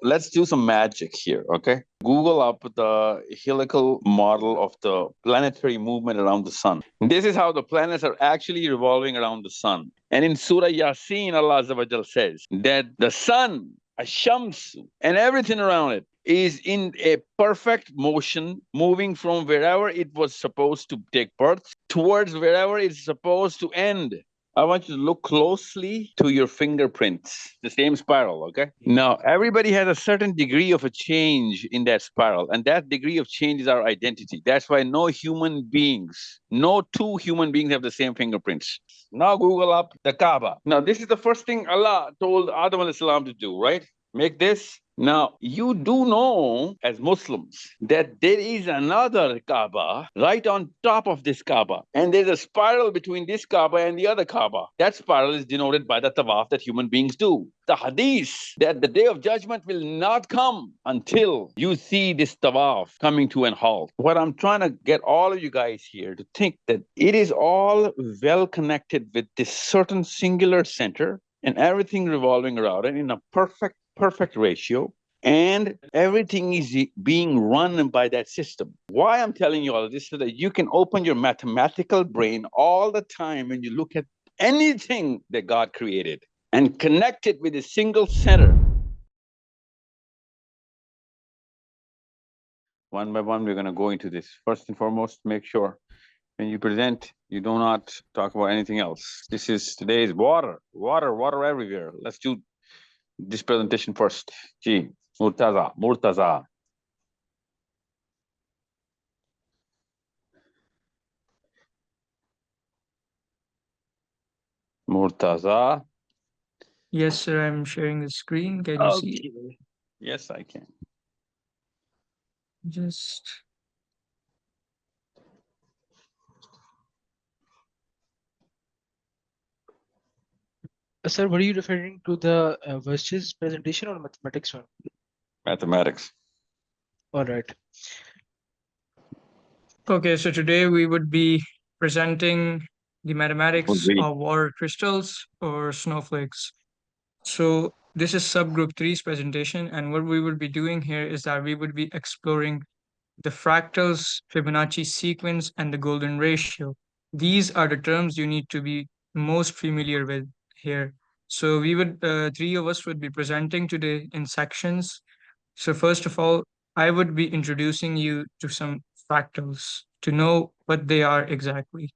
let's do some magic here, okay? Google up the helical model of the planetary movement around the sun. This is how the planets are actually revolving around the sun. And in Surah Yasin, Allah Azza wa Jal says that the sun, Ashams, and everything around it is in a perfect motion, moving from wherever it was supposed to take birth towards wherever it's supposed to end. I want you to look closely to your fingerprints, the same spiral, okay? Now, everybody has a certain degree of a change in that spiral, and that degree of change is our identity. That's why no two human beings have the same fingerprints. Now, Google up the Kaaba. Now, this is the first thing Allah told Adam alayhi salam to do, right? Make this. Now, you do know as Muslims that there is another Kaaba right on top of this Kaaba. And there's a spiral between this Kaaba and the other Kaaba. That spiral is denoted by the tawaf that human beings do. The hadith that the day of judgment will not come until you see this tawaf coming to an halt. What I'm trying to get all of you guys here to think that it is all well connected with this certain singular center and everything revolving around it in a perfect ratio, and everything is being run by that system. Why I'm telling you all of this so that you can open your mathematical brain all the time when you look at anything that God created and connect it with a single center. One by one, we're going to go into this. First and foremost, make sure when you present, you do not talk about anything else. Today is water everywhere. Let's do this presentation first. Gee, Murtaza. Murtaza. Yes, sir. I'm sharing the screen. Can you see it? Yes, I can. Just. Sir, were you referring to the verses presentation or mathematics one? Mathematics. All right. Okay, so today we would be presenting the mathematics of water crystals or snowflakes. So this is subgroup 3's presentation, and what we would be doing here is that we would be exploring the fractals, Fibonacci sequence, and the golden ratio. These are the terms you need to be most familiar with here. So three of us would be presenting today in sections. So first of all, I would be introducing you to some fractals to know what they are exactly.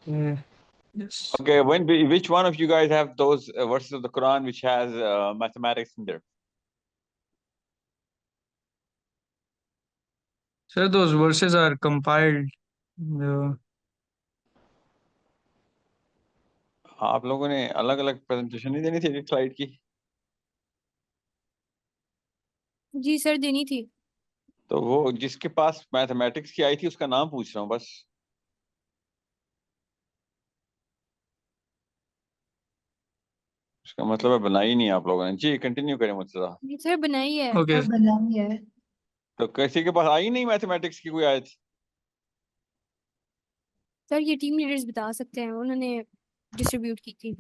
Yes. Okay, which one of you guys have those verses of the Quran which has mathematics in there? Sir, those verses are compiled. आप लोगों ने अलग-अलग presentation नहीं देनी थी एक slide की? जी sir, देनी थी। तो वो जिसके पास mathematics की आई थी उसका नाम पूछ रहा हूँ बस। इसका मतलब है बनाई नहीं आप लोगों ने। जी कंटिन्यू करें मुझसे। जी सर, बनाई है। Okay. बनाई है। तो किसी के पास आई नहीं मैथमेटिक्स की कोई आयत? सर ये टीम लीडर्स बता सकते हैं, उन्होंने डिस्ट्रीब्यूट की थी।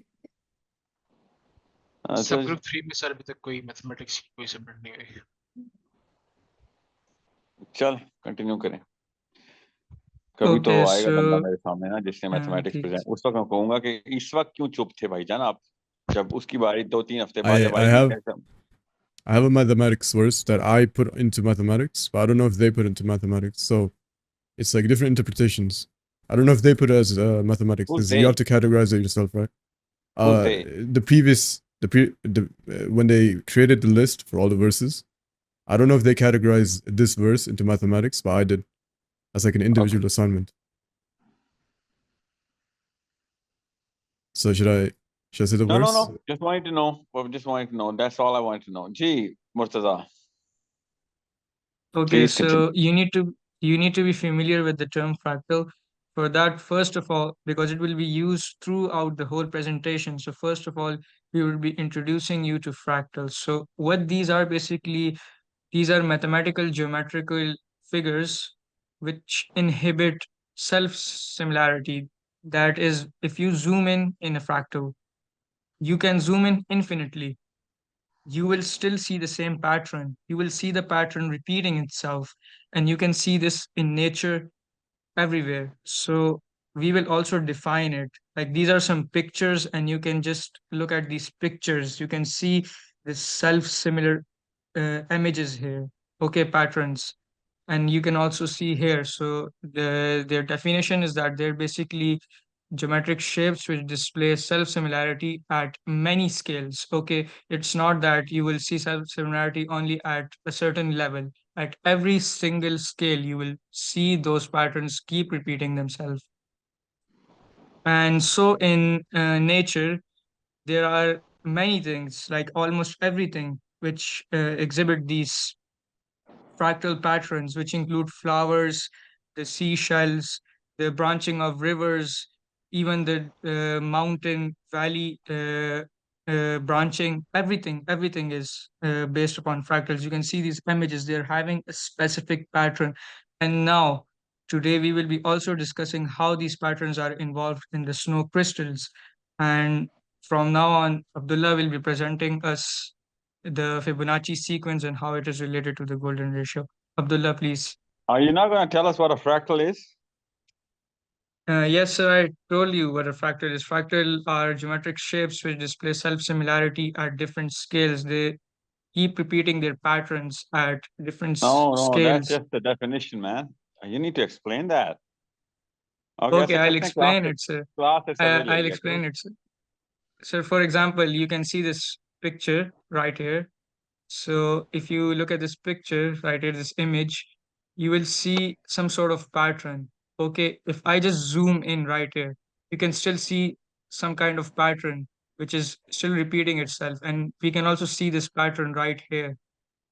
सब ग्रुप 3 में सर अभी तक कोई मैथमेटिक्स की कोई सबमिट नहीं हुई। चल कंटिन्यू करें। कभी तो आएगा बंदा मेरे सामने ना जिसने मैथमेटिक्स प्रेजेंट। उस वक्त मैं कहूंगा कि इस वक्त क्यों चुप थे भाईजान आप, जब उसकी बारी 2-3 हफ्ते बाद जब आएगी। I have a mathematics verse that I put into mathematics, but I don't know if they put into mathematics. So it's like different interpretations. I don't know if they put it as mathematics because you have to categorize it yourself, right? When they created the list for all the verses, I don't know if they categorized this verse into mathematics, but I did. As like an individual assignment. So should I say the verse? No. Just wanted to know. That's all I wanted to know. Gee, Murtaza. Okay, so you need to be familiar with the term fractal. For that, first of all, because it will be used throughout the whole presentation. So first of all, we will be introducing you to fractals. So what these are basically, these are mathematical geometrical figures which inhibit self-similarity. That is, if you zoom in a fractal, you can zoom in infinitely. you will still see the same pattern. You will see the pattern repeating itself, and you can see this in nature everywhere. So we will also define it. Like these are some pictures, and you can just look at these pictures. You can see the self-similar images here. Okay, patterns. And you can also see here. So their definition is that they're basically geometric shapes which display self-similarity at many scales. Okay, it's not that you will see self-similarity only at a certain level. At every single scale, you will see those patterns keep repeating themselves. And so in nature, there are many things, like almost everything, which exhibit these fractal patterns, which include flowers, the seashells, the branching of rivers, even the mountain valley branching. Everything is based upon fractals. You can see these images; they're having a specific pattern. And now, today, we will be also discussing how these patterns are involved in the snow crystals. And from now on, Abdullah will be presenting us the Fibonacci sequence and how it is related to the golden ratio. Abdullah, please. Are you not going to tell us what a fractal is? Yes, sir, I told you what a fractal is. Fractal are geometric shapes which display self-similarity at different scales. They keep repeating their patterns at different No, that's scales. just the definition, man. You need to explain that. Okay, Okay, ऐसा I'll करते हैं, explain it, sir. class से survey ले I'll लिया करो. explain it, sir. So, for example, you can see this picture right here. So if you look at this picture right here, this image, you will see some sort of pattern. Okay, if I just zoom in right here, you can still see some kind of pattern which is still repeating itself. And we can also see this pattern right here.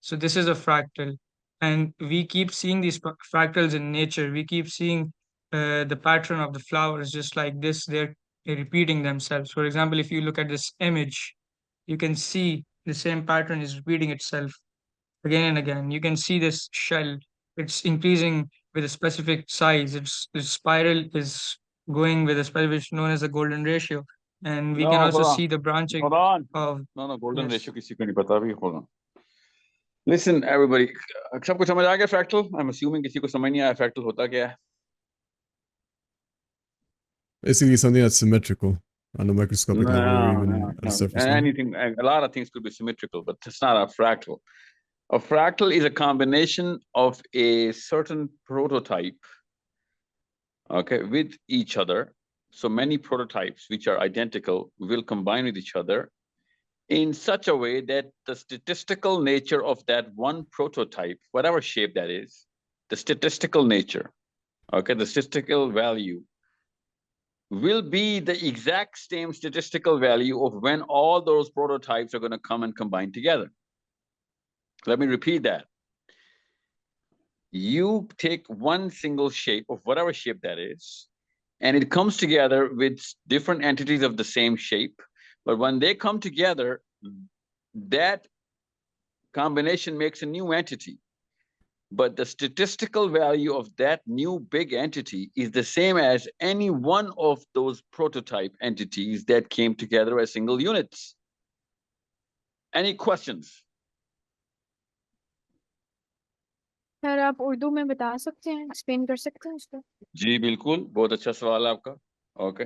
So this is a fractal. And we keep seeing these fractals in nature. We keep seeing the pattern of the flowers just like this. They're repeating themselves. For example, if you look at this image, you can see the same pattern is repeating itself again and again. You can see this shell, it's increasing with a specific size. Its spiral is going with a specific known as the golden ratio. And we can No, also hold on. see the branching Hold on. of No, golden yes. ratio किसी को नहीं पता अभी. Hold on. Listen, everybody. सबको समझ आ गया fractal? I'm assuming किसी को समझ नहीं आया fractal होता क्या है? Basically, something that's symmetrical on a microscopic level or even at a surface level. Anything, a lot of things could be symmetrical, but it's not a fractal. A fractal is a combination of a certain prototype, okay, with each other. So many prototypes which are identical will combine with each other in such a way that the statistical nature of that one prototype, whatever shape that is, the statistical nature, okay, the statistical value will be the exact same statistical value of when all those prototypes are going to come and combine together. Let me repeat that. You take one single shape of whatever shape that is, and it comes together with different entities of the same shape. But when they come together, that combination makes a new entity. But the statistical value of that new big entity is the same as any one of those prototype entities that came together as single units. Any questions? Sir आप उर्दू में बता सकते हैं, explain कर सकते हैं उसको? जी बिल्कुल, बहुत अच्छा सवाल है आपका. ओके,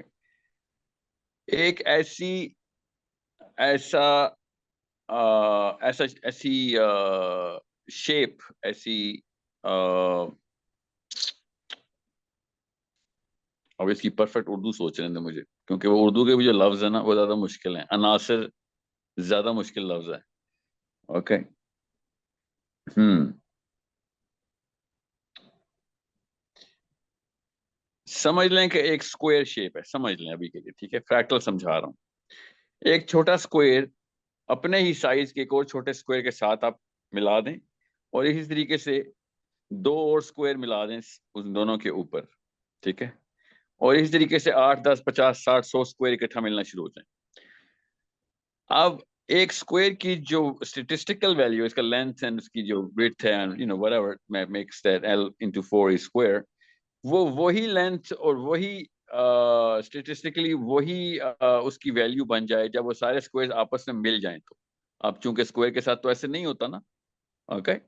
एक ऐसी शेप, ऐसी अब इसकी परफेक्ट उर्दू सोच रहे हैं मुझे, क्योंकि वो उर्दू के भी जो लफ्ज है ना वो ज्यादा मुश्किल है. अनासर ज्यादा मुश्किल लफ्ज है. ओके, समझ लें कि एक स्क्वायर शेप है, समझ लें अभी के लिए, ठीक है. फ्रैक्टल समझा रहा हूं. एक छोटा स्क्वायर अपने ही साइज के एक और छोटे स्क्वायर के साथ आप मिला दें, और इसी तरीके से दो और स्क्वायर मिला दें उन दोनों के ऊपर, ठीक है. और इसी तरीके से 8, 10, 50, 60, 100 स्क्वायर इकट्ठा मिलना शुरू हो जाए. अब एक स्क्वायर की जो स्टैटिस्टिकल वैल्यू, इसका लेंथ एंड उसकी जो विड्थ है, you know whatever makes that L into 4 is square, वो वही लेंथ और वही स्टैटिस्टिकली वही उसकी वैल्यू बन जाए जब वो सारे स्क्वायर्स आपस में मिल जाएं. तो अब चूंकि स्क्वायर के साथ तो ऐसे नहीं होता ना, okay?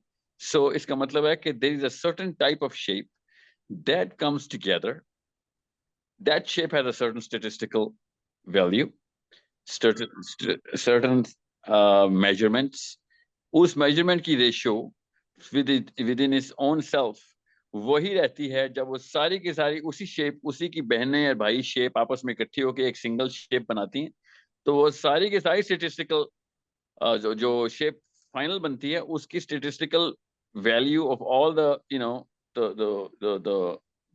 So इसका मतलब है कि there is a certain type of shape that comes together. That shape has a certain statistical value, certain measurements. उस measurement की ratio within its own self वही रहती है जब वो सारी की सारी उसी शेप, उसी की बहनें या भाई शेप आपस में इकट्ठी होकर एक सिंगल शेप बनाती हैं, तो वो सारी की सारी स्टेटिस्टिकल जो शेप फाइनल बनती है उसकी statistical value of all the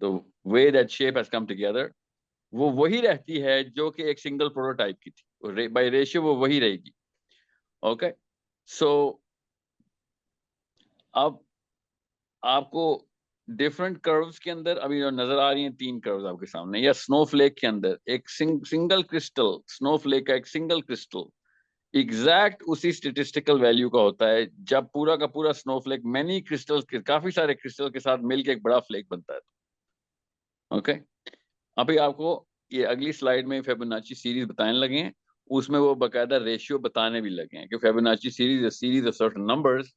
the way that shape has come together वो वही रहती है जो कि एक सिंगल प्रोटोटाइप की थी, बाय रेशियो वो वही रहेगी। ओके, सो अब आपको डिफरेंट कर्व्स के अंदर अभी जो नजर आ रही हैं 3 कर्व्स आपके सामने, या स्नोफ्लेक के अंदर एक सिंगल क्रिस्टल, स्नोफ्लेक का एक सिंगल क्रिस्टल एग्जैक्ट उसी स्टेटिस्टिकल वैल्यू का होता है जब पूरा का पूरा स्नोफ्लेक मैनी क्रिस्टल्स के, काफी सारे क्रिस्टल के साथ मिलकर एक बड़ा फ्लेक बनता है। ओके, अभी आपको ये अगली स्लाइड में फिबोनाची सीरीज बताने लगे हैं, उसमें वो बकायदा रेशियो बताने भी लगे हैं कि Fibonacci series of certain numbers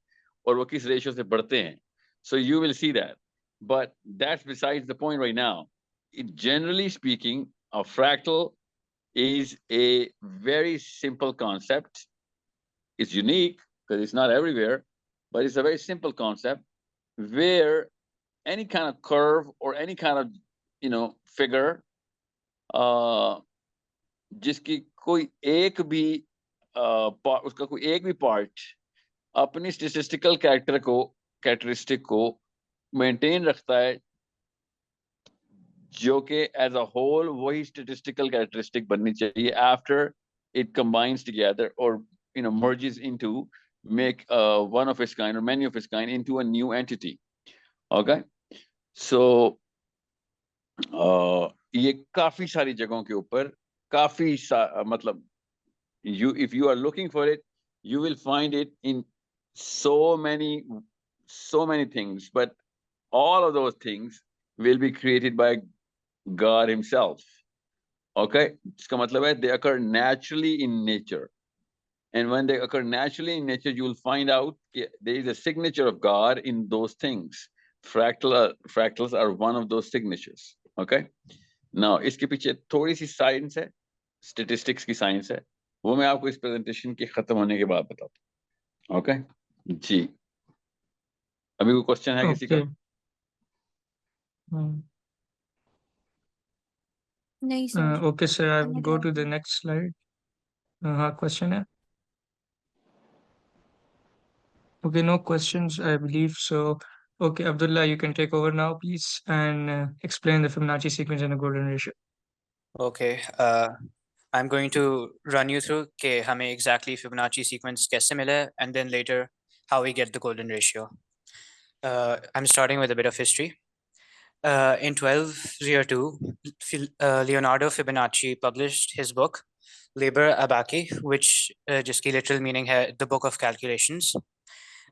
और वो किस रेशियो से बढ़ते हैं। So you will see that, but that's besides the point right now. Generally speaking, a fractal is a very simple concept. It's unique because it's not everywhere, but it's a very simple concept where any kind of curve or any kind of, figure, जिसकी कोई एक भी उसका कोई एक भी part अपनी statistical characteristic को मेंटेन रखता है जो कि एज अ होल वही स्टेटिस्टिकल कैरेक्टरिस्टिक बननी चाहिए आफ्टर इट कंबाइंस टुगेदर और merges into make one of its kind or many of its kind into a new entity. Okay, so ये काफी सारी जगहों के ऊपर काफी मतलब if you are looking for it, you will find it in so many things, but all of those things will be created by God himself. Okay, इसका मतलब है they occur naturally in nature, and when they occur naturally in nature you will find out there is a signature of God in those things. Fractals are one of those signatures. Okay, now इसके पीछे थोड़ी सी science है, statistics की science है, वो मैं आपको इस प्रेजेंटेशन के खत्म होने के बाद बताता हूँ। ओके जी, अभी कोई क्वेश्चन है किसी का? नहीं sir, Okay, sir, I will मैंने go drop to the next slide. हाँ, question है? Okay, no questions, I believe. So, okay, Abdullah, you can take over now, please, and explain the Fibonacci sequence and the golden ratio. Okay, I'm going to run you through कि हमें exactly Fibonacci sequence कैसे मिला है, and then later how we get the golden ratio. I'm starting with a bit of history. In 1202, Leonardo Fibonacci published his book Liber Abaci, which जिसकी literal meaning है the book of calculations.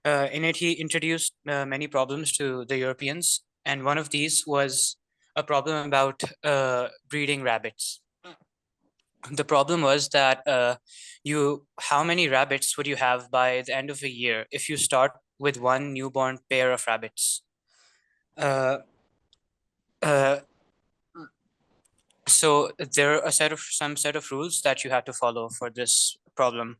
In it, he introduced many problems to the Europeans, and one of these was a problem about breeding rabbits. The problem was that how many rabbits would you have by the end of a year if you start with one newborn pair of rabbits? So there are some set of rules that you have to follow for this problem.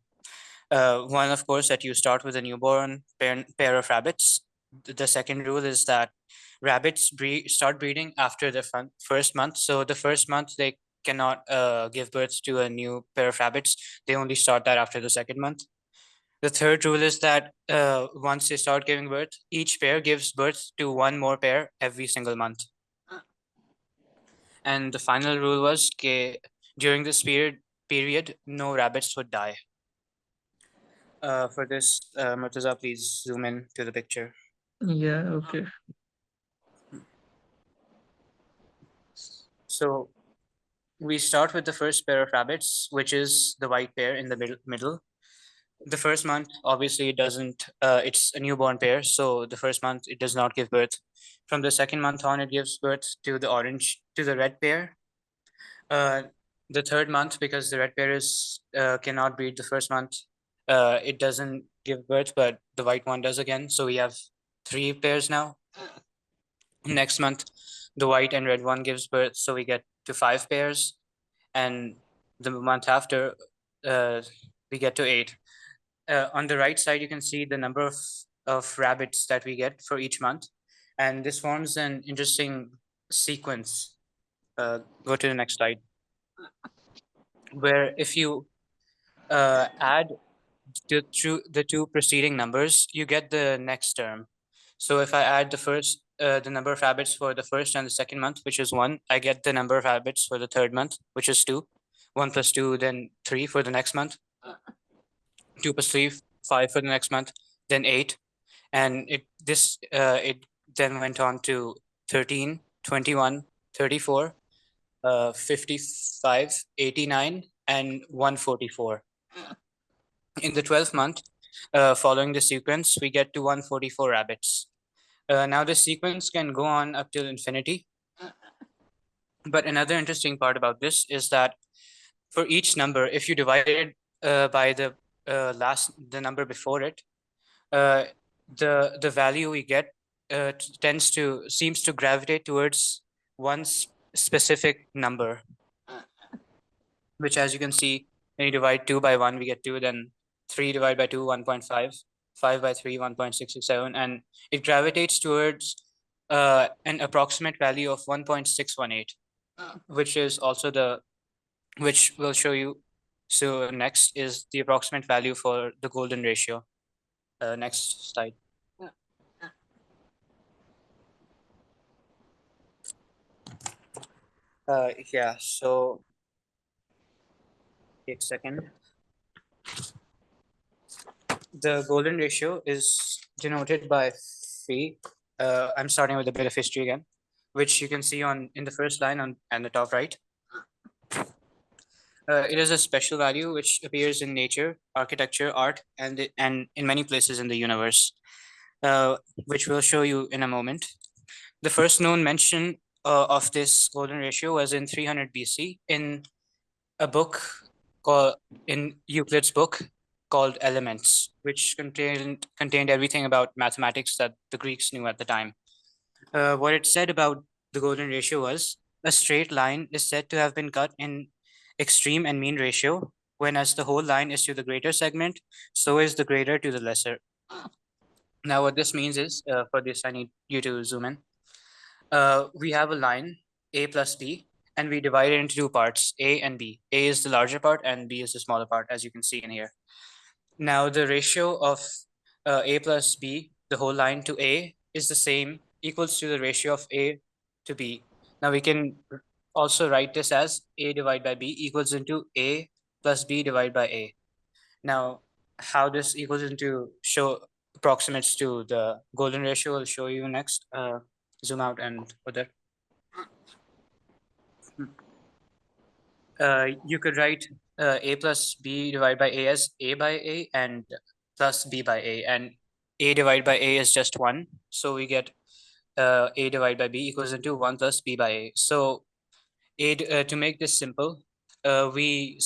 One, of course, that you start with a newborn pair of rabbits. The second rule is that rabbits start breeding after the first month. So the first month they cannot give birth to a new pair of rabbits. They only start that after the second month. The third rule is that once they start giving birth, each pair gives birth to one more pair every single month. And the final rule was that during this period, no rabbits would die. For this, Murtaza, please zoom in to the picture. Yeah, okay. So we start with the first pair of rabbits, which is the white pair in the middle. The first month, obviously, it doesn't, it's a newborn pair. So the first month, it does not give birth. From the second month on, it gives birth to the red pair. The third month, because the red pair cannot breed the first month, It doesn't give birth, but the white one does again. So we have 3 pairs now. Next month, the white and red one gives birth, so we get to 5 pairs. And the month after, we get to 8. On the right side, you can see the number of rabbits that we get for each month. And this forms an interesting sequence. Go to the next slide. Where if you add the two preceding numbers, you get the next term. So if I add the number of rabbits for the first and the second month, which is 1, I get the number of rabbits for the third month, which is 2. 1 plus 2, then 3 for the next month. 2 plus 3, 5 for the next month, then 8. And it then went on to 13, 21, 34, 55, 89, and 144. In the 12th month, following the sequence, we get to 144 rabbits. Now the sequence can go on up till infinity. But another interesting part about this is that for each number, if you divide it by the number before it, the value we get seems to gravitate towards one specific number, which, as you can see, when you divide 2 by 1, we get 2, then 3 divided by 2, 1.5, 5 by 3, 1.667, and it gravitates towards an approximate value of 1.618, which is also which we'll show you. So next is the approximate value for the golden ratio. Next slide. Yeah, so take a second. The golden ratio is denoted by phi. I'm starting with a bit of history again, which you can see in the first line on the top right. It is a special value which appears in nature, architecture, art, and in many places in the universe, which we'll show you in a moment. The first known mention of this golden ratio was in 300 BC in a book in Euclid's book called Elements, which contained everything about mathematics that the Greeks knew at the time. What it said about the golden ratio was a straight line is said to have been cut in extreme and mean ratio, when as the whole line is to the greater segment, so is the greater to the lesser. Now what this means is, for this I need you to zoom in. We have a line A plus B, and we divide it into 2 parts, A and B. A is the larger part and B is the smaller part, as you can see in here. Now the ratio of A plus B, the whole line, to A is the same, equals to the ratio of A to B. Now we can also write this as A divided by B equals into A plus B divided by A. Now how this equals into approximates to the golden ratio, I'll show you next. Zoom out and put that. You could write A plus B divided by A as A by A and plus B by A, and A divided by A is just 1. So we get A divided by B equals into 1 plus B by A. So to make this simple, we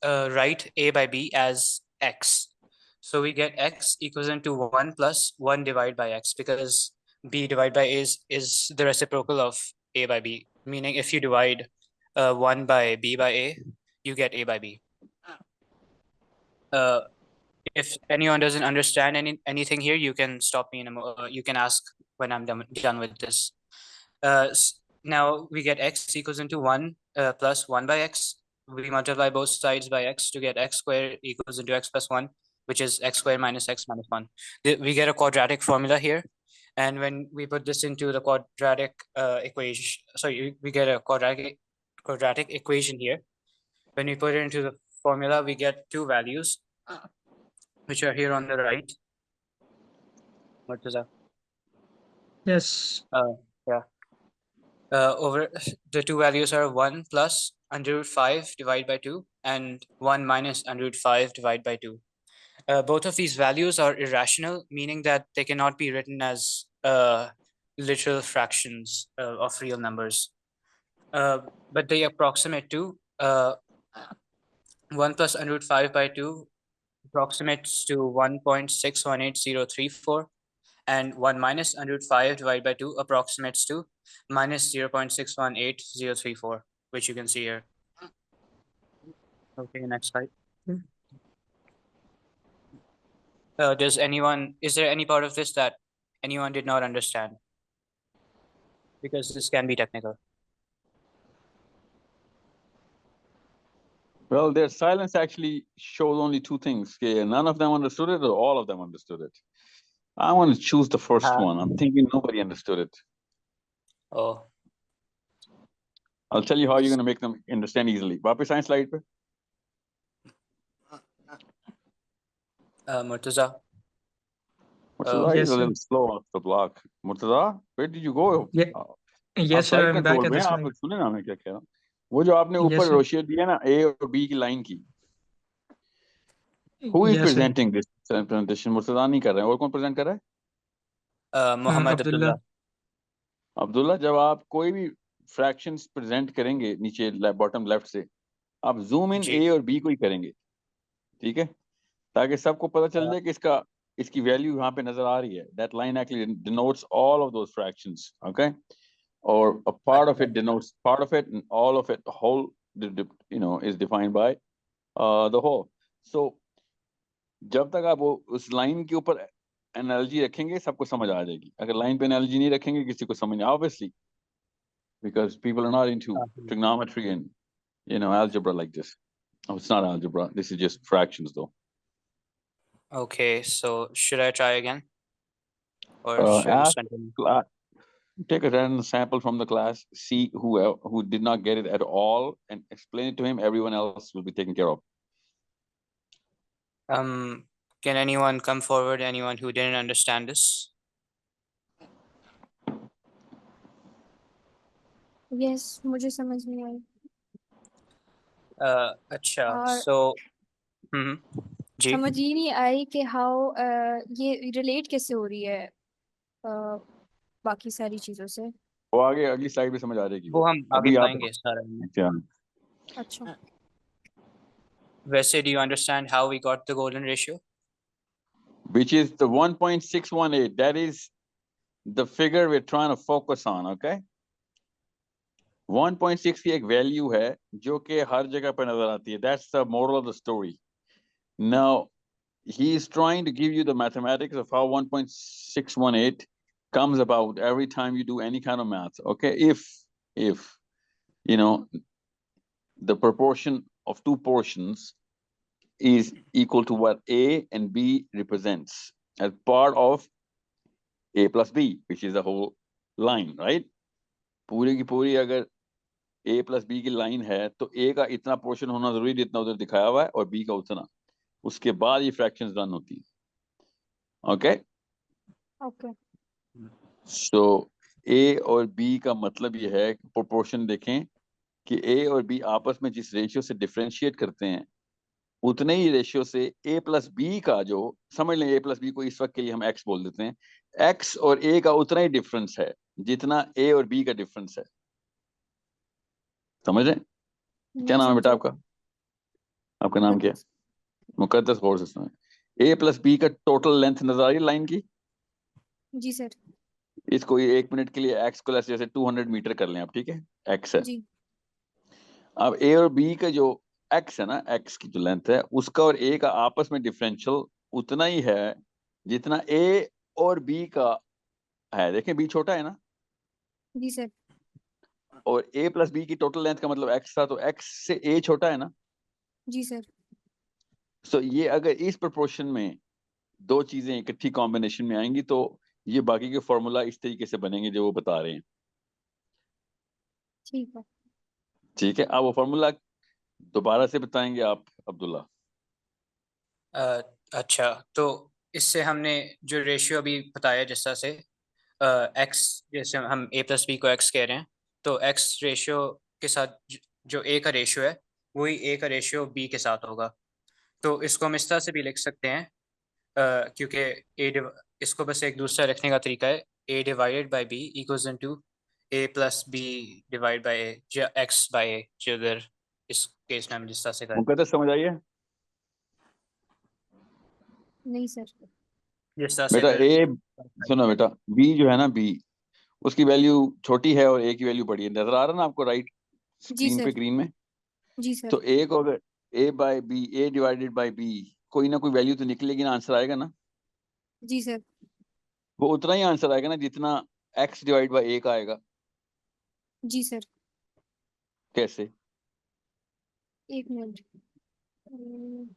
write A by B as X. So we get X equals into 1 plus 1 divided by X, because B divided by A is the reciprocal of A by B, meaning if you divide 1 by B by A, you get A by B. If anyone doesn't understand anything here, you can stop me you can ask when I'm done with this. Now we get X equals into 1 plus 1 by X. We multiply both sides by X to get X squared equals into X plus 1, which is X squared minus X minus 1. We get a quadratic formula here. And when we put this into the quadratic equation, we get a quadratic equation here. When we put it into the formula, we get 2 values, which are here on the right. What is that? Yes. Yeah. Over the 2 values are 1 plus under root 5 divided by 2 and 1 minus under root 5 divided by 2. Both of these values are irrational, meaning that they cannot be written as literal fractions of real numbers. But they approximate to 1 plus under root 5 by 2 approximates to 1.618034, and 1 minus under root 5 divided by 2 approximates to minus 0.618034, which you can see here. Okay, next slide. Is there any part of this that anyone did not understand? Because this can be technical. Well, their silence actually shows only two things. Okay? None of them understood it, or all of them understood it. I want to choose the first one. I'm thinking nobody understood it. Oh. I'll tell you how you're going to make them understand easily. वापस आएं slide पे. Murtaza. Murtaza yes, is a sir. little slow off the block. Murtaza, where did you go? Yeah. आप Yes, sir. slide I'm back control at में the हैं, आप slide. लोग सुने ना मैं क्या कह रहा हूँ. वो जो आपने Yes, ऊपर sir. रोशनी दी है ना A और B की लाइन की. Who is Yes, sir. presenting this presentation? Murtaza नहीं कर रहे हैं. और कौन present कर रहा है? Muhammad Abdullah. अब्दुल्ला, जब आप कोई भी फ्रैक्शंस प्रेजेंट करेंगे नीचे बॉटम लेफ्ट से, आप जूम इन जी। ए और बी को ही करेंगे, ठीक है, ताकि सबको पता चल जाए कि इसकी वैल्यू यहाँ पे नजर आ रही है. That line actually denotes all of those fractions, okay, और a part of it denotes part of it, and all of it, the whole, is defined by the whole. So जब तक आप वो उस लाइन के ऊपर एनालॉजी रखेंगे सबको समझ आ जाएगी. अगर लाइन पे एनालॉजी नहीं रखेंगे किसी को समझ नहीं, obviously, because people are not into trigonometry and algebra like this. Oh, it's not algebra. This is just fractions, though. Okay, so should I try again, or should I just continue? Take a random sample from the class, see who did not get it at all, and explain it to him. Everyone else will be taken care of. Can anyone come forward? Anyone who didn't understand this? Yes, मुझे समझ नहीं आई. अच्छा, और so जी. समझ ही नहीं आई कि how ये relate कैसे हो रही है बाकी सारी चीजों से. वो आगे अगली स्लाइड में समझ आ जाएगी. वो हम आगे अभी आप पढ़ाएंगे सारा. अच्छा. वैसे, do you understand how we got the golden ratio? Which is the 1.618. That is the figure we're trying to focus on, okay? 1.6 की एक वैल्यू है जो कि हर जगह पर नजर आती है. That's the moral of the story. Now, he is trying to give you the mathematics of how 1.618 comes about every time you do any kind of math, okay? If the proportion of two portions is equal to what A and B represents as part of A plus B, which is the whole line, right? पूरी की पूरी अगर A plus B की line है तो A का इतना portion होना जरूरी जितना उधर दिखाया हुआ है, और B का उतना. उसके बाद ये फ्रैक्शंस रन होती है. ओके, सो A और B का मतलब ये है कि प्रोपोर्शन देखें कि A और B आपस में जिस रेशियो से डिफरेंशिएट करते हैं उतने ही रेशियो से A प्लस B का, जो समझ लें A प्लस B को इस वक्त के लिए हम X बोल देते हैं, X और A का उतना ही डिफरेंस है जितना A और B का डिफरेंस है. समझ रहे? क्या नाम है बेटा आपका? आपका नाम क्या है? मुकद्दस. गौर से सुने. A प्लस B का टोटल लेंथ नजर आ रही है लाइन की? जी सर. इसको 1 मिनट के लिए X को जैसे 200 मीटर कर लें आप, ठीक है? X है. जी. अब A और B का जो X है ना, X की जो लेंथ है उसका और A का आपस में डिफरेंशियल उतना ही है जितना A और B का है. देखें B छोटा है ना. जी सर. और A प्लस B की टोटल लेंथ का मतलब X था, तो X से A छोटा है ना. जी सर. सो ये अगर इस प्रोपोर्शन में दो चीजें इकट्ठी कॉम्बिनेशन में आएंगी तो ये बाकी के फॉर्मूला इस तरीके से बनेंगे जो वो बता रहे हैं. ठीक है. ठीक है, अब वो फॉर्मूला दोबारा से बताएंगे आप अब्दुल्ला. अच्छा, तो इससे हमने जो रेशियो अभी बताया जिस तरह से x, जैसे हम A प्लस बी को x कह रहे हैं, तो x रेशियो के साथ जो A का रेशियो है वही A का रेशियो B के साथ होगा. तो इसको हम इस तरह से भी लिख सकते हैं, क्योंकि इसको बस एक दूसरा रखने का तरीका है, A divided by B equals into A plus B divide by A, जो x बाई A, जो इधर इस केस में हम जिस तरह से करें. मुकद्दस समझ आइए. नहीं सर। Yes, बेटा ए, सुनो बेटा, बी जो है ना, बी उसकी वैल्यू छोटी है और ए की वैल्यू बड़ी है, नजर आ रहा है ना आपको राइट जी स्क्रीन पे, सर। ग्रीन में? जी सर। तो ए को अगर A by B, A divided by B, कोई ना कोई वैल्यू तो निकलेगी ना, आंसर आएगा ना। जी सर। वो उतना ही आंसर आएगा ना जितना एक्स डिवाइड बाय ए का आएगा। जी सर। कैसे? एक minute. Um,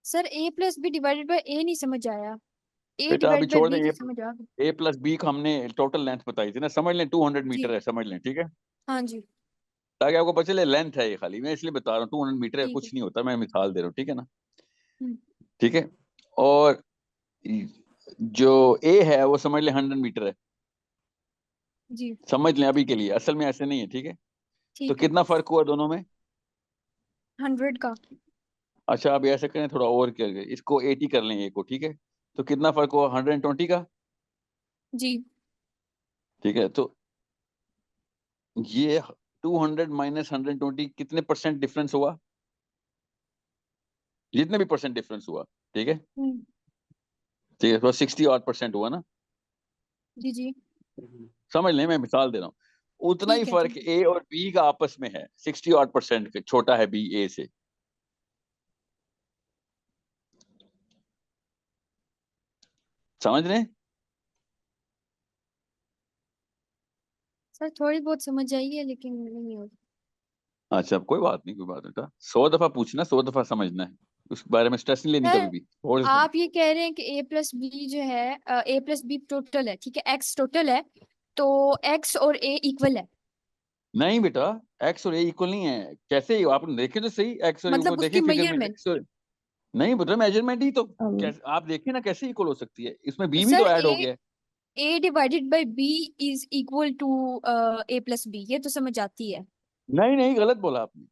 sir A plus B divided by A नहीं समझ आया। ए बेटा अभी डिवाइड बाय छोड़ बी दें, तो समझ आ गया। ए प्लस बी को हमने टोटल लेंथ बताई थी ना, समझ लें 200 जी। मीटर है, समझ लें, ठीक है, हाँ जी। ताकि आपको पता चले लेंथ है ये, खाली मैं इसलिए बता रहा हूँ 200 मीटर है, ठीक है। कुछ नहीं होता, मैं मिसाल दे रहा हूँ, ठीक है ना। हम्म, ठीक है, और जो ए है वो समझ लें 100 मीटर है, जी। समझ लें अभी के लिए, असल में ऐसे नहीं है, ठीक है। तो ठीक है। कितना फर्क हुआ दोनों में? 100 का। अच्छा आप ऐसे करें, थोड़ा और करके इसको 80 कर लें ए को, ठीक है, तो कितना फर्क हुआ? 120 का। जी। ठीक है, तो ये 200 माइनस 120 कितने परसेंट डिफरेंस हुआ? जितने भी परसेंट डिफरेंस हुआ, ठीक है, हम्म, ठीक है, तो 60% हुआ ना, जी जी। समझ लें, मैं मिसाल दे रहा हूँ, उतना ही ठीक है। फर्क ठीक। ए और बी का आपस में है, 60% छोटा है बी ए से, समझ रहे हैं? सर थोड़ी बहुत समझ आई है लेकिन नहीं हो। अच्छा कोई बात नहीं, कोई बात नहीं बेटा, 100 दफा पूछना, 100 दफा समझना है, उस बारे में स्ट्रेस नहीं लेनी कभी सर भी। और आप ये कह रहे हैं कि ए प्लस बी जो है, ए प्लस बी टोटल है, ठीक है, एक्स टोटल है, तो एक्स और ए इक्वल है। नहीं बेटा, एक्स और ए इक्वल नहीं है, कैसे ही आप देखें तो सही, एक्स और ए को मतलब देखें उसकी फिगर में, मेजरमेंट। एक्स और नहीं बेटा, मेजरमेंट ही तो कैसे आप देखें ना, कैसे इक्वल हो सकती है, इसमें बी भी सर तो ऐड हो गया है। A divided by B is equal to A plus B, ये तो समझ आती है। नहीं नहीं, गलत बोला आपने,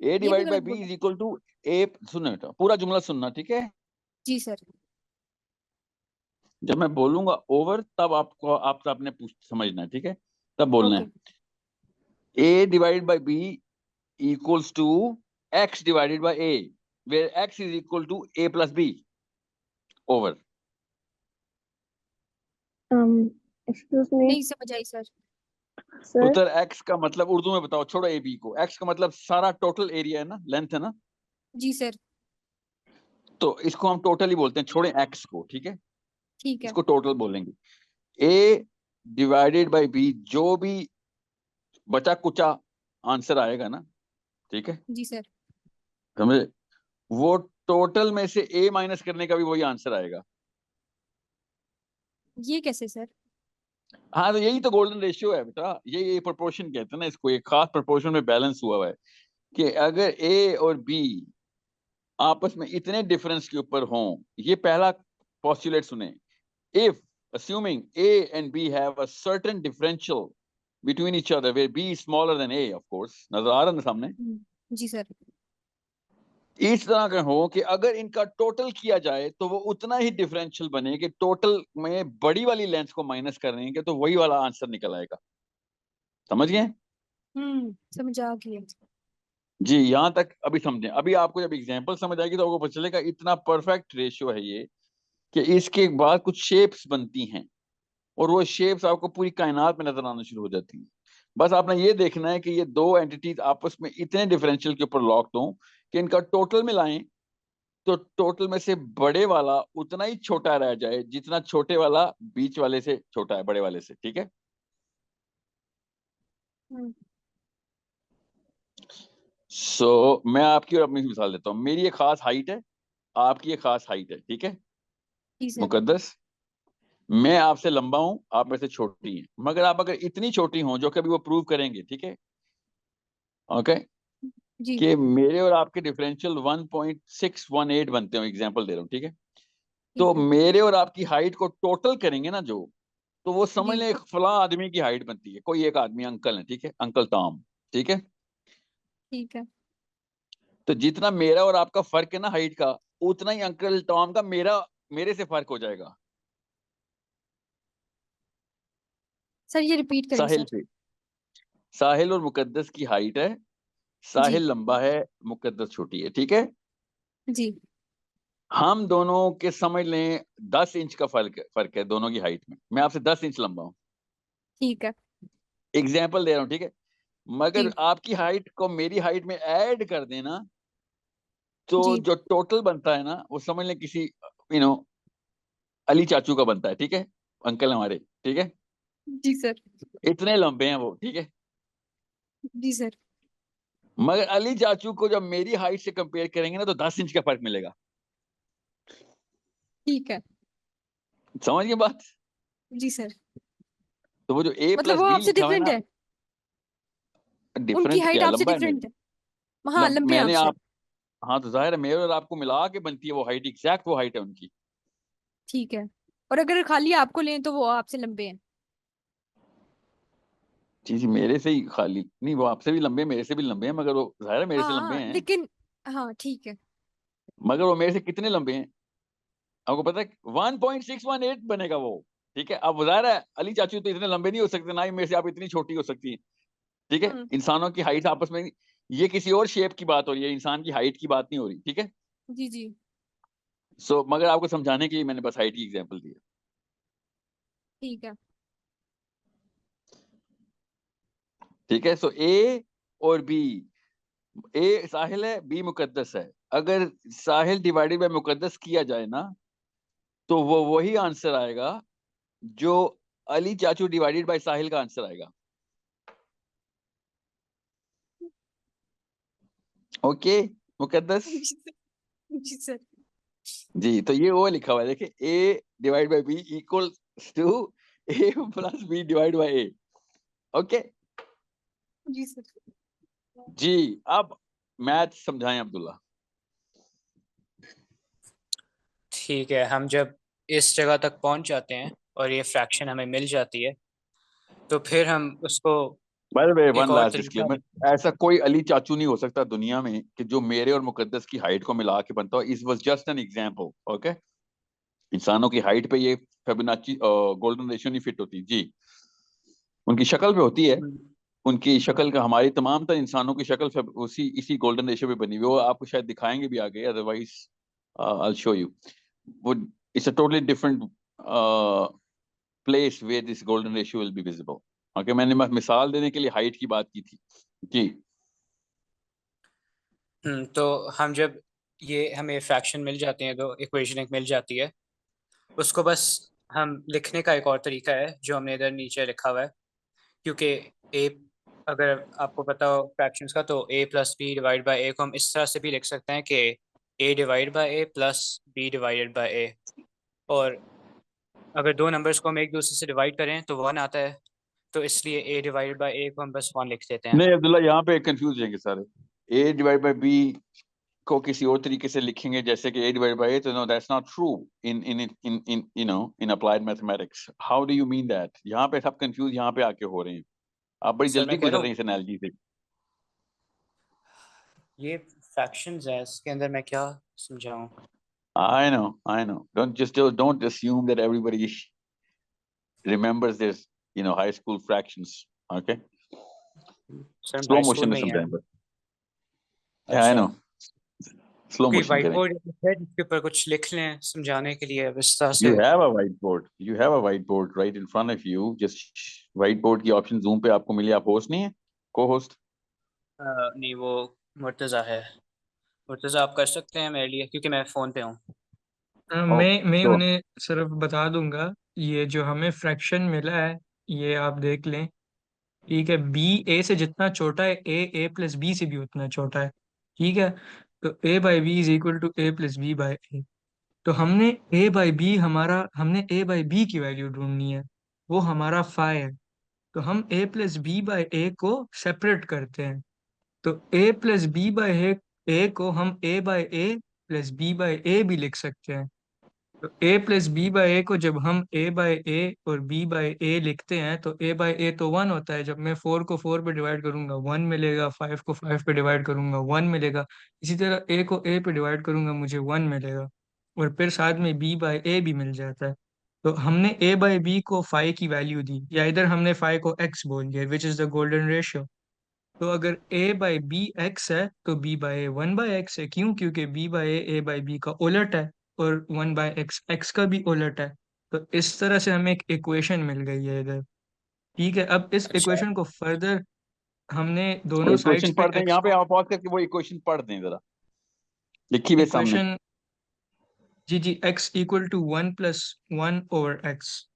ए ये भी डिवाइड बाई गलत बी बोला। इज इक्वल टू ए, सुनना बेटा, पूरा जुमला सुनना, ठीक है। जी सर। जब मैं बोलूंगा ओवर तब आपको आप आपने समझना है, ठीक है, तब बोलना ओके। है A divide by B equals to x divided by a, where x is equal to a plus b over. Excuse me नहीं समझ आई सर। सर। पुत्र x का मतलब उर्दू में बताओ, छोड़ो a b को, x का मतलब सारा टोटल एरिया है ना, लेंथ है ना, जी सर। तो इसको हम टोटल ही बोलते हैं, छोड़े x को, ठीक है, ठीक है। इसको टोटल बोलेंगे। a डिवाइडेड बाई b, जो भी बचा कुचा आंसर आएगा ना, ठीक है, जी सर। समझे, वो टोटल में से a माइनस करने का भी वही आंसर आएगा। ये कैसे सर? हाँ तो यही तो गोल्डन रेशियो है बेटा, ये प्रोपोर्शन कहते हैं ना इसको, एक खास प्रोपोर्शन में बैलेंस हुआ हुआ है कि अगर ए और बी आपस में इतने डिफरेंस के ऊपर हों, ये पहला पोस्टुलेट सुने, if assuming A and B have a certain differential between each other where B is smaller than A, of course, नजर आ रहा है ना सामने, जी सर। इस तरह के हो कि अगर इनका टोटल किया जाए तो वो उतना ही डिफरेंशियल बने कि टोटल में बड़ी वाली लेंथ को माइनस करेंगे तो वही वाला आंसर निकल आएगा, समझ गए? समझ आ गई। जी, यहाँ तक अभी समझें, अभी आपको जब एग्जांपल समझ आएगी तो आपको पता चलेगा इतना परफेक्ट रेशियो है ये कि इसके बाद कुछ शेप्स बनती हैं और वो शेप्स आपको पूरी कायनात में नजर आना शुरू हो जाती हैं। बस आपने ये देखना है कि ये दो एंटिटीज आपस में इतने डिफरेंशियल के ऊपर लॉक्ड हों कि इनका टोटल मिलाएं तो टोटल में से बड़े वाला उतना ही छोटा रह जाए जितना छोटे वाला बीच वाले से छोटा है, बड़े वाले से, ठीक है। मैं आपकी और अपनी मिसाल देता हूँ, मेरी एक खास हाइट है, आपकी एक खास हाइट है, ठीक है जी सर। मुकद्दस, मैं आपसे लंबा हूं, आप मेरे से छोटी हैं, मगर आप अगर इतनी छोटी हो जो कभी वो प्रूव करेंगे, ठीक है, ओके, जी। कि मेरे और आपके डिफरेंशियल 1.618 बनते हो, एग्जांपल दे रहा हूँ, ठीक है, तो ठीक है। मेरे और आपकी हाइट को टोटल करेंगे ना जो, तो वो समझ जी। लें एक फला आदमी की हाइट बनती है, कोई एक आदमी अंकल है, ठीक है, अंकल टॉम, ठीक है, ठीक है। तो जितना मेरा और आपका फर्क है ना हाइट का, उतना ही अंकल टॉम का मेरे से फर्क हो जाएगा, सर ये रिपीट करें साहिल सर। से, साहिल और मुकद्दस की हाइट है, साहिल लंबा है, मुकद्दस छोटी है, ठीक है। जी हम दोनों के समझ लें 10 इंच का फर्क है दोनों की हाइट में, मैं आपसे 10 इंच लंबा हूँ, ठीक है एग्जाम्पल दे रहा हूँ, ठीक है। मगर जी आपकी हाइट को मेरी हाइट में ऐड कर देना, तो जी जो टोटल बनता है ना, वो समझ लें किसी अली चाचू का बनता है, ठीक है, अंकल हमारे, ठीक है, जी सर। इतने लंबे हैं वो, ठीक है। जी सर। मगर अली चाचू को जब मेरी हाइट से कंपेयर करेंगे ना, तो 10 इंच का फर्क मिलेगा, ठीक है। समझिए बात। जी सर। तो वो जो ए मतलब प्लस वो बी आपसे लिखा हुआ है डिफरेंट ना, है, उनकी डिफरेंट हाइट क्या है, आपसे लंबा है मेरे, डिफरेंट है। हाँ लंबे हैं मैंने आपसे। आप, हाँ तो जाहिर है मेरे और आपको मिला के बनती है वो हाइट, एग्जैक्ट वो हाइट है उनकी। ठीक है। और अगर खाली आपको लें तो वो आपसे लंबे हैं। जी जी, मेरे से ही खाली नहीं, वो आपसे भी लंबे हैं, मेरे से भी लंबे हैं, मगर वो जाहिर है मेरे से लंबे हाँ हैं, लेकिन हाँ ठीक है। मगर वो मेरे से कितने लंबे हैं आपको पता है, 1.618 बनेगा वो, ठीक है। अब जाहिर है अली चाचू तो इतने लंबे नहीं हो सकते, ना ही मेरे से आप इतनी छोटी हो सकती हैं, ठीक है। हम्म। इंसानों की हाइट आपस में, ये किसी और शेप की बात हो रही है, इंसान की हाइट की बात नहीं हो रही, ठीक है। जी जी। सो मगर आपको समझाने के लिए मैंने बस हाइट की एग्जांपल दी है। ठीक है। ठीक है, सो ए और बी, ए साहिल है, बी मुकद्दस है। अगर साहिल डिवाइडेड बाय मुकद्दस किया जाए ना, तो वो वही आंसर आएगा जो अली चाचू डिवाइडेड बाय साहिल का आंसर आएगा। ओके मुकद्दस। जी सर। जी, तो ये वो लिखा हुआ है, देखिए, A divide by B equal to A plus B divide by A. Okay जी सर। जी। अब मैथ समझाएं अब्दुल्ला। ठीक है, हम जब इस जगह तक पहुंच जाते हैं और ये फ्रैक्शन हमें मिल जाती है, तो फिर हम उसको बाय द वे, एक वन और लास्ट तरीका। डिस्क्लेमर, ऐसा कोई अली चाचू नहीं हो सकता दुनिया में कि जो मेरे और मुकद्दस की हाइट को मिला के बनता हो। इस was just an example, okay. इंसानों की हाइट पे ये फिबोनाची गोल्डन रेशियो नहीं फिट होती जी, उनकी शक्ल पे होती है। उनकी शक्ल का, हमारी तमाम तर इंसानों की शक्ल उसी इसी गोल्डन रेशियो पे बनी हुई है। वो आपको शायद दिखाएंगे भी आगे, अदरवाइज आई शो यू। वो it's a totally different place where this golden ratio will be visible. Okay, मैंने बस मिसाल देने के लिए हाइट की बात की थी जी। तो हम जब ये हमें फ्रैक्शन मिल जाते हैं, तो इक्वेशन एक मिल जाती है, उसको बस हम लिखने का एक और तरीका है जो हमने इधर नीचे लिखा हुआ है। क्योंकि ए, अगर आपको पता हो फ्रैक्शंस का, तो A plus B divide by A को हम इस तरह से भी लिख सकते हैं कि A divide by A plus B divided by A. और अगर दो नंबर्स को हम एक दूसरे से डिवाइड करें तो वन आता है, तो इसलिए ए डिवाइडेड बाई ए को हम बस वन लिख देते हैं। नहीं अब्दुल्ला, यहाँ पे कंफ्यूज होंगे सारे। ए डिवाइड बाई बी को किसी और तरीके से लिखेंगे, जैसे कि a divided by a, तो no that's not true in you know in applied mathematics. How do you mean that? यहाँ पे सब कंफ्यूज यहाँ पे आके हो रहे हैं, आप बड़ी सर जल्दी मैं कह गुजर रहा रहे हूँ, हैं इस एनालॉजी से। ये फ्रैक्शंस है, इसके अंदर मैं क्या समझाऊं। I know, don't assume that everybody remembers this, high school fractions, okay? Sir हम स्लो हाई स्कूल मोशन में में ही हैं। समझाएंगे। Yeah, I अच्छा, know, स्लो कोई मोशन वाइट करें। बोर्ड है जिसके ऊपर कुछ लिख लें समझाने के लिए, अब इस तरह से। You have a whiteboard right in front of you, just whiteboard की ऑप्शन जूम पे आपको मिली। आप होस्ट नहीं है, को होस्ट? नहीं, वो मुर्तज़ा है। मुर्तज़ा आप कर सकते हैं मेरे लिए, क्योंकि मैं फ़ोन पे हूँ। मैं तो उन्हें सिर्फ बता दूंगा। ये जो हमें फ्रैक्शन मिला है, ये आप देख लें। ठीक है, बी ए से जितना छोटा है, ए प्लस बी से भी उतना छोटा है। ठीक है, तो A by B is equal to A plus B by A. तो हमने ए बाई बी की वैल्यू ढूंढनी है, वो हमारा फाई है। तो हम A plus B by A को सेपरेट करते हैं। तो A plus B by A को हम A by A plus B by A भी लिख सकते हैं। तो A plus B by A को जब हम ए बाई ए और बी बाई ए लिखते हैं, तो ए बाई ए तो वन होता है। जब मैं 4 को 4 पे डिवाइड करूंगा 1 मिलेगा, 5 को 5 पे डिवाइड करूंगा 1 मिलेगा। इसी तरह ए को ए पे डिवाइड करूंगा मुझे 1 मिलेगा। और फिर साथ में बी बाई ए भी मिल जाता है। तो हमने ए बाई बी को फाई की वैल्यू दी, या इधर हमने फाई को एक्स बोल दिया, which is the golden ratio. तो अगर a बाई बी एक्स है तो b बाई ए 1/x है। क्यों? क्योंकि b by A by B का उलट है, और 1/x x का भी उलट है। तो इस तरह से हमें एक इक्वेशन मिल गई है इधर। ठीक है, अब इस अच्छा, इक्वेशन को फर्दर हमने वो दोनों साइड्स इक्वेशन पे पढ़ दें, x यहाँ पे को आप पॉज करके वो इक्वेशन पढ़ दें जरा, लिखी हुई सामने। इक्वेशन, जी जी, x इक्वल टू 1+1/x।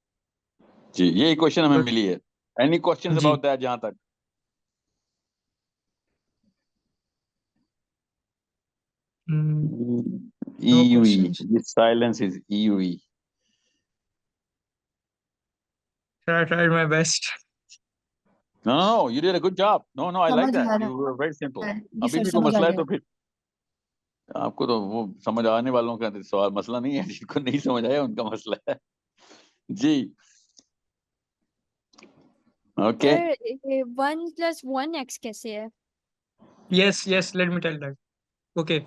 जी, ये इक्वेशन हमें तो मिली है। एनी क्वेश्चंस जी, अबाउट दैट जहां तक? No EUE, questions. this silence is EUE. I tried my best. No, no, no, you did a good job. No, no, I like समझ that. आ You were very simple. रहा है जी अभी sir, भी कोई समझ आ मसला है गया। तो फिर आपको तो वो समझ आने वालों का तो सवाल मसला नहीं है, जिनको नहीं समझ आया उनका मसला है। जी, ओके। सर 1+1x कैसे है? Yes yes, let me tell that. Okay,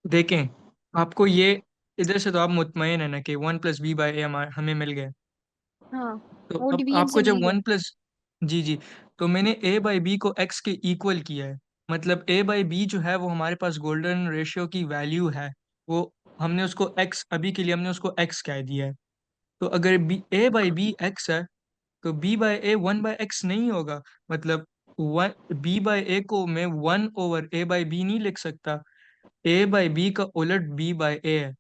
देखें, आपको ये इधर से तो आप मुतमईन है ना कि 1+b/a हमें मिल गया। हाँ, तो वो अब डिवीजन से आपको मिल जब गया। 1+, जी जी, तो मैंने a/b को x के इक्वल किया है। मतलब a/b जो है वो हमारे पास गोल्डन रेशियो की वैल्यू है, वो हमने उसको x, अभी के लिए हमने उसको x कह दिया है। तो अगर a/b x है तो b/a 1/x नहीं होगा। मतलब वन b/a को मैं 1/a/b नहीं लिख सकता। a/b का उलट b/a है।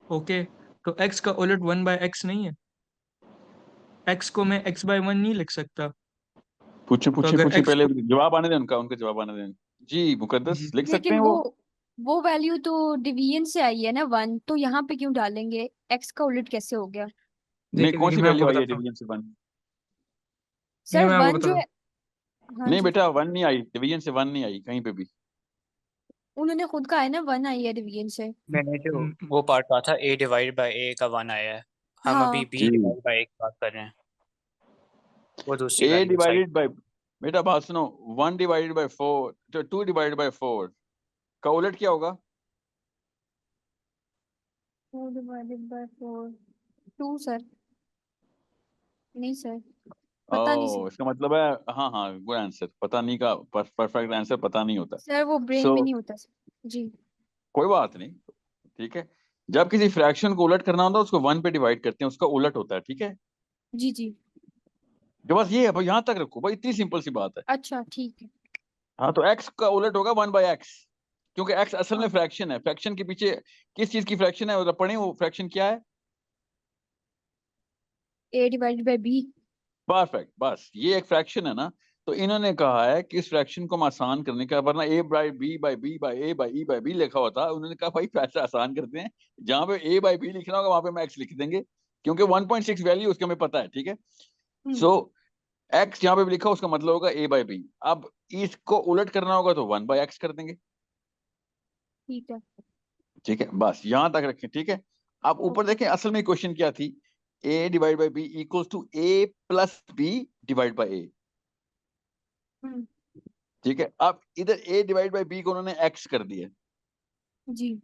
ओके, तो x का उलट 1/x नहीं है। x को मैं x/1 नहीं लिख सकता। पूछे तो पूछे अगर पूछे, x पहले को, जवाब आने दें उनका, उनका जवाब आने दें। जी, मुकद्दस जी लिख सकते लेकिन हैं वो। वो वैल्यू तो डिवीजन से आई है ना 1, तो यहाँ पे क्यों डालेंगे? x का उलट कैसे हो गया? नहीं, देखिए कौन देखिए, सी मैं आपको वैल्यू आई है बताता हूँ। डिवीजन से वन? नहीं, सर मैं आपको 1 बताता जो हूँ। है, हाँ नहीं जी, बेटा, वन नहीं आई, डिवीजन से वन नहीं आई कहीं पे भी। उन्होंने खुद कहा है ना 1 आई है डिवीजन से। मैंने जो हम्म, वो पार्ट कहा था a/a का 1 आया है। हम अभी हाँ, जी, b/a की बात कर रहे हैं, वो दूसरी ए वैल्यू साइड। डिवाइडेड बाय, बेटा बात सुनो, 1/4, तो 2/4 का उलट क्या होगा? 2/4 2 सर। नहीं सर, पता नहीं सर। ओ, इसका मतलब है, हाँ हाँ, गुड आंसर। पता नहीं का परफेक्ट आंसर पता नहीं होता। सर वो ब्रेन सो में नहीं होता सर जी। कोई बात नहीं, ठीक है। जब किसी फ्रैक्शन को उलट करना होता है उसको वन पे डिवाइड करते हैं, उसका उलट होता है, ठीक है। जी जी, जो बस ये है भाई, यहाँ तक रखो भाई, इतनी सिंपल सी बात है। अच्छा ठीक है। हाँ, तो एक्स का उलट होगा 1/x, क्योंकि एक्स असल में हाँ, फ्रैक्शन है। फ्रैक्शन के पीछे किस चीज की फ्रैक्शन है, पढ़े वो फ्रैक्शन क्या है? a/b। परफेक्ट, बस ये एक फ्रैक्शन है ना। तो इन्होंने कहा है कि इस फ्रैक्शन को हम आसान करने का, वरना a/b/b/b/a/e/b लिखा होता, उन्होंने कहा भाई पैसा आसान करते हैं, जहां पे a/b लिखना होगा वहां पे हम x लिख देंगे, क्योंकि 1.6 वैल्यू उसके हमें पता है, ठीक है। हम्म, सो x जहां पे भी लिखा उसका मतलब होगा a/b। अब इसको उलट करना होगा तो 1/x कर देंगे, ठीक है। ठीक है। बस यहां तक रखें, ठीक है। अब ऊपर ओके। देखें, असल में क्वेश्चन क्या थी? a/b equals to a+b divide by a, hmm, ठीक है। अब इधर a/b को उन्होंने x कर दिया। जी,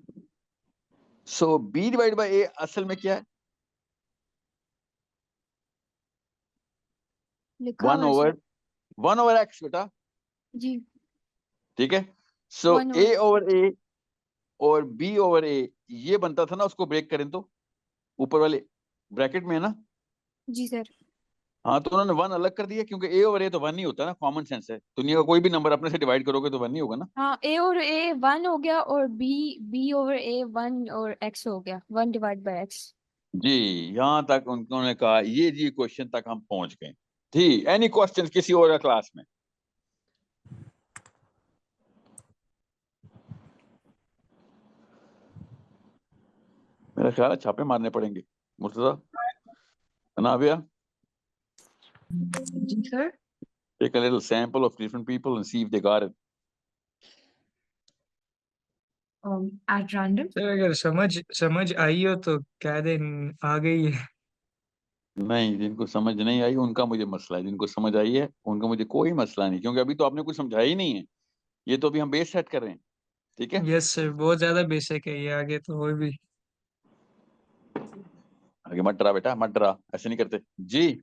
सो b/a असल में क्या है? लिखा वन हुआ है सर। ओवर 1/x बेटा, जी, ठीक है। सो 1/x। a/a और b/a ये बनता था ना, उसको ब्रेक करें तो ऊपर वाले ब्रैकेट में है ना। जी सर। हाँ, तो उन्होंने वन अलग कर दिया, क्योंकि a/a तो वन ही होता है ना, कॉमन सेंस है। दुनिया का कोई भी नंबर अपने से डिवाइड करोगे तो वन ही होगा ना। हाँ, a/a 1 हो गया, और b/a 1 और x हो गया 1/x। जी, यहां तक उन्होंने कहा, ये जी क्वेश्चन तक हम पहुंच गए। जी, एनी क्वेश्चन किसी और क्लास में? मेरा ख्याल है छापे मारने पड़ेंगे, मुर्तजा, अनाविया। जी sir. Take a little sample of different people and see if they got it. At random sir, अगर समझ समझ आई हो तो कह दें आ गई है। नहीं, जिनको समझ नहीं आई उनका मुझे मसला है, जिनको समझ आई है उनका मुझे कोई मसला नहीं, क्योंकि अभी तो आपने कुछ समझाया ही नहीं है। ये तो अभी हम बेस सेट कर रहे हैं, ठीक है। यस सर, बहुत ज्यादा बेसिक है ये, आगे तो और भी। आगे मत डरा बेटा, मत डरा, ऐसे नहीं करते। जी,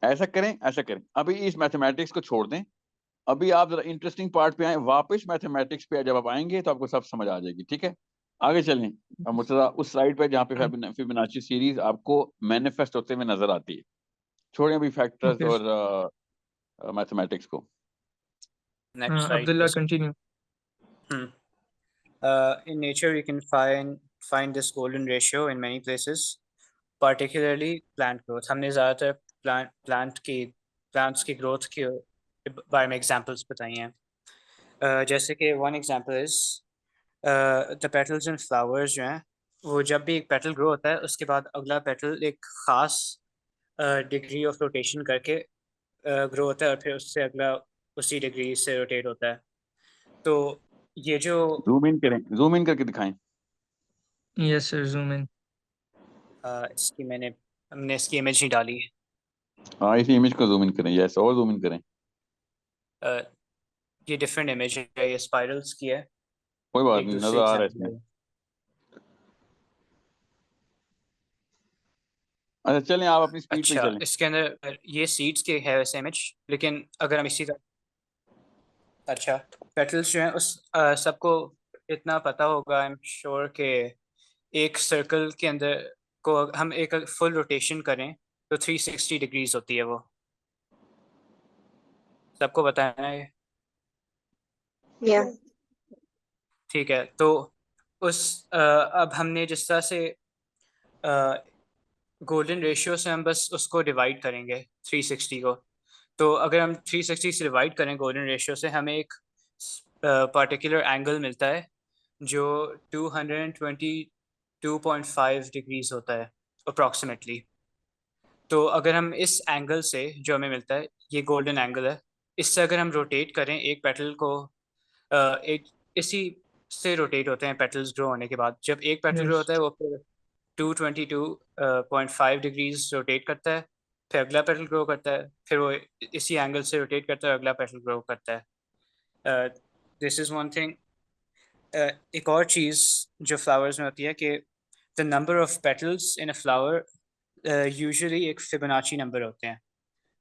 ऐसा करें, ऐसा करें, अभी इस मैथमेटिक्स को छोड़ दें, अभी आप जरा इंटरेस्टिंग पार्ट पे आए, वापस मैथमेटिक्स पे जब आप आएंगे तो आपको सब समझ आ जाएगी, ठीक है? आगे चलें। अब मुर्तजा उस स्लाइड पे जहाँ पे फिबोनाची सीरीज आपको मैनिफेस्ट होते हुए नजर आती है, छोड़ें अभी फैक्टर्स Okay. और मैथमेटिक्स को। Next slide, Abdullah, please. continue. In nature, you can find this golden ratio in many places, particularly plant growth. हमने ज़्यादातर plants की growth के बारे में examples बताई हैं. जैसे कि one example is the petals and flowers जो हैं, वो जब भी एक petal grow होता है उसके बाद अगला petal एक खास degree of rotation करके ग्रो होता है और फिर उससे अगला उसी डिग्री से रोटेट होता है. तो ये जो जूम इन करें, जूम इन करके दिखाएं। Yes, sir. Zoom in. इसकी हमने इसकी इमेज नहीं डाली. हाँ, इसी इमेज को जूम इन करें, यस, और जूम इन करें। ये डिफरेंट इमेज है, ये स्पाइरल्स की है, कोई बात एक नहीं, दूसरे नजर आ रहा है एग्जांपल इसमें। है. अच्छा चलें, आप अपनी स्पीड पे अच्छा, चलें। इसके अंदर ये सीड्स के है वैसे इमेज, लेकिन अगर हम इसी का अच्छा पेटल्स जो हैं उस सबको इतना पता होगा, आई एम श्योर के एक सर्कल के अंदर को हम एक फुल रोटेशन करें तो 360 डिग्रीज होती है वो. सबको पता है ना ये? Yeah. ठीक है. तो अब हमने जिस तरह से गोल्डन रेशियो से हम बस उसको डिवाइड करेंगे 360 को. तो अगर हम 360 से डिवाइड करें गोल्डन रेशियो से, हमें एक पर्टिकुलर एंगल मिलता है जो 222.5 डिग्रीज होता है अप्रॉक्सीमेटली. तो अगर हम इस एंगल से जो हमें मिलता है, ये गोल्डन एंगल है, इससे अगर हम रोटेट करें एक पेटल को, एक इसी से रोटेट होते हैं पेटल्स ग्रो होने के बाद. जब एक पेटल ग्रो Yes. होता है वो फिर 222.5 डिग्रीज रोटेट करता है, फिर अगला पेटल ग्रो करता है, फिर वो इसी एंगल से रोटेट करता है, अगला पेटल ग्रो करता है. This is one thing. एक और चीज़ जो फ्लावर्स में होती है कि the number of petals in a flower usually एक फिबोनाची नंबर होते हैं,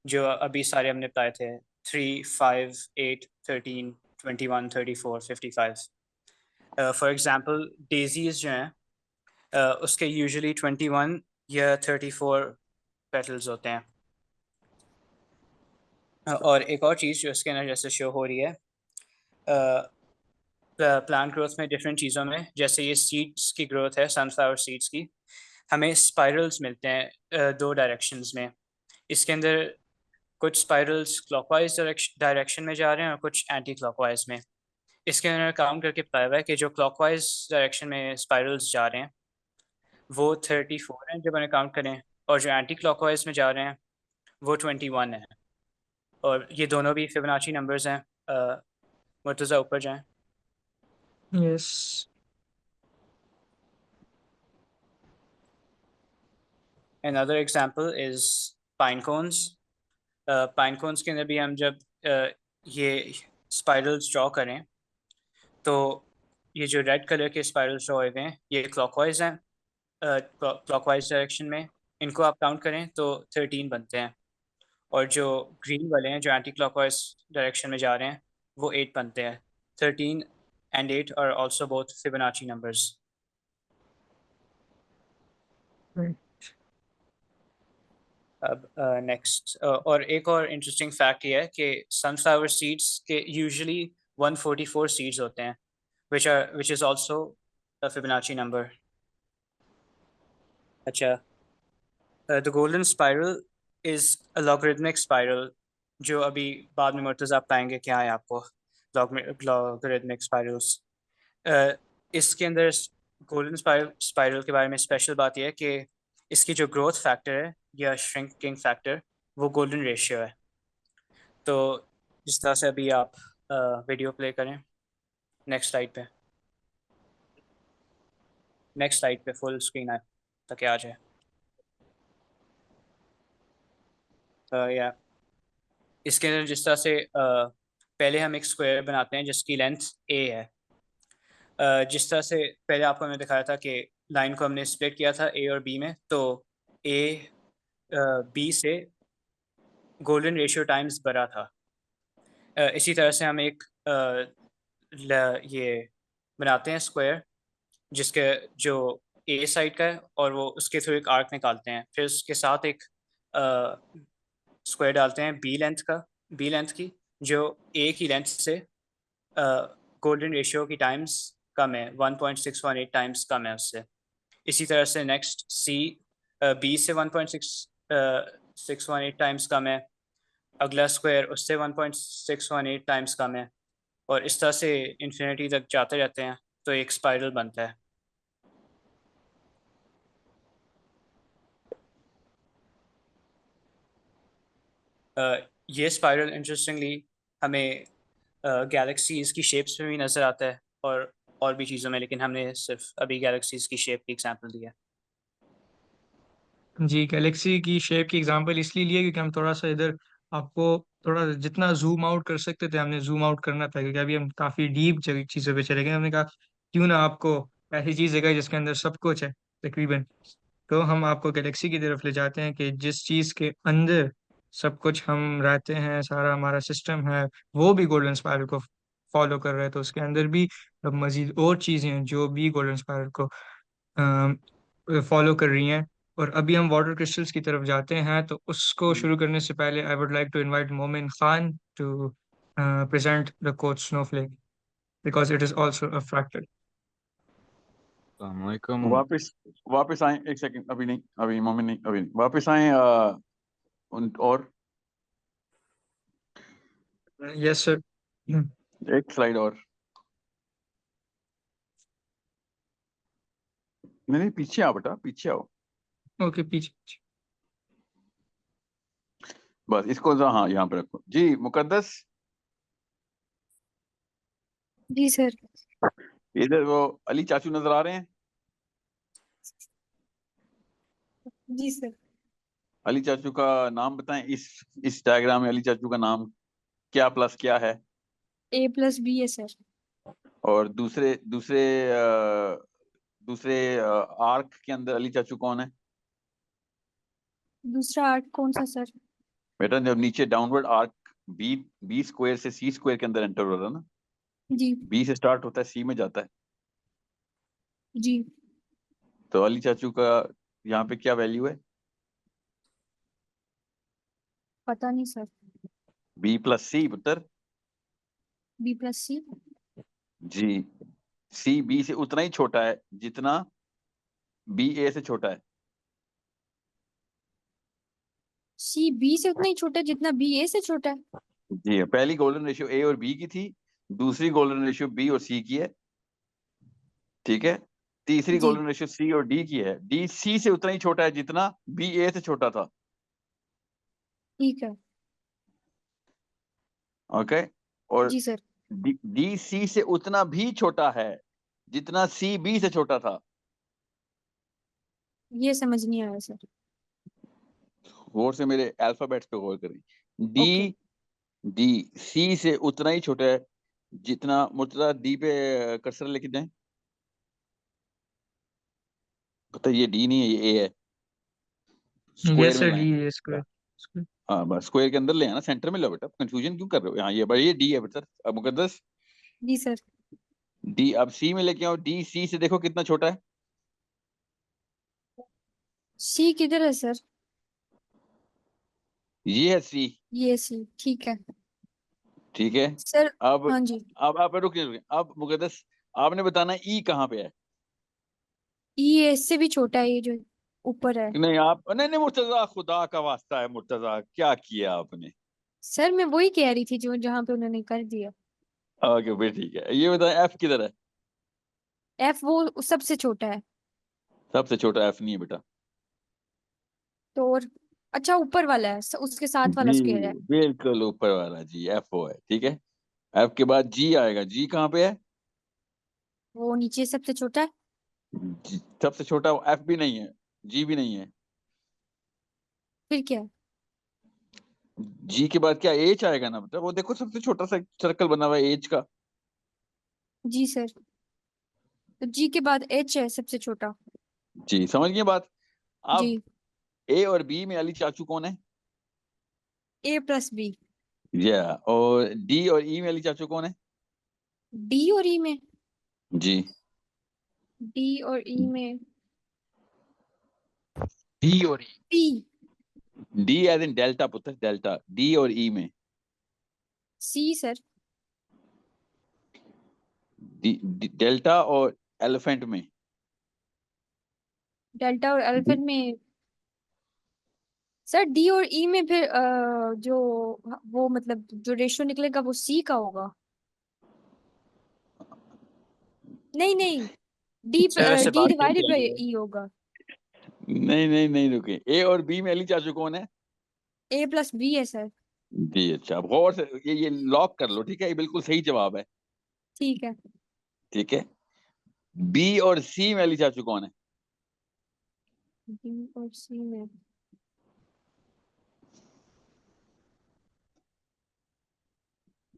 जो अभी सारे हमने बताए थे, 3, 5, 8, 13, 21, 34, 55. फॉर एग्जांपल डेजीज जो हैं उसके यूजुअली 21 या 34 पेटल्स होते हैं. और एक और चीज़ जो इसके अंदर जैसे शो हो रही है प्लांट ग्रोथ में डिफरेंट चीज़ों में, जैसे ये सीड्स की ग्रोथ है, सनफ्लावर सीड्स की, हमें स्पाइरल्स मिलते हैं दो डायरेक्शंस में. इसके अंदर कुछ स्पाइरल्स क्लॉकवाइज डायरेक्शन में जा रहे हैं और कुछ एंटी क्लॉकवाइज में. इसके अंदर काउंट करके बताया हुआ है कि जो क्लॉकवाइज डायरेक्शन में स्पाइरल्स जा रहे हैं वो 34 हैं जब उन्हें काउंट करें, और जो एंटी क्लॉकवाइज में जा रहे हैं वो 21 है. और ये दोनों भी फिबोनाची नंबर्स हैं. मुर्तज़ा ऊपर जाएं. Yes. Another example is pine cones. Pine cones के अंदर भी हम जब ये स्पाइरल्स ड्रॉ करें तो ये जो रेड कलर के स्पाइरल्स ड्रॉ हुए हैं ये क्लॉकवाइज हैं, क्लॉकवाइज डायरेक्शन में. इनको आप काउंट करें तो 13 बनते हैं. और जो ग्रीन वाले हैं जो एंटी क्लॉकवाइज डायरेक्शन में जा रहे हैं वो 8 बनते हैं. 13 and 8 are also both Fibonacci numbers. Right. अब नेक्स्ट और एक और इंटरेस्टिंग फैक्ट ये है कि सनफ्लावर सीड्स के यूजुअली 144 सीड्स होते हैं, which is also a Fibonacci number. अच्छा, the golden spiral is a logarithmic spiral, जो अभी बाद में मुर्तज़ा बताएंगे क्या है आपको logarithmic spirals. इसके अंदर गोल्डन स्पाइरल के बारे में स्पेशल बात यह है कि इसकी जो ग्रोथ फैक्टर है या श्रिंकिंग फैक्टर वो गोल्डन रेशियो है. तो जिस तरह से अभी आप वीडियो प्ले करें, नेक्स्ट स्लाइड पे फुल स्क्रीन आए ताकि आ जाए. या इसके अंदर जिस तरह से पहले हम एक स्क्वायर बनाते हैं जिसकी लेंथ a है. जिस तरह से पहले आपको मैंने दिखाया था कि लाइन को हमने स्प्लिट किया था a और b में, तो a b से गोल्डन रेशियो टाइम्स बड़ा था। इसी तरह से हम एक ये बनाते हैं स्क्वायर, जिसके जो ए साइड का है और वो उसके थ्रू एक आर्क निकालते हैं, फिर उसके साथ एक स्क्वायर डालते हैं बी लेंथ की, जो ए की लेंथ से गोल्डन रेशियो की टाइम्स कम है, 1.618 टाइम्स कम है उससे। इसी तरह से नेक्स्ट सी बी से 1.618 टाइम्स कम है, अगला स्क्वायर उससे 1.618 टाइम्स कम है, और इस तरह से इन्फिनिटी तक जाते रहते हैं, तो एक स्पाइरल बनता है। ये स्पाइरल इंटरेस्टिंगली हमें गैलेक्सीज की शेप्स में भी नज़र आता है, और भी चीज़ों में, लेकिन हमने सिर्फ अभी गैलेक्सीज की शेप की एग्जांपल दिया। जी, गैलेक्सी की शेप की एग्जांपल इसलिए लिए क्योंकि हम थोड़ा सा इधर आपको थोड़ा जितना जूम आउट कर सकते थे हमने जूम आउट करना था, क्योंकि अभी हम काफ़ी डीप चीज़ों पे चले गए। हमने कहा क्यों ना आपको ऐसी चीज़ दिखाई जिसके अंदर सब कुछ है तकरीबन। तो हम आपको गैलेक्सी की तरफ ले जाते हैं कि जिस चीज़ के अंदर सब कुछ हम रहते हैं, सारा हमारा सिस्टम है, वो भी गोल्डन स्पायरल को फॉलो कर रहे हैं। तो उसके अंदर भी अब मज़ीद और चीज़ें हैं जो भी गोल्डन स्पायरल को फॉलो कर रही हैं। और अभी हम वाटर क्रिस्टल्स की तरफ जाते हैं, तो उसको शुरू करने से पहले I would like to invite Momin Khan to present the Koch snowflake because it is also a fractal. अस्सलामुअलैकुम। वापस वापस आए, एक सेकंड, अभी नहीं, अभी मोमिन नहीं, अभी नहीं, वापस आए। और यस सर। एक स्लाइड और, नहीं नहीं, पीछे आओ बेटा, पीछे आओ, ओके, पीछे। बस इसको हाँ यहाँ पे रखो जी। मुकद्दस, जी सर। इधर वो अली चाचू नजर आ रहे हैं? जी सर। अली चाचू का नाम बताएं। इस डायग्राम में अली चाचू का नाम क्या प्लस क्या है? A+B है सर। और दूसरे दूसरे दूसरे आर्क के अंदर अली चाचू कौन है दूसरा आर्ट कौन सा सर? बेटा? जब नीचे downward arc B B square से सी स्क्वायर के अंदर एंटर हो रहा है ना, जी। बी से स्टार्ट होता है, सी में जाता है, जी। तो अली चाचू का यहाँ पे क्या वैल्यू है? पता नहीं सर। बी प्लस सी पुत्र। B+C। जी, सी बी से उतना ही छोटा है जितना बी ए से छोटा है। C B से उतना ही छोटा है जितना B A से छोटा है। जी, पहली गोल्डन रेशियो ए और बी की थी, दूसरी गोल्डन रेशियो बी और सी की है, ठीक है। तीसरी जी। गोल्डन रेशियो सी और डी की है, डी सी से उतना ही छोटा है जितना बी ए से छोटा था। ठीक है। ओके, और जी सर। डी सी से उतना भी छोटा है जितना सी बी से छोटा था। ये समझ नहीं आया सर। गौर से मेरे अल्फाबेट्स पे गौर करें। ओके। डी डी सी से उतना ही छोटा है जितना, मुर्तजा डी पे कर्सर लेके जाए, पता है ये डी नहीं है, ये ए है। स्क्वायर यस में सर, लाए, डी है इसको। हाँ बस स्क्वायर के अंदर ले आना, सेंटर में लो बेटा, कंफ्यूजन क्यों कर रहे हो? यहाँ ये बड़ी, ये डी है बेटा। अब मुकद्दस, जी सर। डी अब सी में लेके आओ, डी सी से देखो कितना छोटा है। C किधर है सर? ये है सी, ये C, ठीक है ठीक है। सर। अब हाँ जी। अब आप रुकिए, अब मुकद्दस आपने बताना ई कहाँ पे है। ये इससे भी छोटा है, ये जो ऊपर है। नहीं आप, नहीं नहीं मुर्तजा, खुदा का वास्ता है मुर्तजा, क्या किया आपने? सर मैं वही कह रही थी जो जहाँ पे उन्होंने कर दिया। ओके फिर ठीक है, ये बताएं एफ किधर है? F वो सबसे छोटा है। सबसे छोटा एफ नहीं है बेटा। तो और अच्छा ऊपर वाला है, उसके साथ वाला जी, स्क्वायर है। बिल्कुल ऊपर वाला जी, एफ ओ है, ठीक है। एफ के बाद जी आएगा, जी कहाँ पे है? वो नीचे सबसे छोटा है। सबसे छोटा एफ भी नहीं है, जी भी नहीं है। फिर क्या है? जी के बाद क्या एच आएगा ना बेटा? वो देखो सबसे छोटा सा सर्कल बना हुआ है एच का। जी सर। तो G के बाद H है सबसे छोटा। जी, समझ गए बात? अब जी। ए और बी में अली चाचू कौन है? A plus B. या और डी और ई में अली चाचू कौन है? D और E में, जी D और E में D और E. P. D as in delta पुत्र, डेल्टा डी और ई में C सर. डेल्टा और एलिफेंट में डेल्टा और एलिफेंट में सर D और E में फिर जो वो मतलब जो रेशियो निकलेगा वो C का होगा. नहीं नहीं, D सर वैसे D बात सही डिवाइडेड कह बाय रहे हो। E होगा. नहीं रुके, ए और बी में अली चाचू कौन है? A plus B है सर. जी अच्छा, अब गौर से ये लॉक कर लो, ठीक है, ये बिल्कुल सही जवाब है। ठीक है. ठीक है, बी और सी में अली चाचू कौन है? B और C में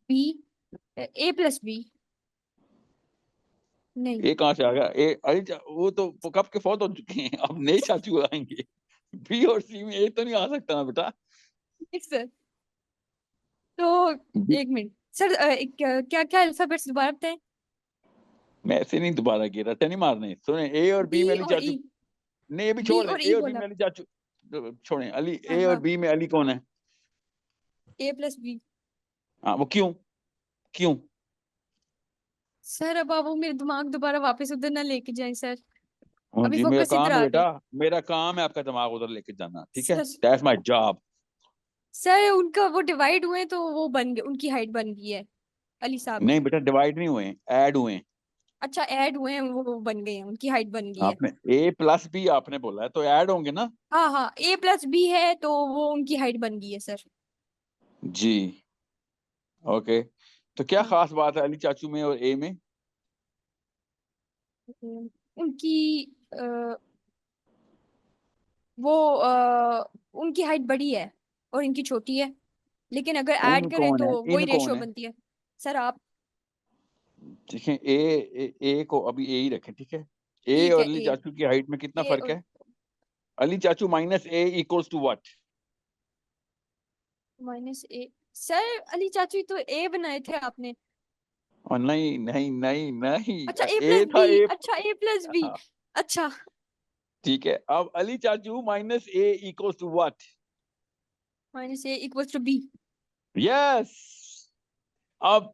B, A plus B. नहीं. ए कहाँ से आ गया? ए वो तो कब के फौत हो चुके हैं, अब नए चाचू आएंगे। बी और सी में ए तो नहीं आ सकता ना बेटा। ठीक सर. तो एक मिनट सर, क्या क्या अल्फाबेट्स दोबारा बताएं. मैं ऐसे नहीं दोबारा कह रहा, नहीं मारने, सुने, ए और बी D में अली और चाचू, E. नहीं ये भी D छोड़ दे, और ए E और बी बोला. में अली चाचू छोड़े, अली हाँ ए और हाँ. बी में अली कौन है? A plus B. हाँ वो क्यों क्यों? सर अब आप वो मेरे दिमाग दोबारा वापस उधर ना लेके जाएं सर. अभी जी मेरा फोकस इधर काम है आ बेटा, गया. मेरा काम है आपका दिमाग उधर लेके जाना, ठीक है, sir that's my job. Sir उनका वो डिवाइड हुए तो वो बन गए, उनकी हाइट बन गई है अली साहब नहीं की. बेटा डिवाइड नहीं हुए, ऐड हुए। अच्छा ऐड हुए हैं, वो बन गए हैं, उनकी हाइट बन गई है. आपने ए प्लस बी आपने बोला है तो ऐड होंगे ना। हाँ हाँ, A plus B है तो वो उनकी हाइट बन गई है सर. जी ओके, तो क्या हाँ. खास बात है अली चाचू में और ए में? उनकी अ, वो उनकी हाइट बड़ी है और इनकी छोटी है, लेकिन अगर ऐड उन करें कौन तो है, वही इन कौन रेशियो है? बनती है. सर आप. देखें ए को अभी ए ही रखें, ठीक है। ए ठीक और है. अली A. चाचू की हाइट में कितना A फर्क और है? अली चाचू minus A equals to what? -A. Sir अली चाचू तो A बनाए थे आपने. और नहीं नहीं नहीं नहीं, अच्छा A ए plus B. था ए। अच्छा A plus B. हाँ, अच्छा. ठीक है, अब अली चाचू minus A equals to what? -A equals to B. Yes. अब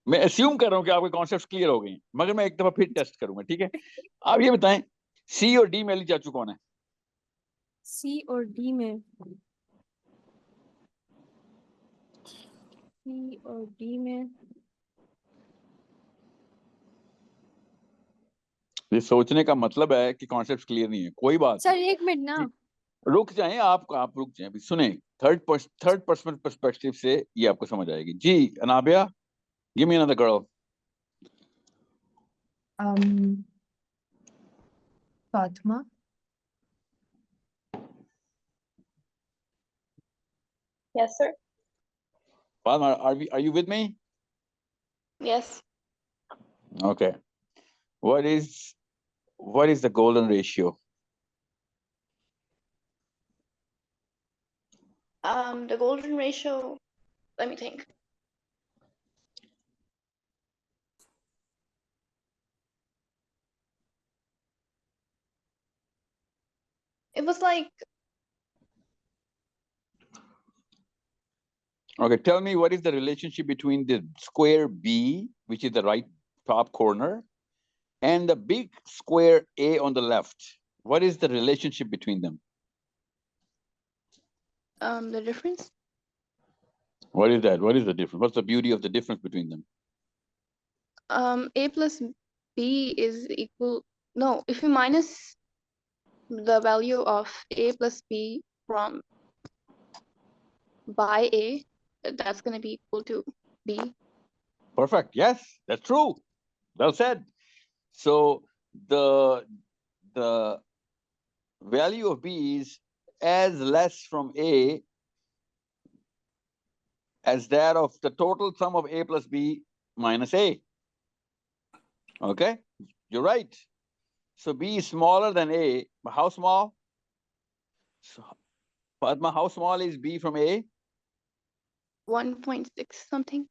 मैं अस्यूम कर रहा हूँ कि आपके कॉन्सेप्ट क्लियर हो गए हैं, मगर मैं एक दफा फिर टेस्ट करूंगा, ठीक है। आप ये बताएं, सी और डी में अली चाचू कौन है? C और D में, C और D में ये सोचने का मतलब है कि कॉन्सेप्ट क्लियर नहीं है, कोई बात सर एक मिनट ना. नहीं, रुक जाएं आप रुक जाएं, अभी सुने, थर्ड पर्सन पर्सपेक्टिव से ये आपको समझ आएगी। जी Anabia, give me another girl. Um, Fatma. Yes, sir. Fatma, are you with me? Yes. Okay. What is the golden ratio? The golden ratio, let me think. It was like, Okay, tell me what is the relationship between the square B, which is the right top corner, and the big square A on the left. What is the relationship between them? the difference. What is that? What is the difference? What's the beauty of the difference between them? A plus B is equal. No, if you minus the value of A plus B from by A, that's going to be equal to B. Perfect. Yes, that's true. Well said. So the value of B is as less from A as that of the total sum of A plus B minus A. Okay, you're right. So B is smaller than A. How small? So Padma, how small is B from A? 1.6 something.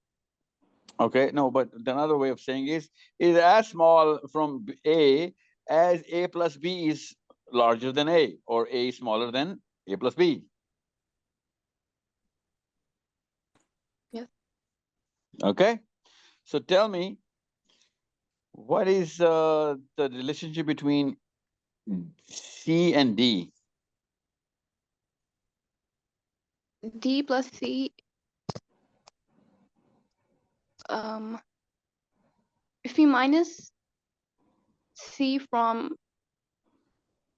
Okay, no, but another way of saying is as small from A as A plus B is larger than A, or A is smaller than A plus B. Yes. Okay, so tell me, what is the relationship between C and D? D plus C. If we minus C from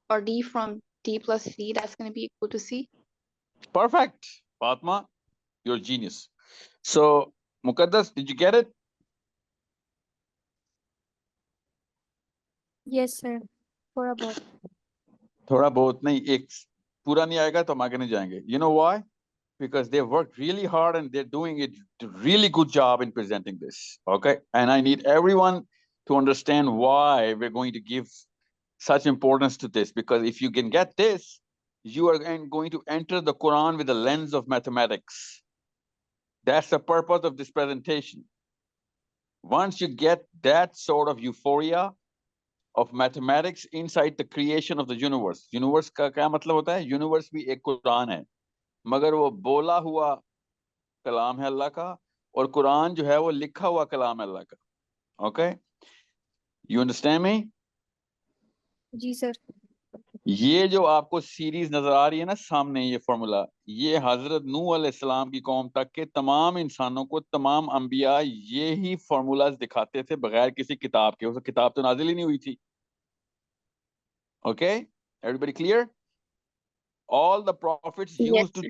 or D from D plus C, that's going to be equal to C. Perfect, Fatma, you're a genius. So, Muqaddas, did you get it? Yes, sir. For about. थोड़ा बहुत नहीं, एक पूरा नहीं आएगा तो हम आगे नहीं जाएंगे. You know why? Because they worked really hard and they're doing it really good job in presenting this. Okay, and I need everyone to understand why we're going to give such importance to this, because if you can get this, you are going to enter the Quran with the lens of mathematics. That's the purpose of this presentation. Once you get that sort of euphoria of mathematics inside the creation of the universe. Universe का क्या मतलब होता है? Universe भी एक कुरान है, मगर वो बोला हुआ कलाम है अल्लाह का, और कुरान जो है वो लिखा हुआ कलाम है अल्लाह का. Okay, you understand me? जी सर. ये जो आपको सीरीज नजर आ रही है ना सामने, ये फॉर्मूला, ये हजरत नूह अलैहिस्सलाम की कौम तक के तमाम इंसानों को, तमाम अंबिया ये ही फॉर्मूलाज दिखाते थे बगैर किसी किताब के. उस किताब तो नाजिल ही नहीं हुई थी. Okay, everybody clear? All the prophets Yes. used to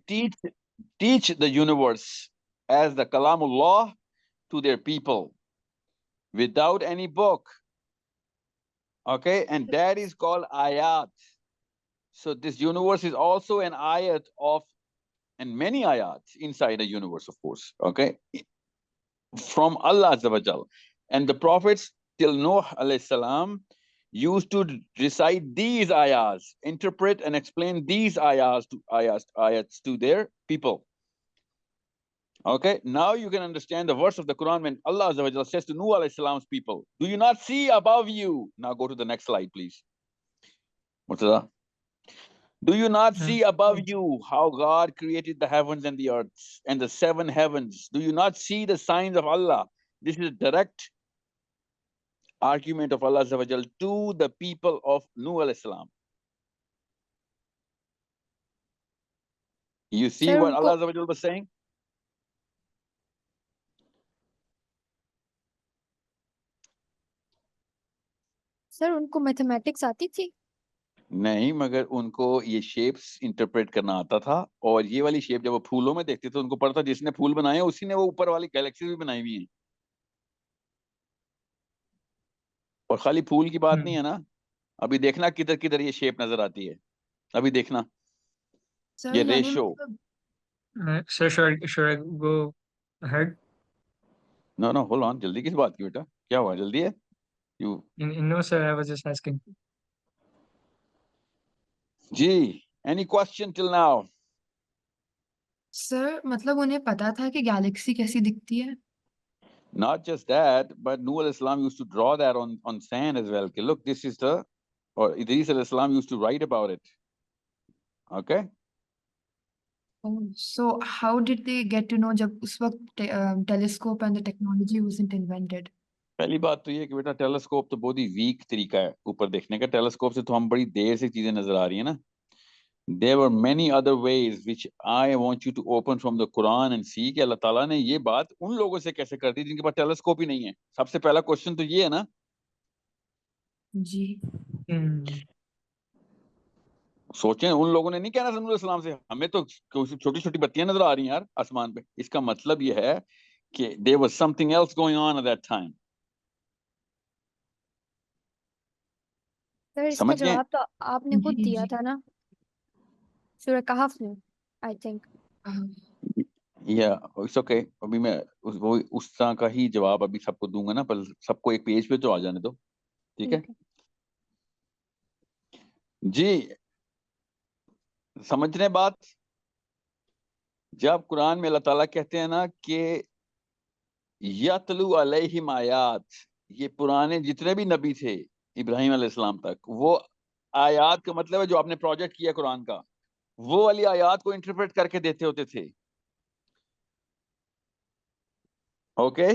teach the universe as the Kalamullah to their people without any book. Okay, and that is called ayat. So this universe is also an ayat of, and many ayats inside the universe, of course. Okay, from Allah Azza wa Jal. And the prophets till Noah alayhi salam used to recite these ayahs, interpret and explain these ayats to their people. Okay, now you can understand the verse of the Quran when Allah Azza wa Jalla says to Nuh alayhi salam's people, do you not see above you? Now go to the next slide, please. Murtaza. Do you not see above you how God created the heavens and the earth and the 7 heavens? Do you not see the signs of Allah? This is a direct argument of Allah Azza wa Jal to the people of Nuh alayhi salam. You see Sir, what उनको Allah Azza wa Jal was saying? Sir उनको mathematics आती थी. नहीं, मगर उनको ये shapes interpret करना आता था, और ये वाली शेप जब वो फूलों में देखते थे उनको पता था जिसने फूल बनाए उसी ने वो ऊपर वाली गैलेक्सी भी बनाई हुई है. और खाली फूल की बात नहीं है ना, अभी देखना किधर किधर ये शेप नजर आती है, अभी देखना सर ये यानी ratio. Sir should I go ahead? No no, hold on, जल्दी किस बात की बेटा, क्या हुआ, जल्दी है? You No sir, I was just asking. जी, any question till now? Sir मतलब उन्हें पता था कि गैलेक्सी कैसी दिखती है. Not just that, but Nuh alayhi salam used to draw that on sand as well. Okay, look, this is the, or Idris alayhi salam used to write about it. Okay. Oh, so how did they get to know जब उस वक्त telescope and the technology wasn't invented? पहली बात तो ये है कि बेटा टेलीस्कोप तो बहुत ही वीक तरीका है ऊपर देखने का. टेलीस्कोप से तो हम बड़ी देर से चीजें नजर आ रही है ना. There were many other ways which I want you to open from the Quran and see कि अल्लाह ताला ने ये बात उन लोगों से कैसे कर दी जिनके पास टेलीस्कोप ही नहीं है. सबसे पहला क्वेश्चन तो ये है ना. जी. सोचें, उन लोगों ने नहीं कहना था नूह सलाम से हमें तो छोटी छोटी बत्तियां नजर आ रही हैं यार आसमान पे. इसका मतलब ये है कि there was something else going on at that time. Sir इसका समझ गए? जवाब तो आपने खुद जी दिया जी. था ना, सूरह कहफ में, आई थिंक. या इट्स ओके. अभी मैं उस तरह का ही जवाब अभी सबको दूंगा ना, पर सबको एक पेज पे तो आ जाने दो. ठीक है जी, समझ रहे बात? जब कुरान में अल्लाह ताला कहते हैं ना कि यतलू अलैहिम आयात, ये पुराने जितने भी नबी थे इब्राहिम अलैहिस्सलाम तक, वो आयात का मतलब है जो आपने प्रोजेक्ट किया कुरान का, वो वाली आयात को इंटरप्रेट करके देते होते थे। ओके,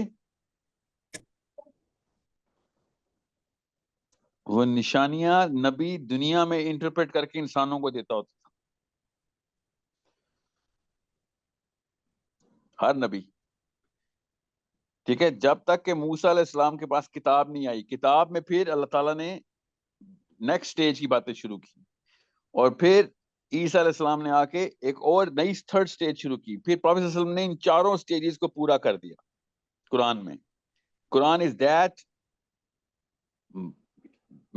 वो निशानियां नबी दुनिया में इंटरप्रेट करके इंसानों को देता होता था, हर नबी। ठीक है, जब तक कि मूसा अलैहिस्सलाम के पास किताब नहीं आई, किताब में फिर अल्लाह ताला ने नेक्स्ट स्टेज की बातें शुरू की, और फिर ईसा अलैहिस्सलाम ने आके एक और नई थर्ड स्टेज शुरू की, फिर प्रॉफेट सल्लल्लाहु अलैहि वसल्लम ने इन चारों स्टेजेस को पूरा कर दिया कुरान में। Quran is that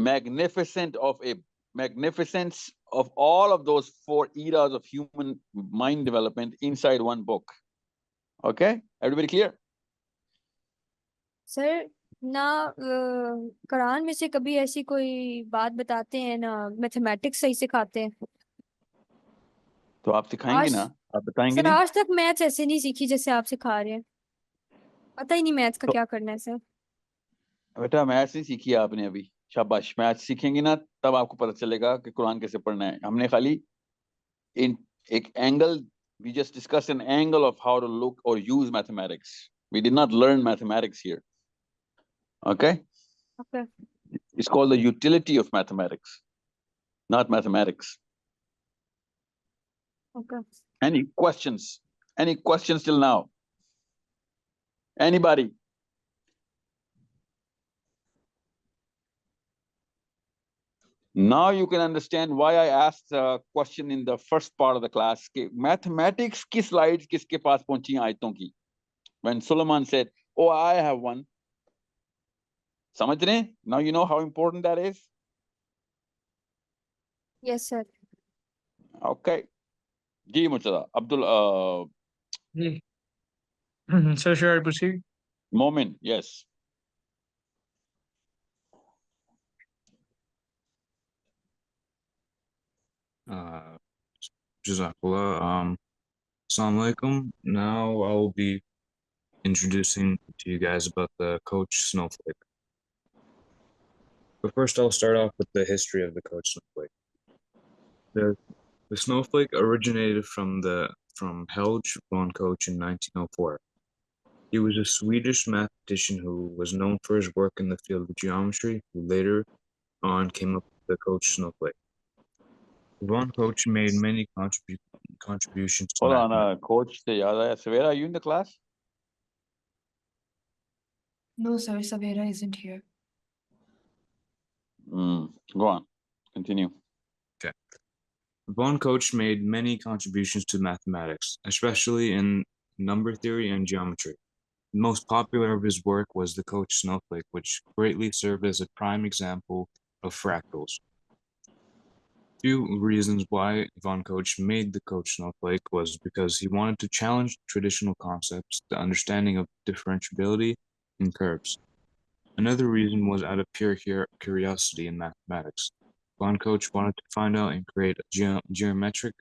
magnificent of a magnificence of all of those 4 eras of human mind development inside one book. Okay, everybody clear? Sir ना कुरान में से कभी ऐसी कोई बात बताते हैं ना मैथमेटिक्स सही सिखाते हैं। तो आप सिखाएंगे आज ना, आप बताएंगे सर नहीं? आज तक मैथ्स ऐसे नहीं सीखी जैसे आप सिखा रहे हैं। पता ही नहीं मैथ्स का तो क्या करना है सर। बेटा मैथ्स नहीं सीखी आपने अभी, शाबाश। मैथ्स सीखेंगे ना तब आपको पता चलेगा कि कुरान कैसे पढ़ना है। हमने खाली इन एक angle, we just discussed an angle of how to look or use mathematics. We did not learn mathematics here. Okay, okay it's called the utility of mathematics, not mathematics. Okay Any questions? Any questions till now? Anybody? Now you can understand why I asked a question in the first part of the class. Mathematics ki slides kiske paas pahunchi aayaton ki? When Suleiman said, "Oh, I have one." Samajh rahe? Now you know how important that is. Yes sir. Okay. Ji Murtada, Abdul, जी sir should I proceed? Momin, yes. Jazakallah. Assalamu alaikum. Now I will be introducing to you guys about the coach snowflake. But first I'll start off with the history of the coach snowflake. The snowflake originated from Helge von Koch in 1904. He was a Swedish mathematician who was known for his work in the field of geometry, who later on came up with the coach snowflake. Von Koch made many contributions to Hold on, mathematics. Coach Savera, are you in the class? No, sir, Savera isn't here. Go on, continue. Okay. Von Koch made many contributions to mathematics, especially in number theory and geometry. The most popular of his work was the Koch snowflake, which greatly served as a prime example of fractals. Few reasons why von Koch made the Koch snowflake was because he wanted to challenge traditional concepts, the understanding of differentiability in curves. Another reason was out of pure curiosity in mathematics. Von Koch wanted to find out and create a geometric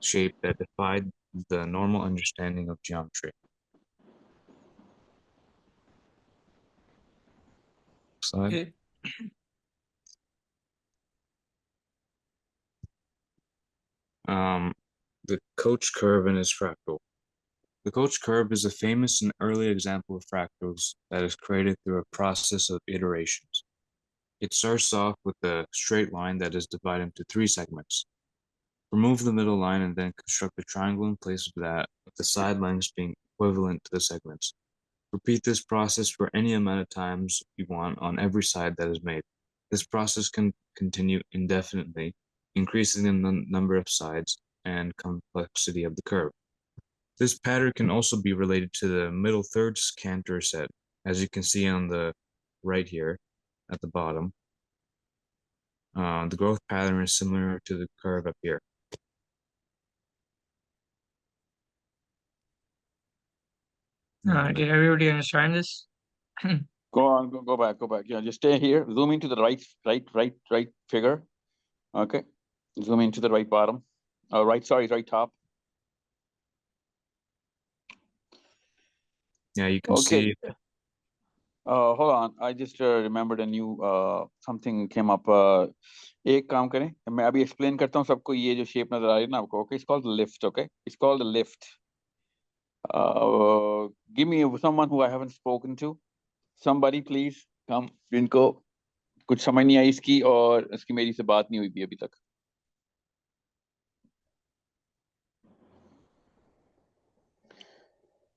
shape that defied the normal understanding of geometry. Slide. Okay. The Koch curve and its fractal. The Koch curve is a famous and early example of fractals that is created through a process of iterations. It starts off with a straight line that is divided into 3 segments. Remove the middle line and then construct a triangle in place of that, with the side lengths being equivalent to the segments. Repeat this process for any amount of times you want on every side that is made. This process can continue indefinitely, increasing in the number of sides and complexity of the curve. This pattern can also be related to the middle third Cantor set, as you can see on the right here at the bottom. The growth pattern is similar to the curve up here. Did everybody understand this? Go on, go back. Yeah, just stay here. Zoom into the right figure. Okay. Zoom into the right bottom. Right top. Yeah, you can Okay. see. Hold on. I just remembered a new something came up. एक काम करें, मैं अभी explain करता हूँ सबको ये जो shape नजर आ रही है ना आपको. Okay, it's called the lift. Okay, it's called the lift. Give me someone who I haven't spoken to. Somebody please come. जिनको कुछ समझ नहीं आई इसकी और इसकी मेरी से बात नहीं हुई भी अभी तक.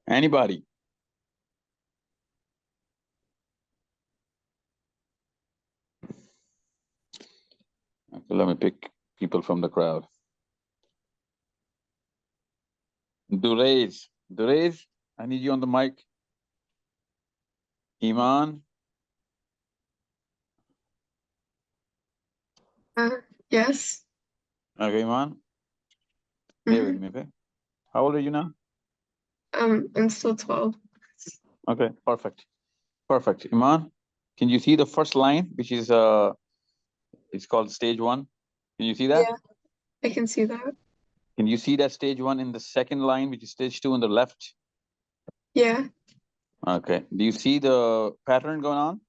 Anybody? Okay, let me pick people from the crowd. Durez, I need you on the mic. Iman, Yes. okay, Iman, stay with me, okay? How old are you now? I'm still 12. Okay, perfect. Perfect. Iman, can you see the first line, which is it's called stage 1? Can you see that? Yeah, I can see that. Can you see that stage 1 in the second line, which is stage 2 on the left? Yeah, Okay. Do you see the pattern going on?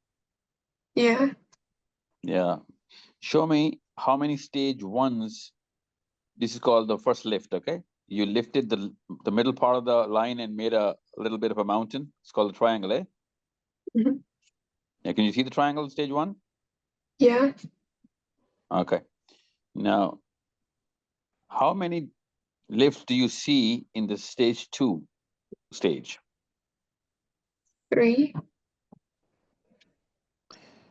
yeah. Yeah. Show me how many stage 1s. This is called the first lift, okay? You lifted the middle part of the line and made a little bit of a mountain. It's called a triangle, eh? Mhm. Yeah, can you see the triangle in stage 1? Yeah, Okay. Now, how many lifts do you see in the stage 2 stage? 3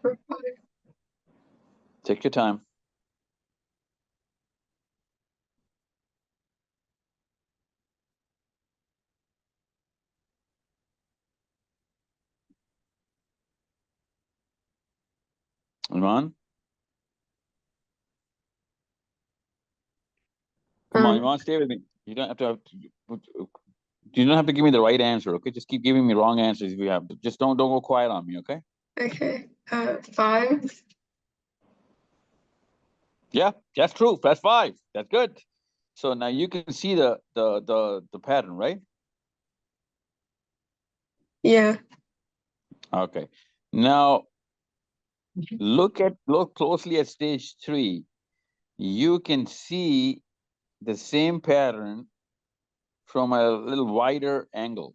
or 5. Take your time. Iman? Come on, Iman, stay with me. You don't have to you don't have to give me the right answer, okay? Just keep giving me wrong answers if you have to. Just don't go quiet on me, okay? Okay. 5. Yeah, that's true. That's 5. That's good. So now you can see the pattern, right? Yeah. Okay. Now look closely at stage 3. You can see the same pattern from a little wider angle.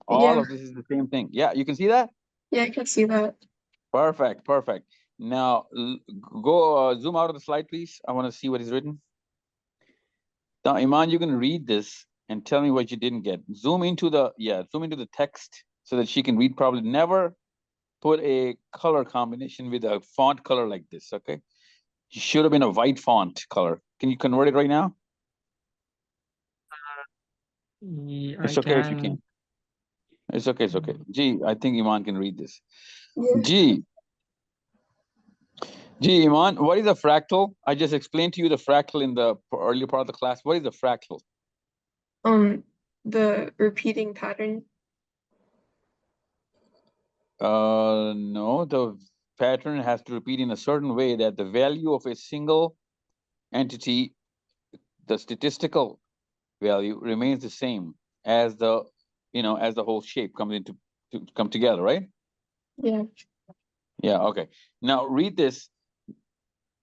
All Yeah. of this is the same thing. Yeah, you can see that? Yeah, I can see that. Perfect, perfect. Now go zoom out of the slide, please. I want to see what is written. Now, Iman, you can read this and tell me what you didn't get. Zoom into the text so that she can read properly. Never put a color combination with a font color like this, okay? It should have been a white font color. Can you convert it right now? It's I okay if you can. can. It's okay, it's okay. Gee, I think Iman can read this. Yeah. Gee, Iman, what is a fractal? I just explained to you the fractal in the earlier part of the class. What is a fractal? The repeating pattern. No, the pattern has to repeat in a certain way that the value of a single entity, the statistical value, remains the same as the whole shape comes into to come together, right? Yeah. Yeah, okay. Now read this.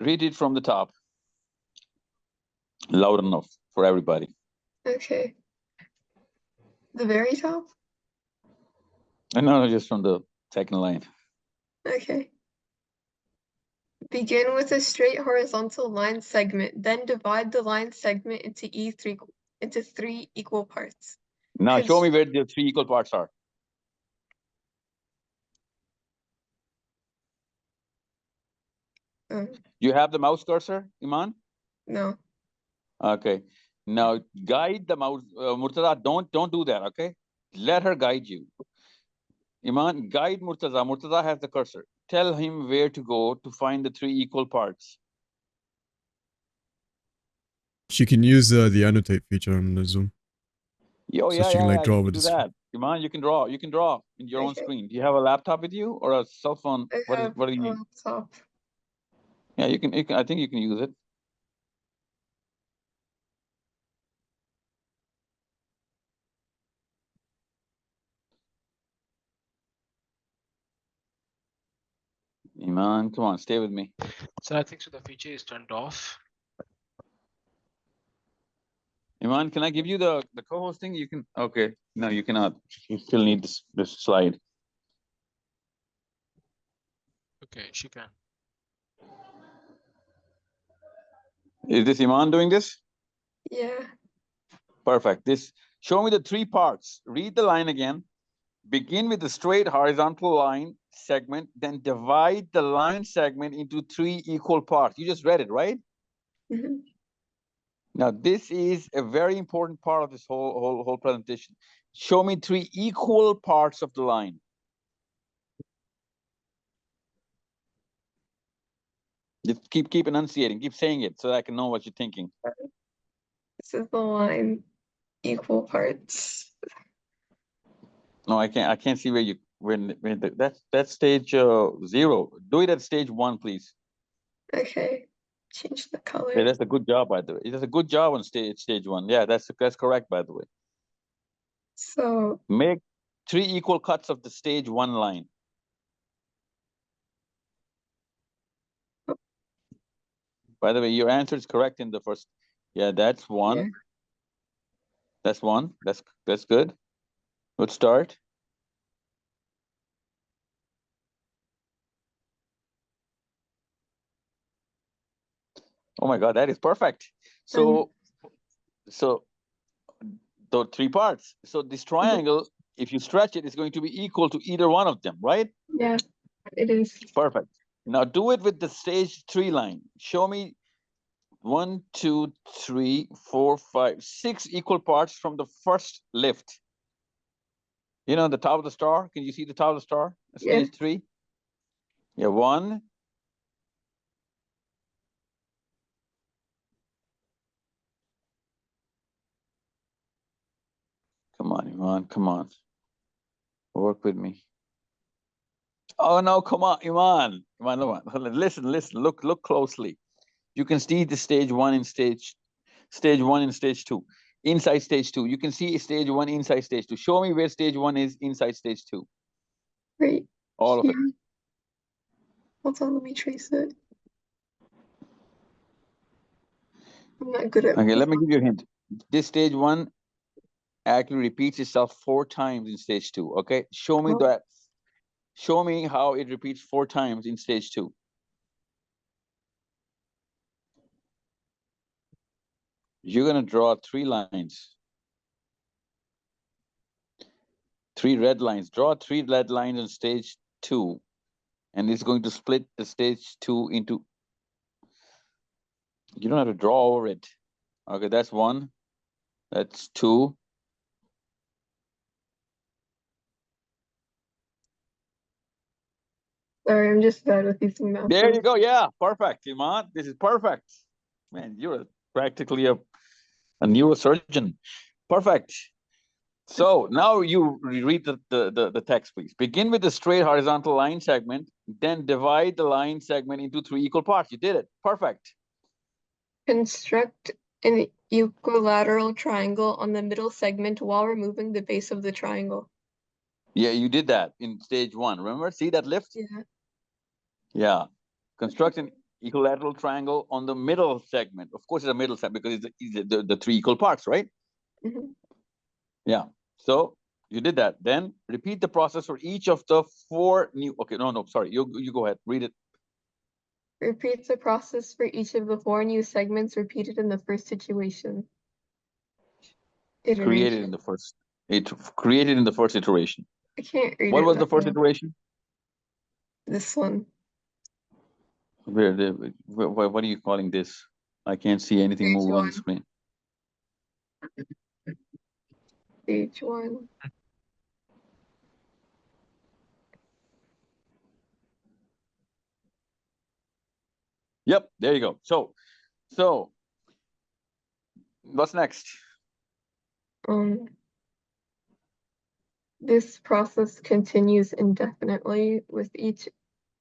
Read it from the top. Loud enough for everybody. Okay. The very top? No, just from the second line. Okay. Begin with a straight horizontal line segment, then divide the line segment into 3 equal parts. Now show me where the 3 equal parts are. You have the mouse cursor, Iman? No. Okay. Now guide the mouse. Murtaza, don't do that, okay? Let her guide you. Iman, guide Murtaza. Murtaza has the cursor. Tell him where to go to find the 3 equal parts. She can use the annotate feature on the Zoom. Oh, So yeah, she can like yeah, draw you with can do the screen. that. Iman, you can draw. You can draw in your own screen. Do you have a laptop with you or a cell phone? What do you need? Laptop. Yeah, you can. I think you can use it. Iman, come on, stay with me. So I think so the feature is turned off. Iman, can I give you the co-hosting? You can. Okay. No, you cannot. You still need this slide. Okay, she can. Is this Iman doing this? Yeah. Perfect. Show me the 3 parts. Read the line again. Begin with the straight horizontal line segment, then divide the line segment into 3 equal parts. You just read it, right? Mm-hmm. Now, this is a very important part of this whole presentation. Show me 3 equal parts of the line. Just keep enunciating, keep saying it so that I can know what you're thinking. This is the line, equal parts. No, I can't see where you that's stage 0. Do it at stage 1, please. Okay, change the color. Yeah, that's a good job, by the way. It does a good job on stage 1. Yeah, that's correct, by the way. So Make 3 equal cuts of the stage 1 line. By the way, your answer is correct in the first. Yeah, that's 1. yeah. That's 1. That's good. Good start. Oh my God, that is perfect. So the 3 parts. So this triangle, if you stretch it, is going to be equal to either one of them, right? Yeah, it is. Perfect. Now do it with the stage 3 line. Show me 1, 2, 3, 4, 5, 6 equal parts from the first lift. You know, the top of the star. Can you see the top of the star? Yeah. Stage 3. Yeah, 1. Come on, Iman. Come on. Work with me. Oh no, come on, Iman. Iman, listen. Look closely. You can see the stage 1 in stage 1 and stage 2. Inside stage 2. You can see stage 1 inside stage 2. Show me where stage 1 is inside stage 2. Right. All of it. Hold on, let me trace it. I'm not good at. Okay, let me give you a hint. This stage 1 actually repeats itself 4 times in stage 2. Okay, show me that. Show me how it repeats 4 times in stage 2. You're gonna draw 3 lines. 3 red lines. Draw 3 red lines on stage 2, and it's going to split the stage 2 into. You don't have to draw over it. Okay, that's 1. That's 2. Sorry, I'm just bad with using mouse. There you go. Yeah, perfect, Iman. This is perfect. Man, you're practically a neurosurgeon. Perfect. So now you read the text, please. Begin with the straight horizontal line segment, then divide the line segment into 3 equal parts. You did it. Perfect. Construct an equilateral triangle on the middle segment while removing the base of the triangle. Yeah, you did that in stage 1. Remember? See that lift? Yeah. Yeah. Construct an equilateral triangle on the middle segment. Of course, it's a middle segment because it's the 3 equal parts, right? Mm-hmm. Yeah. So you did that. Then repeat the process for each of the 4 new. Okay, no, sorry. You go ahead. Read it. Repeat the process for each of the 4 new segments repeated in the first situation. Created in the first. Created in the first iteration. I can't read What it was the that first well. iteration? This one. What are you calling this? I can't see anything move on the screen. Stage 1. Yep, there you go. So what's next? This process continues indefinitely, with each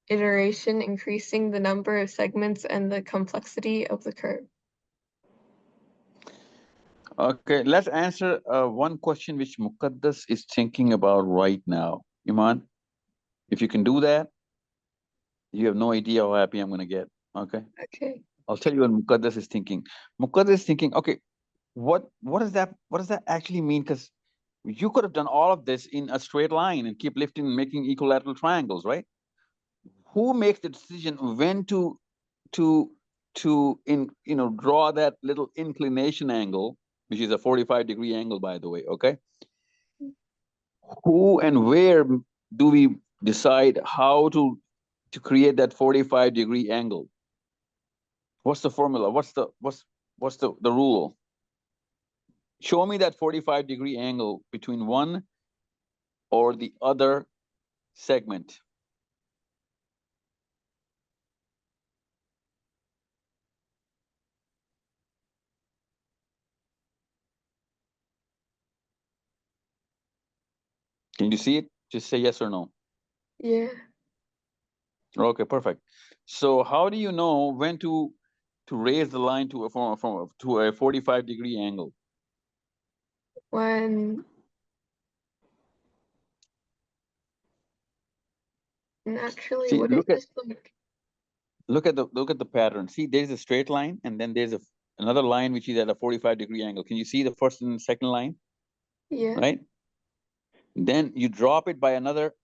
iteration increasing the number of segments and the complexity of the curve. Okay, let's answer one question which Muqaddas is thinking about right now. Iman, if you can do that. You have no idea how happy I'm going to get. Okay. Okay. I'll tell you what Muqaddas is thinking. Muqaddas is thinking, okay, what does that actually mean? Because you could have done all of this in a straight line and keep lifting and making equilateral triangles, right? Who makes the decision when to draw that little inclination angle, which is a 45-degree angle, by the way, okay? Who and where do we decide how to create that 45-degree angle? What's the formula? What's the rule? Show me that 45-degree angle between one or the other segment. Can you see it? Just say yes or no. Yeah. Okay, perfect. So how do you know when to raise the line to a 45-degree angle? When naturally, See, what is this like? look at the pattern. See, there's a straight line, and then there's another line which is at a 45-degree angle. Can you see the first and second line? Yeah. Right. Then you drop it by another.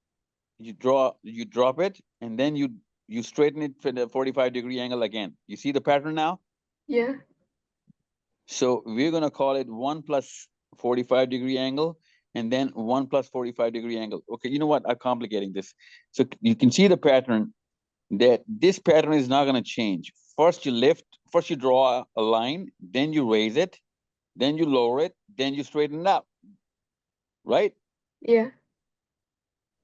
You drop it, and then you straighten it for the 45-degree angle again. You see the pattern now? Yeah. So we're gonna call it 1 plus 45-degree angle, and then 1 plus 45-degree angle. Okay, you know what? I'm complicating this. So you can see the pattern, that this pattern is not gonna change. First you draw a line, then you raise it, then you lower it, then you straighten it up, right? Yeah.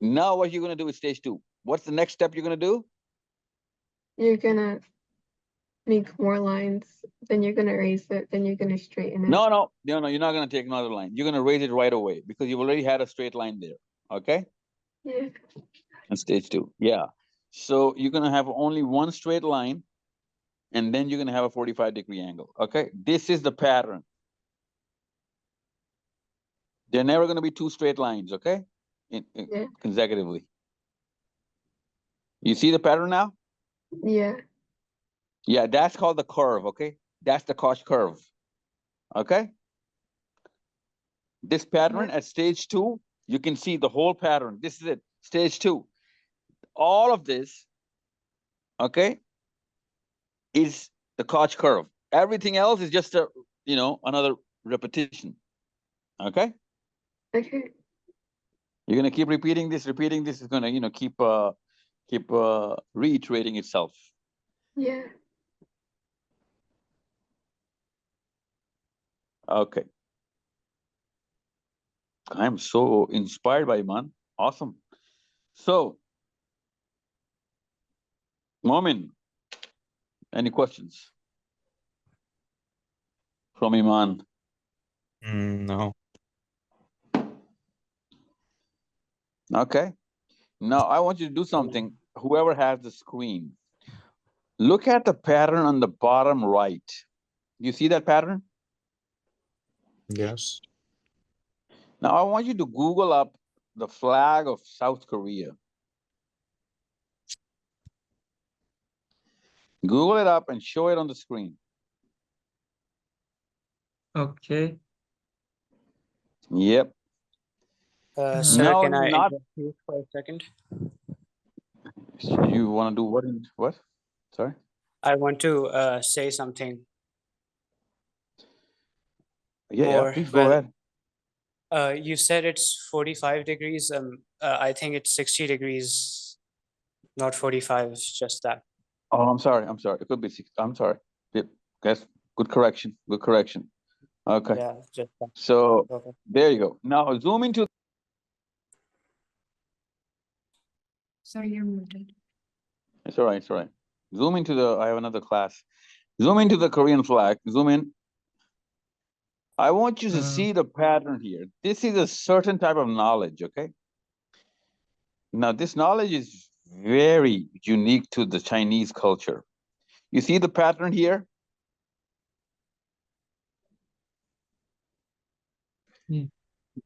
Now what you're gonna do is stage 2. What's the next step you're gonna do? You're gonna make more lines, then you're gonna raise it, then you're gonna straighten it. No, you're not gonna take another line. You're gonna raise it right away because you've already had a straight line there. Okay? Yeah. And stage 2. Yeah. So you're gonna have only one straight line, and then you're gonna have a 45-degree angle. Okay? This is the pattern. They're never gonna be two straight lines, okay? Yeah. Consecutively. You see the pattern now? Yeah. Yeah, that's called the curve, okay? That's the Koch curve. Okay? This pattern at stage 2, you can see the whole pattern. This is it, stage 2. All of this, okay, is the Koch curve. Everything else is just another repetition. Okay? Okay. You're gonna keep repeating this. Is gonna keep reiterating itself. Yeah. Okay. I'm so inspired by Iman. Awesome. So, Momin, any questions from Iman? No. Okay. Now I want you to do something. Whoever has the screen, look at the pattern on the bottom right. You see that pattern? Yes. Now I want you to Google up the flag of South Korea. Google it up and show it on the screen. Okay. Yep. Sir, No, can I not. interrupt you for a second? You want to do what? What? Sorry. I want to say something. Yeah, please go ahead. You said it's 45 degrees. I think it's 60 degrees, not 45. It's just that. Oh, I'm sorry. It could be 6. I'm sorry. Yep. That's good correction. Okay. Yeah, just that. So Okay. there you go. Now zoom into. Sorry, you're muted. It's all right. Zoom into I have another class. Zoom into the Korean flag. Zoom in. I want you to see the pattern here. This is a certain type of knowledge, okay? Now, this knowledge is very unique to the Chinese culture. You see the pattern here?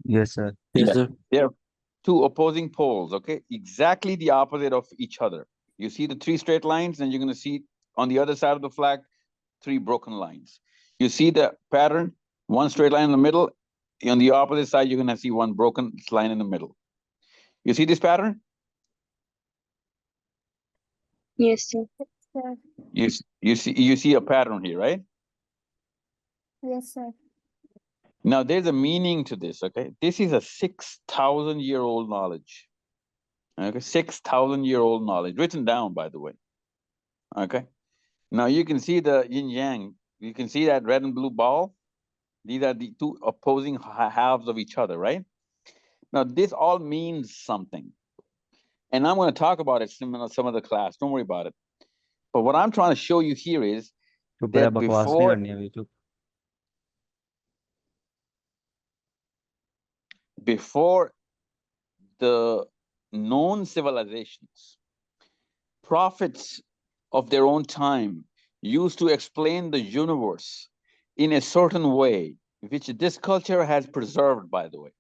Yes, sir. Yes, sir. They're two opposing poles, okay? Exactly the opposite of each other. You see the 3 straight lines, and you're going to see on the other side of the flag 3 broken lines. You see the pattern, 1 straight line in the middle. On the opposite side, you're going to see 1 broken line in the middle. You see this pattern? Yes, sir. You see a pattern here, right? Yes, sir. Now there's a meaning to this, okay? This is a 6,000-year-old knowledge. Okay, 6,000-year-old knowledge, written down, by the way. Okay. Now you can see the yin yang. You can see that red and blue ball. These are the 2 opposing halves of each other, right? Now this all means something. And I'm going to talk about it some of the class. Don't worry about it. But what I'm trying to show you here is that before the known civilizations, prophets of their own time used to explain the universe in a certain way, which this culture has preserved, by the way.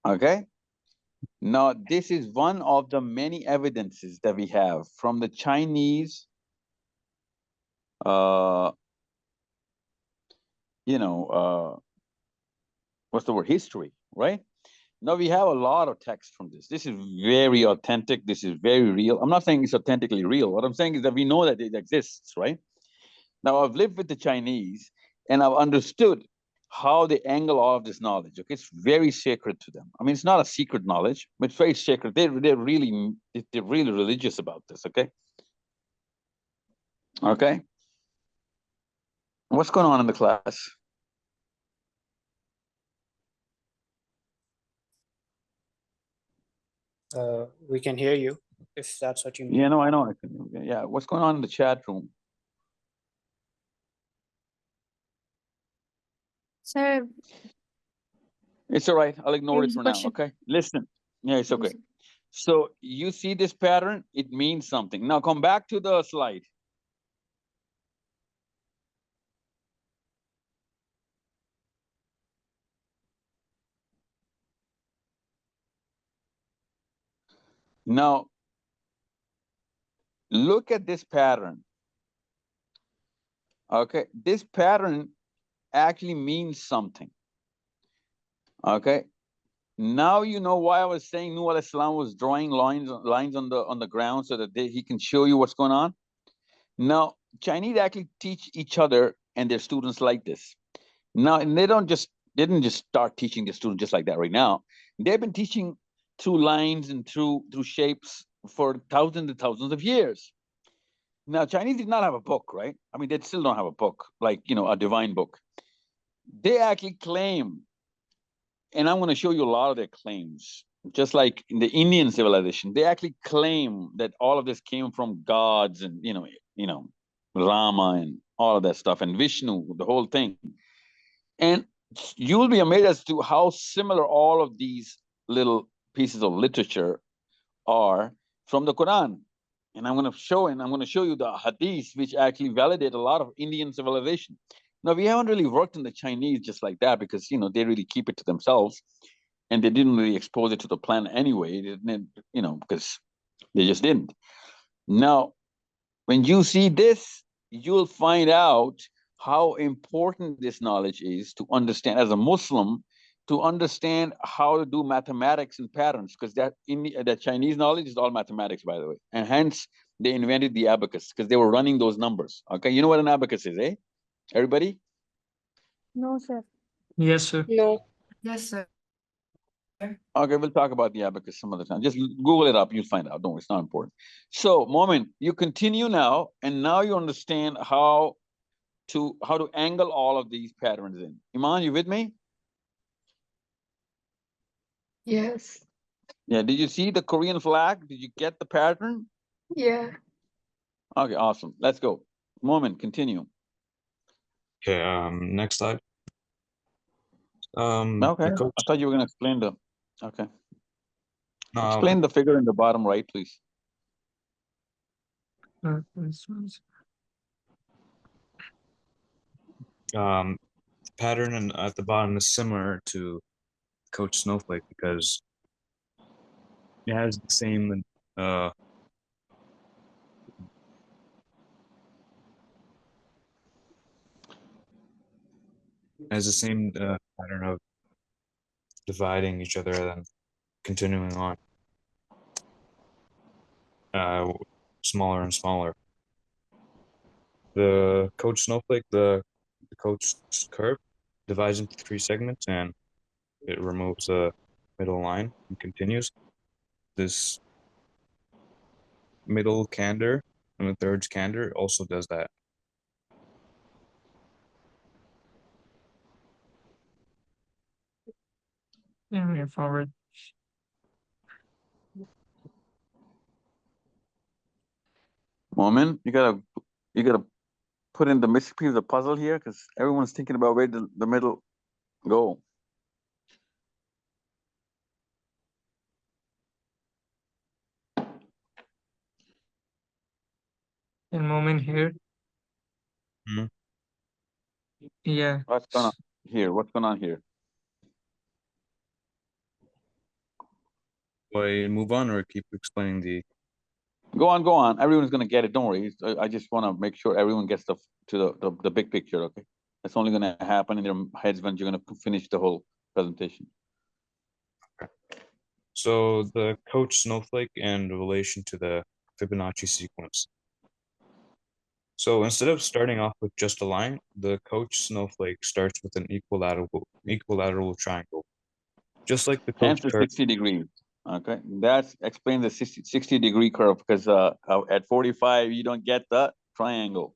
Okay? Now, this is one of the many evidences that we have from the Chinese, what's the word? History, right? Now we have a lot of text from this. This is very authentic. This is very real. I'm not saying it's authentically real. What I'm saying is that we know that it exists, right? Now I've lived with the Chinese and I've understood how they angle all of this knowledge. Okay, it's very sacred to them. I mean, it's not a secret knowledge, but it's very sacred. They're really religious about this. Okay. Okay. What's going on in the class? We can hear you if that's what you mean. Yeah, no, I know. Yeah, what's going on in the chat room? Sir, It's all right. I'll ignore it there's a for now. question. Okay, listen. Yeah, it's okay. So you see this pattern, it means something. Now come back to the slide. Now, look at this pattern. Okay, this pattern actually means something. Okay, now you know why I was saying Nuh alayhi salam was drawing lines on the ground so that he can show you what's going on. Now, Chinese actually teach each other and their students like this. Now, and they didn't just start teaching the students just like that right now. They've been teaching through lines and through shapes for thousands and thousands of years. Now, Chinese did not have a book, right? I mean, they still don't have a book, like, a divine book. They actually claim, and I'm going to show you a lot of their claims, just like in the Indian civilization, they actually claim that all of this came from gods and, Rama and all of that stuff, and Vishnu, the whole thing. And you will be amazed as to how similar all of these little pieces of literature are from the Quran. And I'm going to show you the hadiths, which actually validate a lot of Indian civilization. Now, we haven't really worked in the Chinese just like that because, they really keep it to themselves. And they didn't really expose it to the planet anyway, because they just didn't. Now, when you see this, you'll find out how important this knowledge is to understand as a Muslim, to understand how to do mathematics and patterns, because that Chinese knowledge is all mathematics, by the way. And hence they invented the abacus because they were running those numbers. Okay, you know what an abacus is, eh? Everybody? No, sir. Yes, sir. No. Yes, sir. Okay, we'll talk about the abacus some other time. Just Google it up, you'll find out. Don't worry, it's not important. So, Moment, you continue now, and now you understand how to angle all of these patterns in. Iman, you with me? Yes. Yeah, did you see the Korean flag? Did you get the pattern? Yeah. Okay, awesome. Let's go. Moment, continue. Okay, next slide. Okay, I thought you were going to explain the, okay. Um, Explain the figure in the bottom right, please. pattern at the bottom is similar to Coach Snowflake because it has the same has the same pattern of dividing each other and then continuing on, smaller and smaller. The coach snowflake, the coach curve divides into 3 segments, and it removes the middle line and continues. This middle candor and the third candor also does that. Yeah, forward. Moment, you gotta put in the missing piece of the puzzle here, because everyone's thinking about where the middle go. A moment here. Hmm. Yeah. What's going on here? What's going on here? Do I move on or keep explaining the? Go on. Everyone's gonna get it. Don't worry. I just want to make sure everyone gets the big picture. Okay, that's only gonna happen in their heads when you're gonna finish the whole presentation. So the coach snowflake in relation to the Fibonacci sequence. So instead of starting off with just a line, the coach snowflake starts with an equilateral triangle. Just like the coach Hence the curve. 60 degrees. Okay, that's explain the 60-degree curve, because at 45 you don't get the triangle.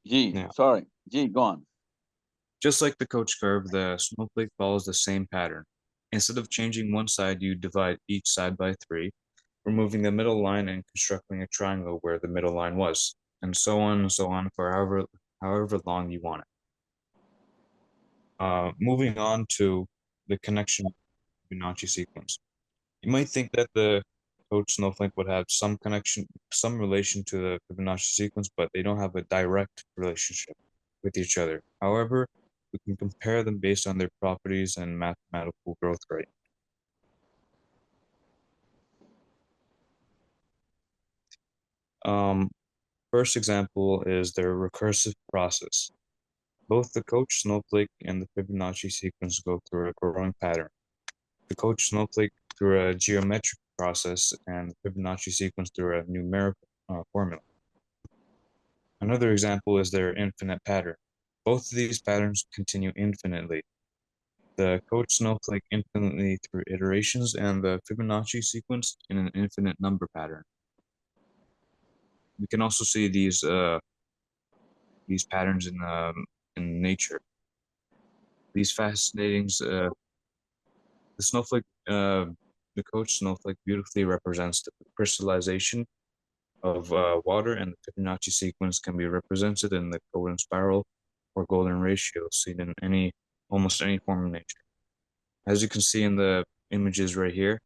Yeah. Sorry. Go on. Just like the coach curve, the snowflake follows the same pattern. Instead of changing one side, you divide each side by 3, removing the middle line and constructing a triangle where the middle line was, and so on for however long you want it. Moving on to the connection Fibonacci sequence. You might think that the coach snowflake would have some relation to the Fibonacci sequence, but they don't have a direct relationship with each other. However, we can compare them based on their properties and mathematical growth rate. First example is their recursive process. Both the coach snowflake and the Fibonacci sequence go through a growing pattern. The coach snowflake through a geometric process and the Fibonacci sequence through a numerical formula. Another example is their infinite pattern. Both of these patterns continue infinitely. The coach snowflake infinitely through iterations, and the Fibonacci sequence in an infinite number pattern. We can also see these patterns in nature. These fascinating the snowflake, the coach snowflake beautifully represents the crystallization of water, and the Fibonacci sequence can be represented in the golden spiral or golden ratio seen in almost any form of nature. As you can see in the images right here,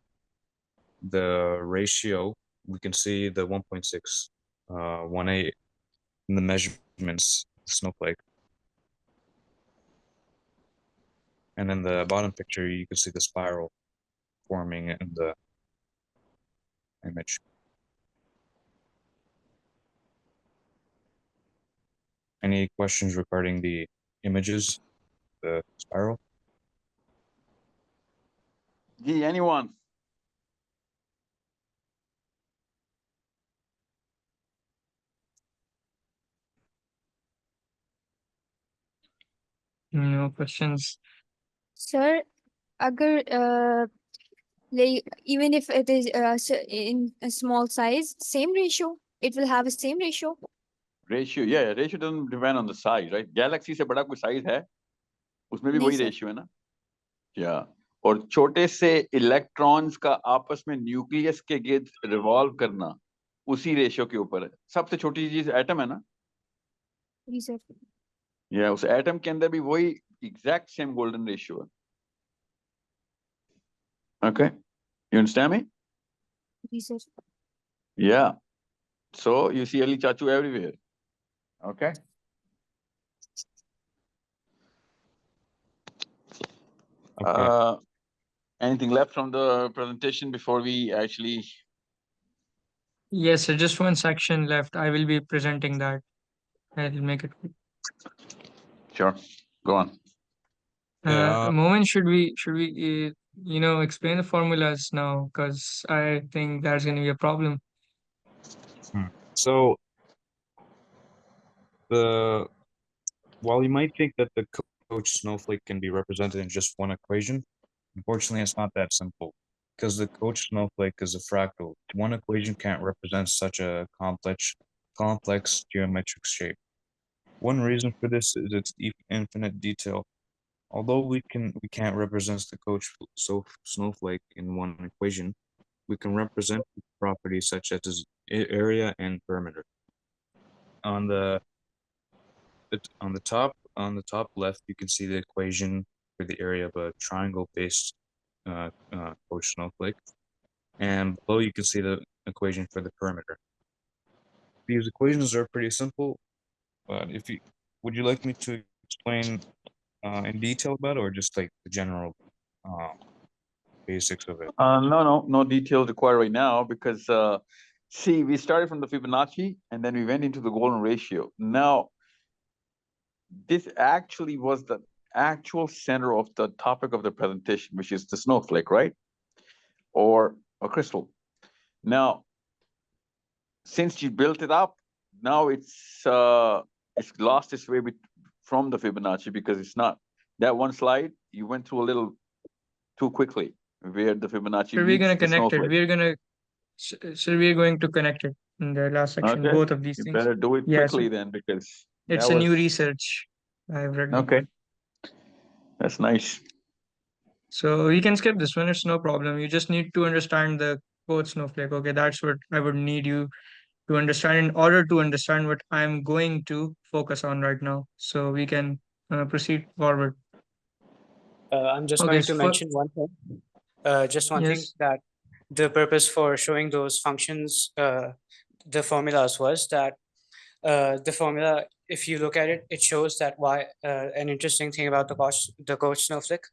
the ratio, we can see the 1.618 in the measurements of the snowflake. And in the bottom picture, you can see the spiral forming in the image. Any questions regarding the images, the spiral? Anyone? No questions. Sir, agar like even if it is in a small size, same ratio, it will have a same ratio. Ratio, yeah, ratio doesn't depend on the size, right? Galaxy से बड़ा कोई size है, उसमें भी नहीं वही sir. ratio है ना? Yeah. और छोटे से इलेक्ट्रॉन्स का आपस में न्यूक्लियस के गिर्द रिवॉल्व करना उसी रेशियो के ऊपर है. सबसे छोटी चीज एटम है ना? जी सर. या उस एटम के अंदर भी वही एग्जैक्ट सेम गोल्डन रेशियो है. Okay, you understand me? जी sir. Yeah. So you see Ali Chachu everywhere. Okay. Okay. Anything left from the presentation before we actually Yes, sir. Just one section left. I will be presenting that. I'll make it quick. Sure. Go on. Moment, should we explain the formulas now? Because I think that's going to be a problem. So while you might think that the coach snowflake can be represented in just one equation, unfortunately, it's not that simple. Because the coach snowflake is a fractal, one equation can't represent such a complex geometric shape. One reason for this is its infinite detail. Although we can't represent the coach snowflake in one equation, we can represent properties such as its area and perimeter. On the top left, you can see the equation for the area of a triangle-based coach snowflake, and below you can see the equation for the perimeter. These equations are pretty simple, but would you like me to explain in detail about it, or just like the general basics of it? No details required right now because see, we started from the Fibonacci and then we went into the golden ratio. Now, this actually was the actual center of the topic of the presentation, which is the snowflake, right? Or a crystal. Now, since you built it up, now it's lost its way from the Fibonacci because it's not. That one slide you went through a little too quickly, where the Fibonacci So we're meets going to the connect it. snowflake. We're going to connect it in the last section, Okay, both of these you things. better do it quickly then, because It's a new research I've read. Okay, that's nice. So we can skip this one. It's no problem. You just need to understand the code snowflake. Okay, that's what I would need you to understand in order to understand what I'm going to focus on right now. So we can proceed forward. I'm just Okay, going so to mention one thing. Just one thing, Yes. that the purpose for showing those functions, the formulas, was that the formula, if you look at it, it shows that an interesting thing about the coach snowflake,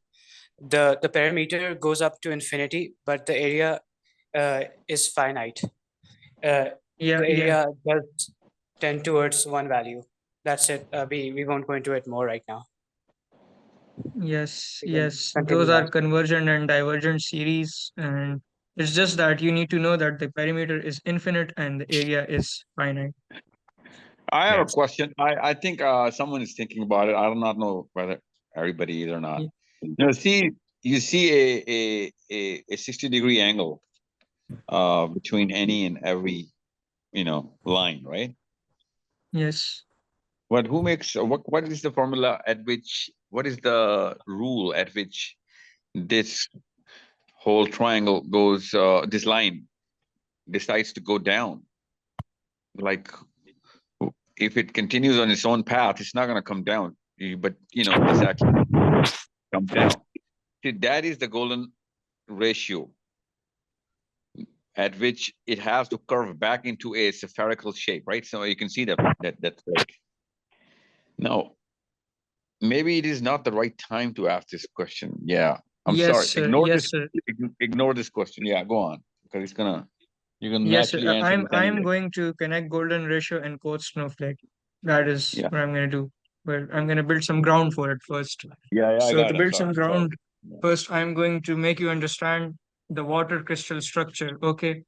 the parameter goes up to infinity, but the area is finite. The area does tend towards one value. That's it. We won't go into it more right now. Yes, We can yes, continue those are that. convergent and divergent series, and it's just that you need to know that the perimeter is infinite and the area is finite. I have a question. I think someone is thinking about it. I do not know whether everybody is or not. You see a 60-degree angle between any and every line, right? Yes. But who makes what is the formula at which, what is the rule at which this whole triangle goes, this line decides to go down? Like, if it continues on its own path, it's not going to come down. But this actually comes down. See, that is the golden ratio at which it has to curve back into a spherical shape, right? So you can see that like. Now, maybe it is not the right time to ask this question. Yeah, I'm Yes, sorry. sir. Ignore Yes, this. sir. Ignore this question. Yeah, go on, because you're gonna Yes, sir. naturally answer I'm this anyway. going to connect golden ratio and code snowflake. That is Yeah. what I'm going to do. But I'm going to build some ground for it first. Yeah, I So got to it. build some Sorry. ground, first I'm going to make you understand the water crystal structure. Okay.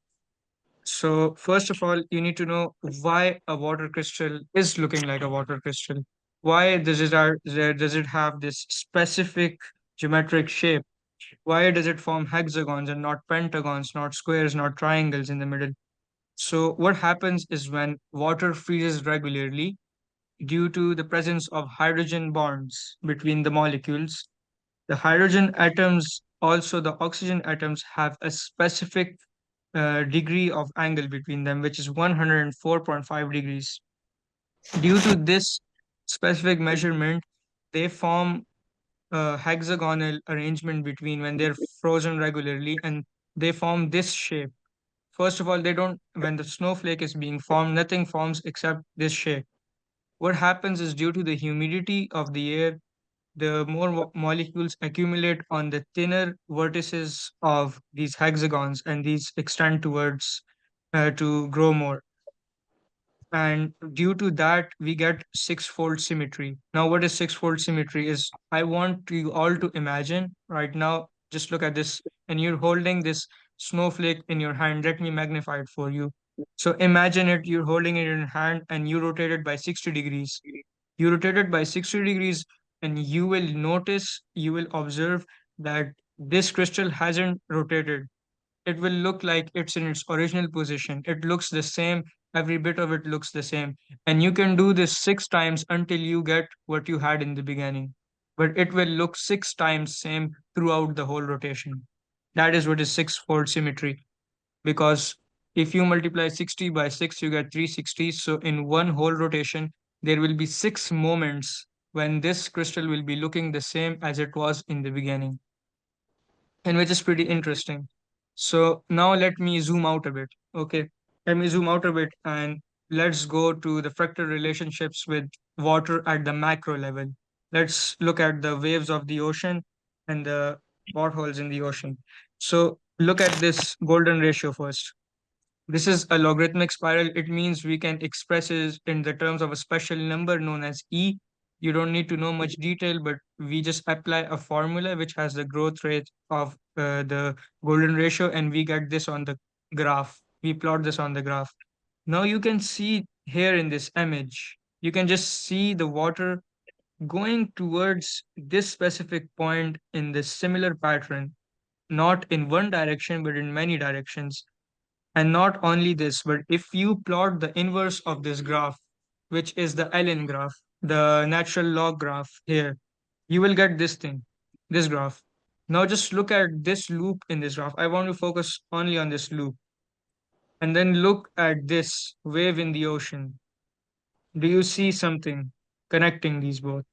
So first of all, you need to know why a water crystal is looking like a water crystal. Why does it have this specific geometric shape? Why does it form hexagons and not pentagons, not squares, not triangles in the middle? So what happens is when water freezes regularly due to the presence of hydrogen bonds between the molecules, the hydrogen atoms, also the oxygen atoms, have a specific degree of angle between them, which is 104.5 degrees. Due to this specific measurement, they form a hexagonal arrangement between when they're frozen regularly, and they form this shape. First of all, when the snowflake is being formed, nothing forms except this shape. What happens is due to the humidity of the air, the more molecules accumulate on the thinner vertices of these hexagons, and these extend towards to grow more. And due to that, we get six-fold symmetry. Now, what is six-fold symmetry is, I want you all to imagine right now, just look at this, and you're holding this snowflake in your hand. Let me magnify it for you. So imagine it, you're holding it in your hand and you rotate it by 60 degrees. You rotate it by 60 degrees and you will notice, you will observe that this crystal hasn't rotated. It will look like it's in its original position. It looks the same. Every bit of it looks the same. And you can do this 6 times until you get what you had in the beginning. But it will look 6 times same throughout the whole rotation. That is what is six-fold symmetry. Because if you multiply 60 by 6, you get 360. So in one whole rotation, there will be 6 moments when this crystal will be looking the same as it was in the beginning, and which is pretty interesting. So now let me zoom out a bit. Okay, let me zoom out a bit and let's go to the fractal relationships with water at the macro level. Let's look at the waves of the ocean and the potholes in the ocean. So look at this golden ratio first. This is a logarithmic spiral. It means we can express it in the terms of a special number known as E. You don't need to know much detail, but we just apply a formula which has the growth rate of the golden ratio, and we get this on the graph. We plot this on the graph. Now you can see here in this image, you can just see the water going towards this specific point in this similar pattern, not in one direction, but in many directions. And not only this, but if you plot the inverse of this graph, which is the ln graph, the natural log graph here, you will get this thing, this graph. Now just look at this loop in this graph. I want to focus only on this loop. And then look at this wave in the ocean. Do you see something connecting these both?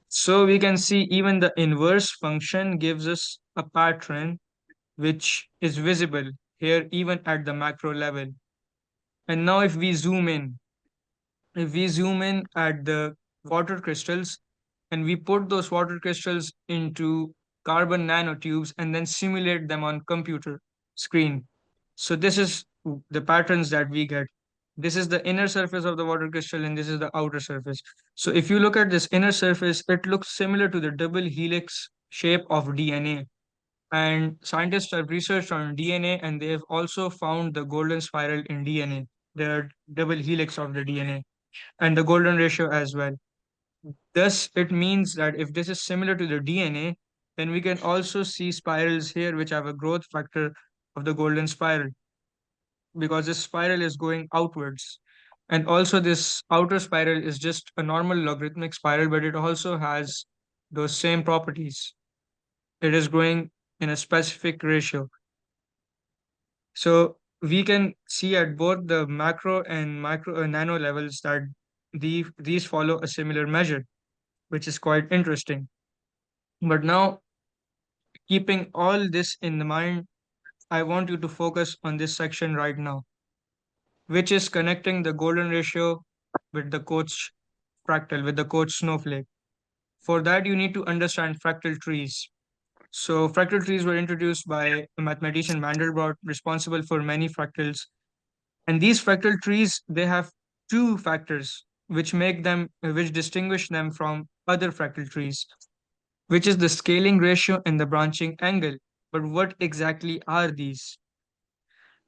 So we can see even the inverse function gives us a pattern which is visible here even at the macro level. And now if we zoom in, at the water crystals and we put those water crystals into carbon nanotubes and then simulate them on computer screen. So this is the patterns that we get. This is the inner surface of the water crystal and this is the outer surface. So if you look at this inner surface, it looks similar to the double helix shape of DNA. And scientists have researched on DNA and they have also found the golden spiral in DNA, the double helix of the DNA, and the golden ratio as well. Thus, it means that if this is similar to the DNA, then we can also see spirals here which have a growth factor of the golden spiral, because this spiral is going outwards. And also, this outer spiral is just a normal logarithmic spiral, but it also has those same properties. It is growing in a specific ratio. So we can see at both the macro and micro nano levels that these follow a similar measure, which is quite interesting. But now, keeping all this in the mind, I want you to focus on this section right now, which is connecting the golden ratio with the coach fractal, with the coach snowflake. For that, you need to understand fractal trees. So fractal trees were introduced by a mathematician Mandelbrot, responsible for many fractals. And these fractal trees, they have two factors which make them, which distinguish them from other fractal trees, which is the scaling ratio and the branching angle. But what exactly are these?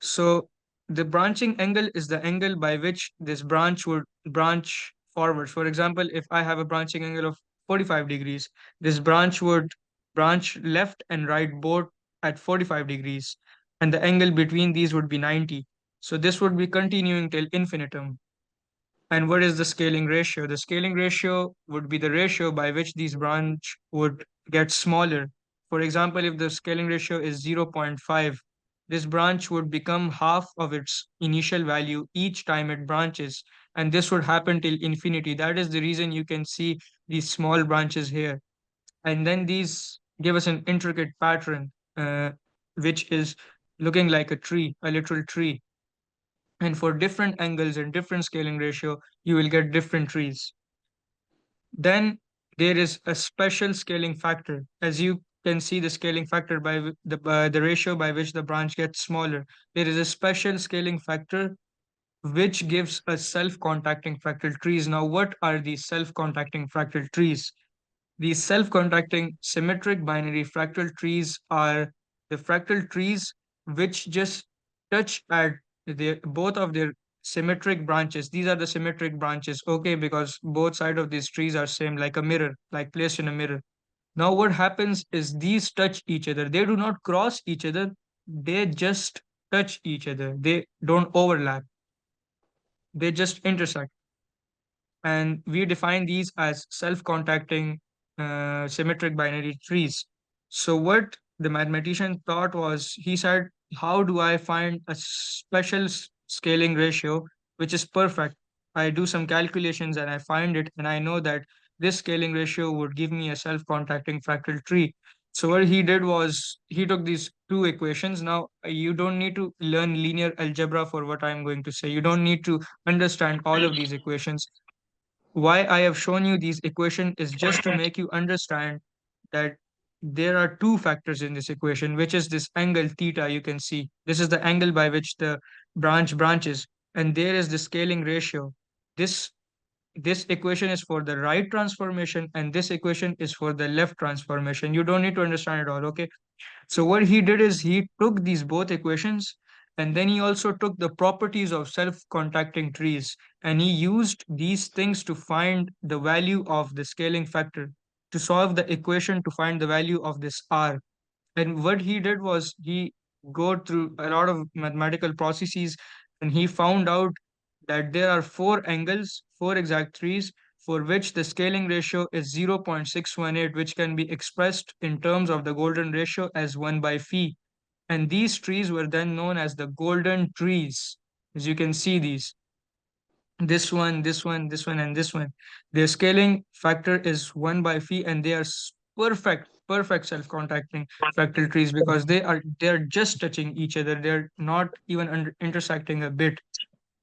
So the branching angle is the angle by which this branch would branch forwards. For example, if I have a branching angle of 45 degrees, this branch would branch left and right both at 45 degrees, and the angle between these would be 90. So this would be continuing till infinitum. And what is the scaling ratio? The scaling ratio would be the ratio by which these branch would get smaller. For example, if the scaling ratio is 0.5, this branch would become half of its initial value each time it branches. And this would happen till infinity. That is the reason you can see these small branches here. And then these give us an intricate pattern, which is looking like a tree, a literal tree. And for different angles and different scaling ratio, you will get different trees. Then there is a special scaling factor. As you can see the scaling factor by the ratio by which the branch gets smaller. There is a special scaling factor which gives us self-contacting fractal trees. Now, what are these self-contacting fractal trees? These self-contacting symmetric binary fractal trees are the fractal trees which just touch at both of their symmetric branches. These are the symmetric branches, okay, because both sides of these trees are same, like a mirror, like placed in a mirror. Now, what happens is these touch each other. They do not cross each other. They just touch each other. They don't overlap. They just intersect. And we define these as self-contacting symmetric binary trees. So what the mathematician thought was, he said, how do I find a special scaling ratio which is perfect? I do some calculations and I find it, and I know that this scaling ratio would give me a self-contacting fractal tree. So what he did was he took these two equations. Now you don't need to learn linear algebra for what I'm going to say. You don't need to understand all of these equations. Why I have shown you these equation is just to make you understand that there are two factors in this equation, which is this angle theta. You can see this is the angle by which the branch branches, and there is the scaling ratio. This this equation is for the right transformation, and this equation is for the left transformation. You don't need to understand it all, okay? So what he did is he took these both equations, and then he also took the properties of self-contacting trees, and he used these things to find the value of the scaling factor, to solve the equation to find the value of this R. And what he did was he go through a lot of mathematical processes, and he found out that there are four angles, four exact trees, for which the scaling ratio is 0.618, which can be expressed in terms of the golden ratio as 1 by phi. And these trees were then known as the golden trees. As you can see these, this one, this one, this one, and this one. Their scaling factor is 1 by phi, and they are perfect self-contacting fractal trees because they're just touching each other. They're not even intersecting a bit.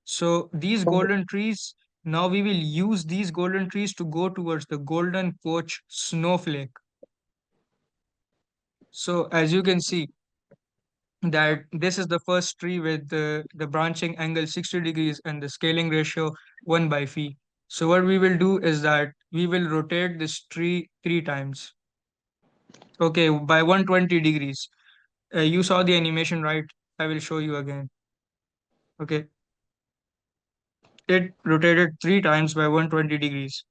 So these golden trees, now we will use these golden trees to go towards the golden coach snowflake. So as you can see that this is the first tree with the branching angle 60 degrees and the scaling ratio 1 by phi. So what we will do is that we will rotate this tree 3 times. Okay, by 120 degrees. You saw the animation, right? I will show you again. Okay. It rotated 3 times by 120 degrees.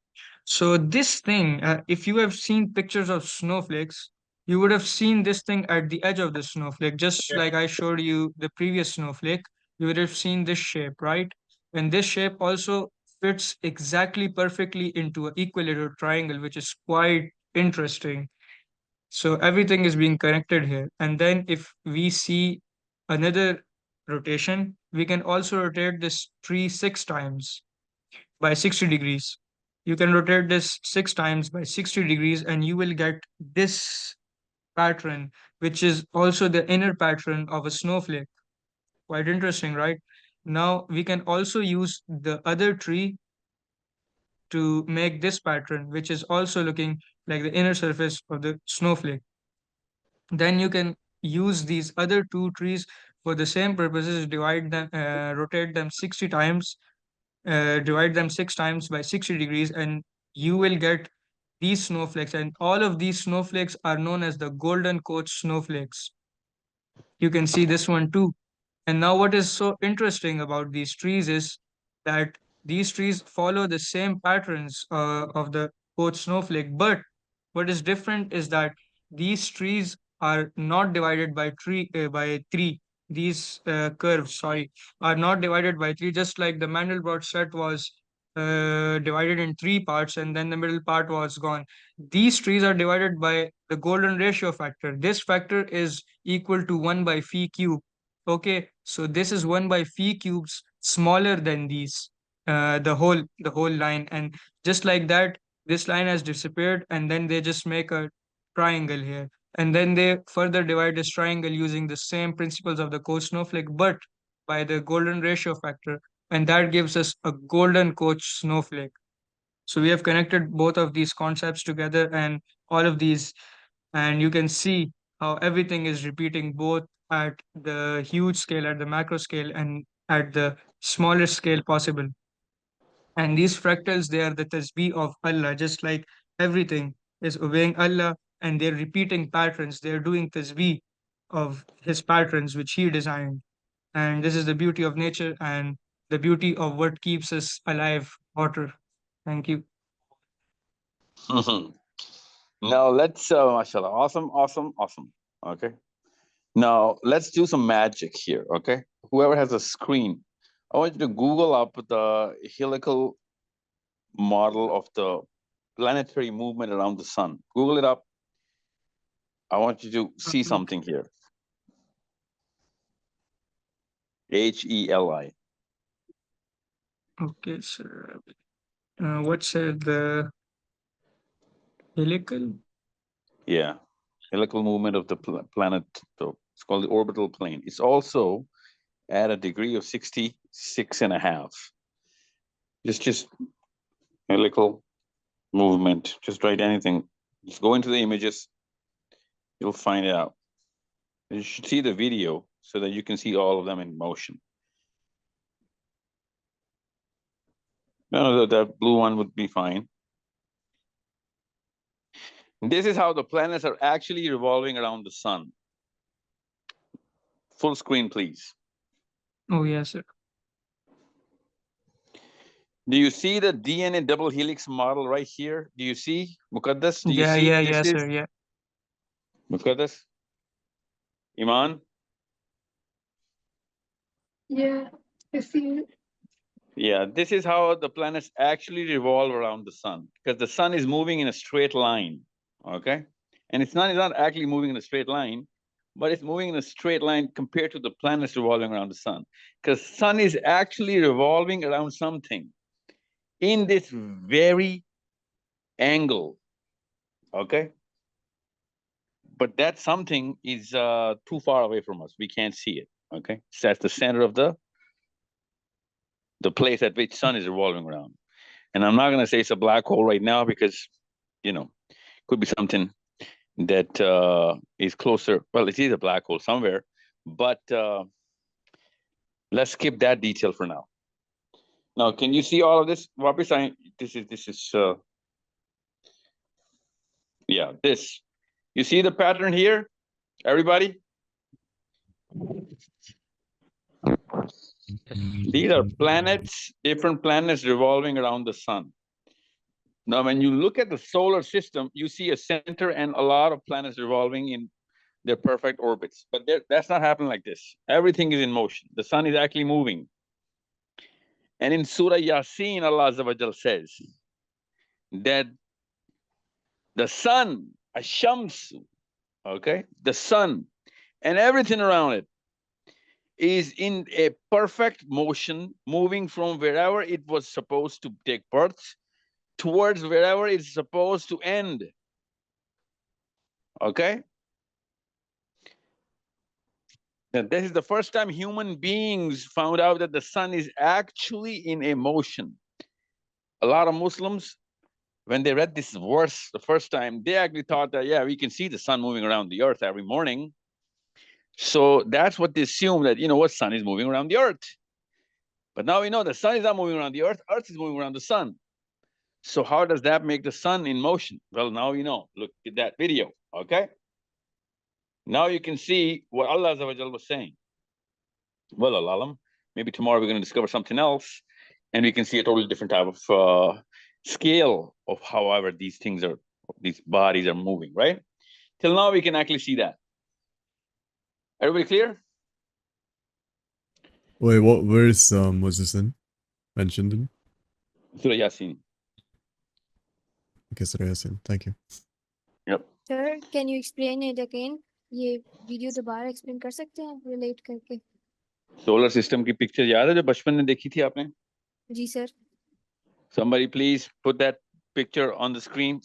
So this thing, if you have seen pictures of snowflakes, you would have seen this thing at the edge of the snowflake, just like I showed you the previous snowflake. You would have seen this shape, right? And this shape also fits exactly perfectly into an equilateral triangle, which is quite interesting. So everything is being connected here. And then if we see another rotation, we can also rotate this tree 6 times by 60 degrees. You can rotate this 6 times by 60 degrees and you will get this pattern, which is also the inner pattern of a snowflake. Quite interesting, right? Now we can also use the other tree to make this pattern, which is also looking like the inner surface of the snowflake. Then you can use these other two trees for the same purposes, divide them, rotate them 60 times, divide them 6 times by 60 degrees, and you will get these snowflakes. And all of these snowflakes are known as the golden coach snowflakes. You can see this one too. And now what is so interesting about these trees is that these trees follow the same patterns of the coach snowflake, but what is different is that these trees are not divided by three. These curves, sorry, are not divided by three, just like the Mandelbrot set was divided in 3 parts and then the middle part was gone. These trees are divided by the golden ratio factor. This factor is equal to 1 by phi cube. Okay, so this is 1 by phi cubes smaller than these, the whole line. And just like that, this line has disappeared, and then they just make a triangle here. And then they further divide this triangle using the same principles of the coach snowflake, but by the golden ratio factor. And that gives us a golden coach snowflake. So we have connected both of these concepts together, and all of these and you can see how everything is repeating both at the huge scale, at the macro scale, and at the smallest scale possible. And these fractals, they are the tasbih of Allah, just like everything is obeying Allah and they're repeating patterns. They're doing tasbih of His patterns, which He designed. And this is the beauty of nature and the beauty of what keeps us alive, water. Thank you. Now let's, mashallah, awesome. Okay. Now let's do some magic here. Okay. Whoever has a screen, I want you to Google up the helical model of the planetary movement around the sun. Google it up. I want you to see something here. HELI. Okay, sir. What's the helical? Yeah. Helical movement of the planet. So it's called the orbital plane. It's also at a degree of 66.5. Just helical movement. Just write anything. Just go into the images. You'll find out. You should see the video so that you can see all of them in motion. No, that blue one would be fine. This is how the planets are actually revolving around the sun. Full screen, please. Oh, yes, sir. Do you see the DNA double helix model right here? Do you see, Muqaddas? Do you see? Yeah, sir, yeah. Muqaddas? Iman? Yeah, I see it. Yeah, this is how the planets actually revolve around the sun, because the sun is moving in a straight line, okay? And it's not actually moving in a straight line, but it's moving in a straight line compared to the planets revolving around the sun, because sun is actually revolving around something in this very angle, okay? But that something is too far away from us. We can't see it, okay? So that's the center of the place at which sun is revolving around. And I'm not going to say it's a black hole right now because, could be something that is closer. Well, it is a black hole somewhere, but let's skip that detail for now. Now, can you see all of this? This is yeah, this. You see the pattern here, everybody? These are planets, different planets revolving around the sun. Now, when you look at the solar system, you see a center and a lot of planets revolving in their perfect orbits. But that's not happening like this. Everything is in motion. The sun is actually moving. And in Surah Yasin, Allah Azza wa Jal says that the sun, Ash-Shams, okay, the sun and everything around it is in a perfect motion, moving from wherever it was supposed to take birth towards wherever it's supposed to end. Okay? And this is the first time human beings found out that the sun is actually in a motion. A lot of Muslims, when they read this verse the first time, they actually thought that, yeah, we can see the sun moving around the earth every morning. So that's what they assume, that, sun is moving around the earth. But now we know the sun is not moving around the earth is moving around the sun. So how does that make the sun in motion? Well, now you know. Look at that video, okay? Now you can see what Allah Azza wa Jal was saying. Well, alam, maybe tomorrow we're going to discover something else, and we can see a totally different type of scale of however these bodies are moving, right? Till now we can actually see that. Everybody clear? Wait, what verse was this in? Mentioned in? Surah Yasin. Okay, Surah Yasin. Thank you. Yep. Sir, can you explain it again? ये video दोबारा explain कर सकते हैं relate करके? Solar system की picture याद है जो बचपन में देखी थी आपने? जी sir. Somebody please put that picture on the screen.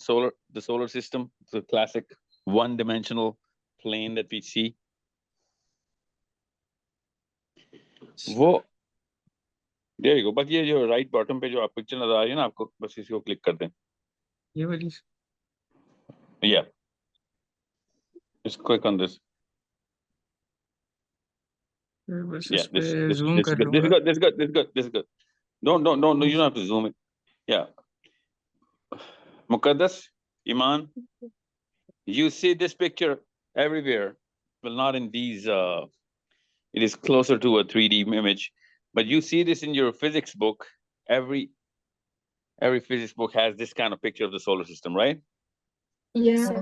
The solar system, the classic one-dimensional plane that we see. वो there you go. बस ये जो right bottom पे जो आप पिक्चर नजर आ रही है ना आपको, बस इसको क्लिक कर दें. ये वाली. Yeah. Just click on this. बस Yeah, इस पे zoom this is कर good. This is लूंगा. good. This is good. This is good. This is good. No. You don't have to zoom it. Yeah. Muqaddas, Iman, you see this picture everywhere. Well, not in these. It is closer to a 3D image, but you see this in your physics book. Every physics book has this kind of picture of the solar system, right? Yeah.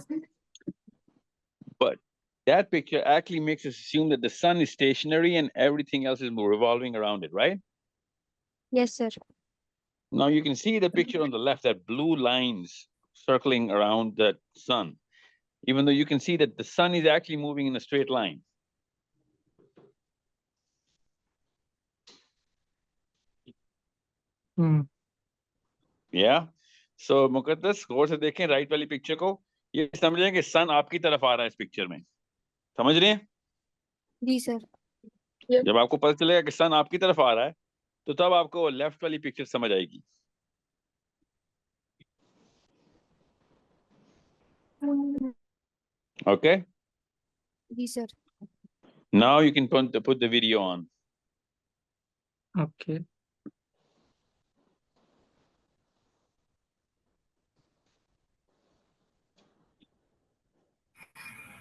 But that picture actually makes us assume that the sun is stationary and everything else is revolving around it, right? Yes, sir. Now you can see the picture on the left, that blue lines circling around that sun, even though you can see that the sun is actually moving in a straight line. Yeah. So मुकद्दस गौर से देखें right वाली picture को, ये समझें कि सन आपकी तरफ आ रहा है इस पिक्चर में, समझ रहे हैं? जी सर. जब आपको पता चलेगा कि सन आपकी तरफ आ रहा है तो तब आपको लेफ्ट वाली पिक्चर समझ आएगी. Okay. जी sir. Now you can put the video on. Okay.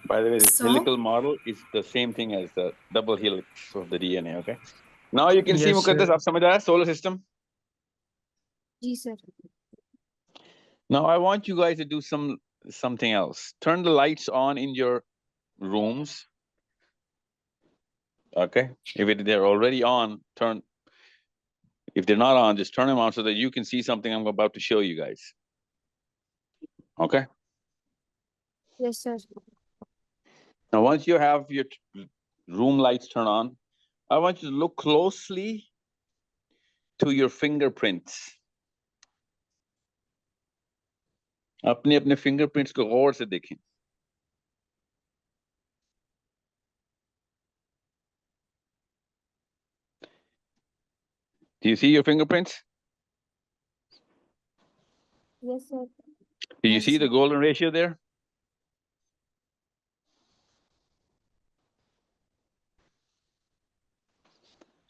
By the way, the So- helical model is the same thing as the double helix of the DNA. Okay. Now you can see Yes, Muqaddas sir. आप समझ आया solar system. जी sir. Now I want you guys to do something else. Turn the lights on in your rooms. Okay. If they're already on, if they're not on, just turn them on so that you can see something I'm about to show you guys. Okay. Yes, sir. Now, once you have your room lights turned on, I want you to look closely to your fingerprints. अपने अपने fingerprints को गौर से देखें. Do you see your fingerprints? Yes, sir. Do you Yes, see sir. the golden ratio there?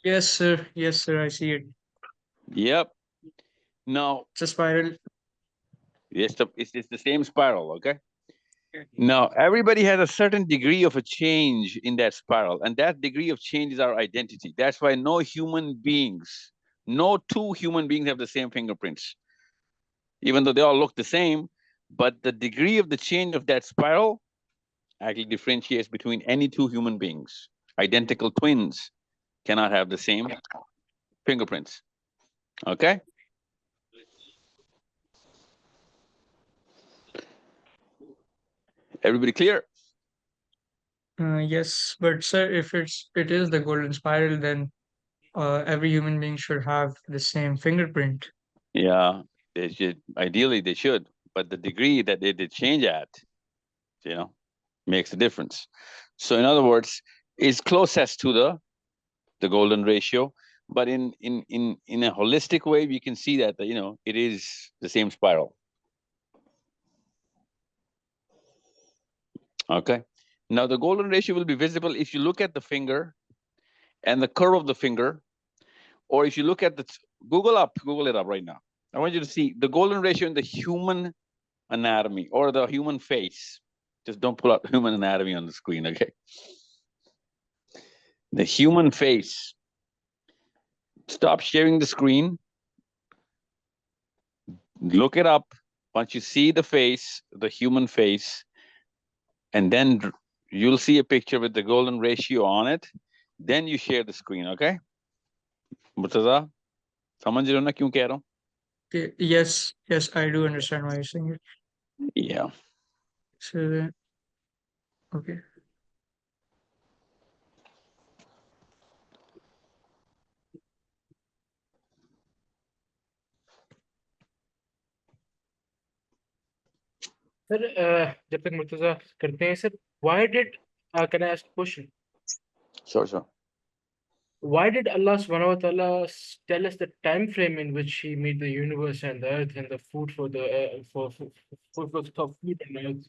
Yes, sir. Yes, sir. I see it. Yep. Now, It's a spiral. it's the same spiral, okay? Now, everybody has a certain degree of a change in that spiral, and that degree of change is our identity. That's why no two human beings have the same fingerprints, even though they all look the same, but the degree of the change of that spiral actually differentiates between any two human beings. Identical twins cannot have the same fingerprints, okay? Everybody clear? Yes, but sir, if it is the golden spiral, then every human being should have the same fingerprint. Yeah, they should. Ideally, they should, but the degree that they change at, makes a difference. So, in other words, it's closest to the golden ratio, but in a holistic way, we can see that it is the same spiral. Okay. Now the golden ratio will be visible if you look at the finger and the curve of the finger, or if you look at Google it up right now. I want you to see the golden ratio in the human anatomy or the human face. Just don't pull out human anatomy on the screen, okay? The human face. Stop sharing the screen. Look it up. Once you see the face, the human face, and then you'll see a picture with the golden ratio on it. Then you share the screen, okay? Murtaza, समझ रहे हो ना क्यों कह रहा हूँ? Okay. Yes, I do understand why you're saying it. Yeah. So then, okay. Sir, जब तक मुर्तजा करते हैं sir, why did can I ask a question? Sure. Why did Allah subhanahu wa ta'ala tell us the time frame in which He made the universe and the earth and the food for the food on earth?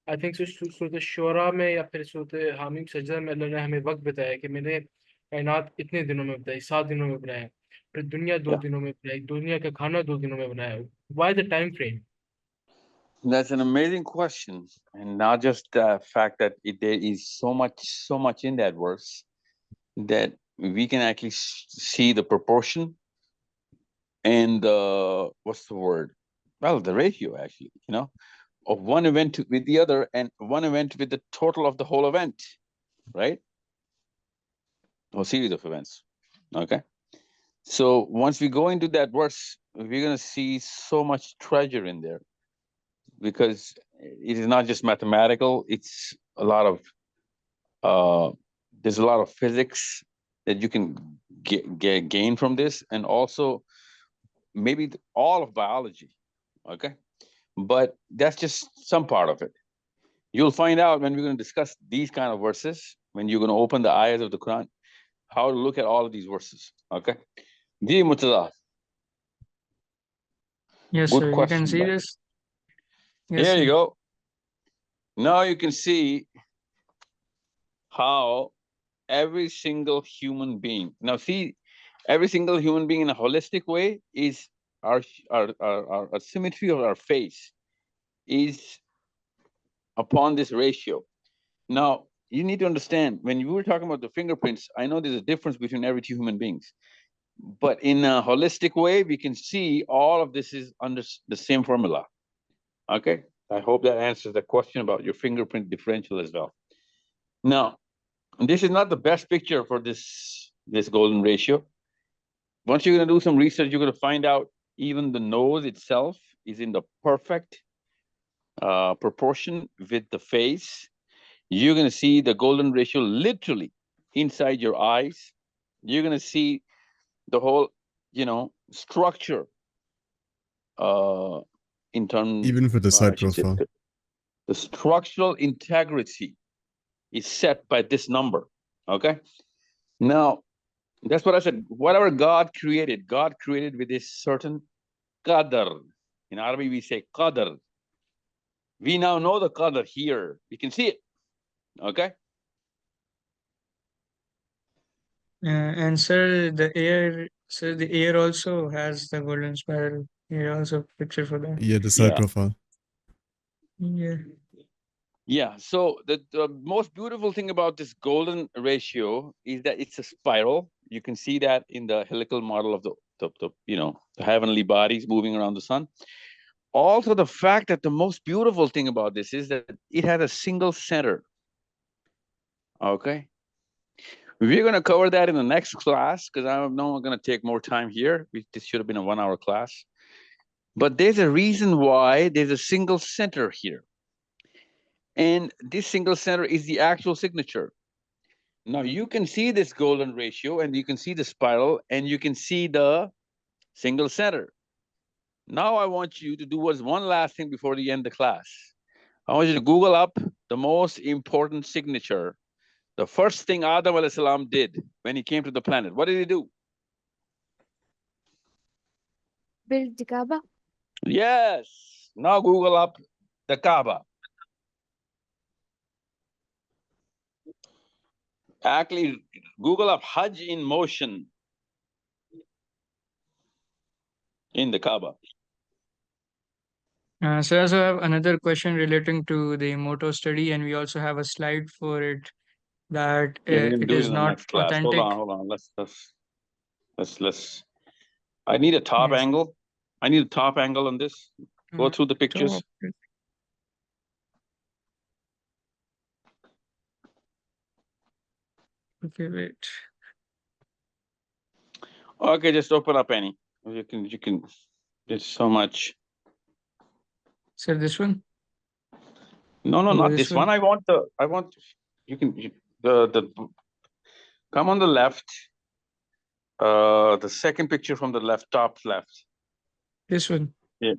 I think सूरत शोरा में या फिर सूरत हामीम सजदा में अल्लाह ने हमें वक्त बताया कि मैंने कायनात इतने दिनों में बनाई, 7 दिनों में बनाया, फिर दुनिया 2 दिनों में बनाई, दुनिया का खाना 2 दिनों में बनाया. Why the time frame? That's an amazing question, and not just the fact that there is so much in that verse that we can actually see the proportion and what's the word? Well, the ratio actually, of one event with the other, and one event with the total of the whole event, right? Or series of events. Okay. So once we go into that verse, we're gonna see so much treasure in there, because it is not just mathematical, it's a lot of there's a lot of physics that you can gain from this, and also maybe all of biology. Okay. But that's just some part of it. You'll find out when we're going to discuss these kind of verses, when you're going to open the ayahs of the Quran, how to look at all of these verses. Okay. Murtaza. Yes, Good sir. You can question. see Buddy. this. Yes, Here you sir. go. Now you can see how every single human being, now see, every single human being in a holistic way is our symmetry of our face is upon this ratio. Now, you need to understand, when you were talking about the fingerprints, I know there's a difference between every two human beings, but in a holistic way, we can see all of this is under the same formula. Okay. I hope that answers the question about your fingerprint differential as well. Now, this is not the best picture for this golden ratio. Once you're going to do some research, you're going to find out even the nose itself is in the perfect proportion with the face. You're going to see the golden ratio literally inside your eyes. You're going to see the whole, structure in terms, Even for the side profile. The structural integrity is set by this number. Okay. Now, that's what I said. Whatever God created with this certain qadr. In Arabic, we say qadr. We now know the qadr here. We can see it. Okay. And sir, the air also has the golden spiral. Here also picture for that. Yeah, the side profile. Yeah. Yeah. So the most beautiful thing about this golden ratio is that it's a spiral. You can see that in the helical model of the heavenly bodies moving around the sun. Also, the fact that the most beautiful thing about this is that it has a single center. Okay. We're going to cover that in the next class, because I'm not going to take more time here. This should have been a 1-hour class. But there's a reason why there's a single center here. And this single center is the actual signature. Now you can see this golden ratio, and you can see the spiral, and you can see the single center. Now I want you to do one last thing before the end of the class. I want you to Google up the most important signature. The first thing Adam alayhi salam did when he came to the planet. What did he do? Build the Kaaba. Yes. Now Google up the Kaaba. Actually, Google up Hajj in motion in the Kaaba. So I also have another question relating to the Moto study, and we also have a slide for it that it do it is in the not next class. authentic. Hold on. Let's. I need a top Yes. angle. I need a top angle on this. Go through the pictures. Okay, wait. Okay, just open up any. You can. There's so much. So this one? No, Or not this this one. I want. You can. The. Come on the left. The second picture from the left, top left. This one. Yeah.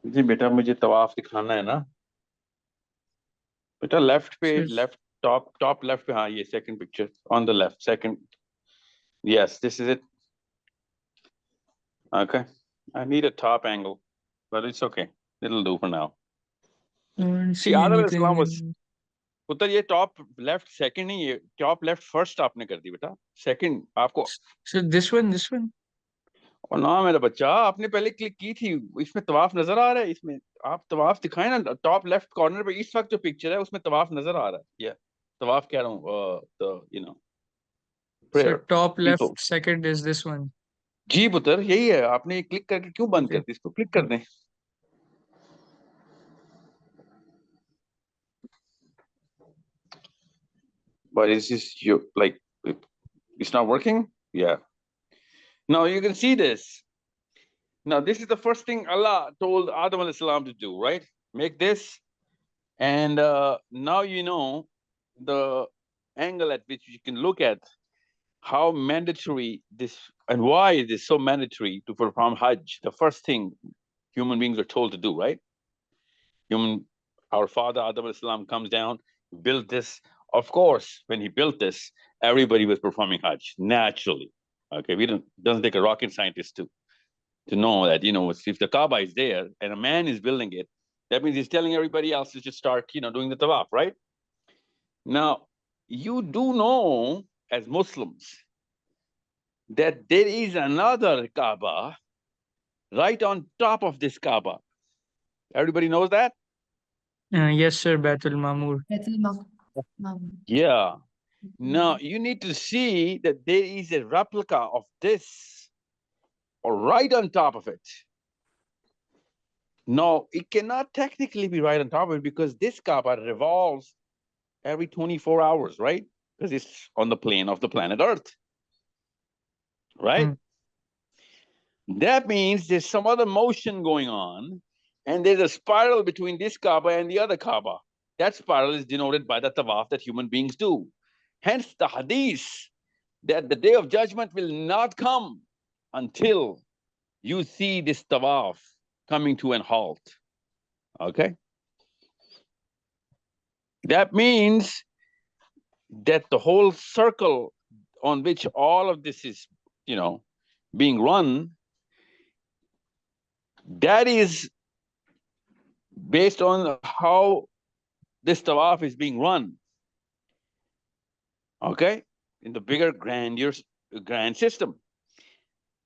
जी बेटा मुझे तवाफ दिखाना है ना बेटा left पे left top left पे हाँ ये second picture on the left second. Yes, this is it. Okay, I need a top angle, but it's okay, it'll do for now. See, Adam Islam was पुत्र ये top left second नहीं ये top left first आपने कर दी बेटा second आपको So this one. और ना मेरा बच्चा आपने पहले क्लिक की थी इसमें तवाफ नजर आ रहा है इसमें आप तवाफ दिखाए ना टॉप लेफ्ट कॉर्नर पे इस वक्त जो पिक्चर है उसमें तवाफ नजर आ रहा है ये तवाफ कह रहा हूँ तो So prayer top left people second is this one. जी पुत्र यही है आपने क्लिक करके क्यों बंद कर दी इसको क्लिक कर दें but is this you like it's not working yeah now you can see this now this is the first thing Allah told Adam alayhi salam to do right make this and now you know the angle at which you can look at how mandatory this and why it is so mandatory to perform Hajj. The first thing human beings are told to do, right? Our father Adam alayhi salam comes down, built this. Of course, when he built this, everybody was performing Hajj naturally. Okay, doesn't take a rocket scientist to know that if the Kaaba is there and a man is building it, that means he's telling everybody else to just start doing the tawaf, right? Now you do know as Muslims that there is another Kaaba right on top of this Kaaba. Everybody knows that? Yes, sir, Baitul Mamur. Yeah. Now you need to see that there is a replica of this or right on top of it. No, it cannot technically be right on top of it because this Kaaba revolves every 24 hours, right? Because it's on the plane of the planet Earth. Right? That means there's some other motion going on, and there's a spiral between this Kaaba and the other Kaaba. That spiral is denoted by the tawaf that human beings do. Hence the hadith that the day of judgment will not come until you see this tawaf coming to an halt. Okay? That means that the whole circle on which all of this is, being run, that is based on how this tawaf is being run. Okay? In the bigger grand system.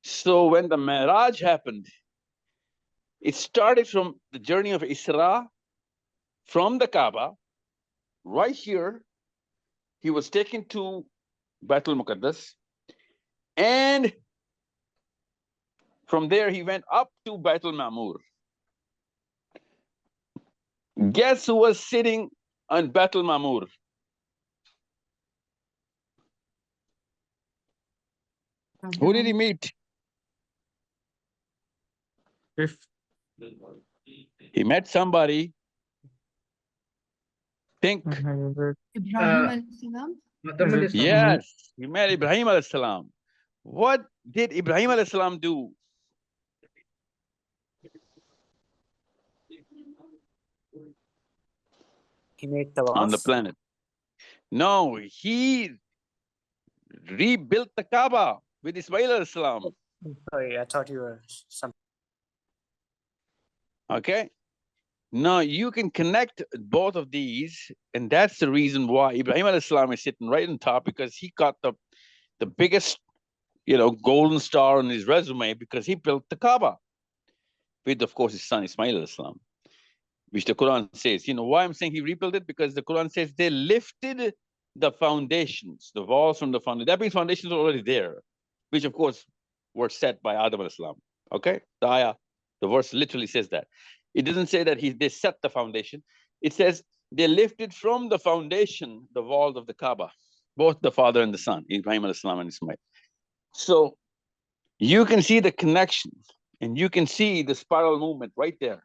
So when the Mi'raj happened, it started from the journey of Isra from the Kaaba. Right here, he was taken to Baitul Muqaddas, and from there he went up to Baitul Ma'mur. Guess who was sitting on Baitul Ma'mur? Who did he meet? He met somebody. Think. Ibrahim alayhi salam? Yes, he met Ibrahim alayhi salam. What did Ibrahim alayhi salam do? He made tawaf on the planet. No, he rebuilt the Kaaba with Ismail alayhi salam. Sorry, I thought you were some. Okay. Now you can connect both of these, and that's the reason why Ibrahim alayhi salam is sitting right on top, because he got the biggest, golden star on his resume because he built the Kaaba with, of course, his son Ismail alayhi salam, which the Quran says. Why I'm saying he rebuilt it? Because the Quran says they lifted the foundations, the walls from the foundation. That means foundations are already there, which of course were set by Adam alayhi salam. Okay, the ayah, the verse literally says that. It doesn't say that they set the foundation. It says they lifted from the foundation the walls of the Kaaba, both the father and the son, Ibrahim alayhi salam and Ismail. So you can see the connection, and you can see the spiral movement right there.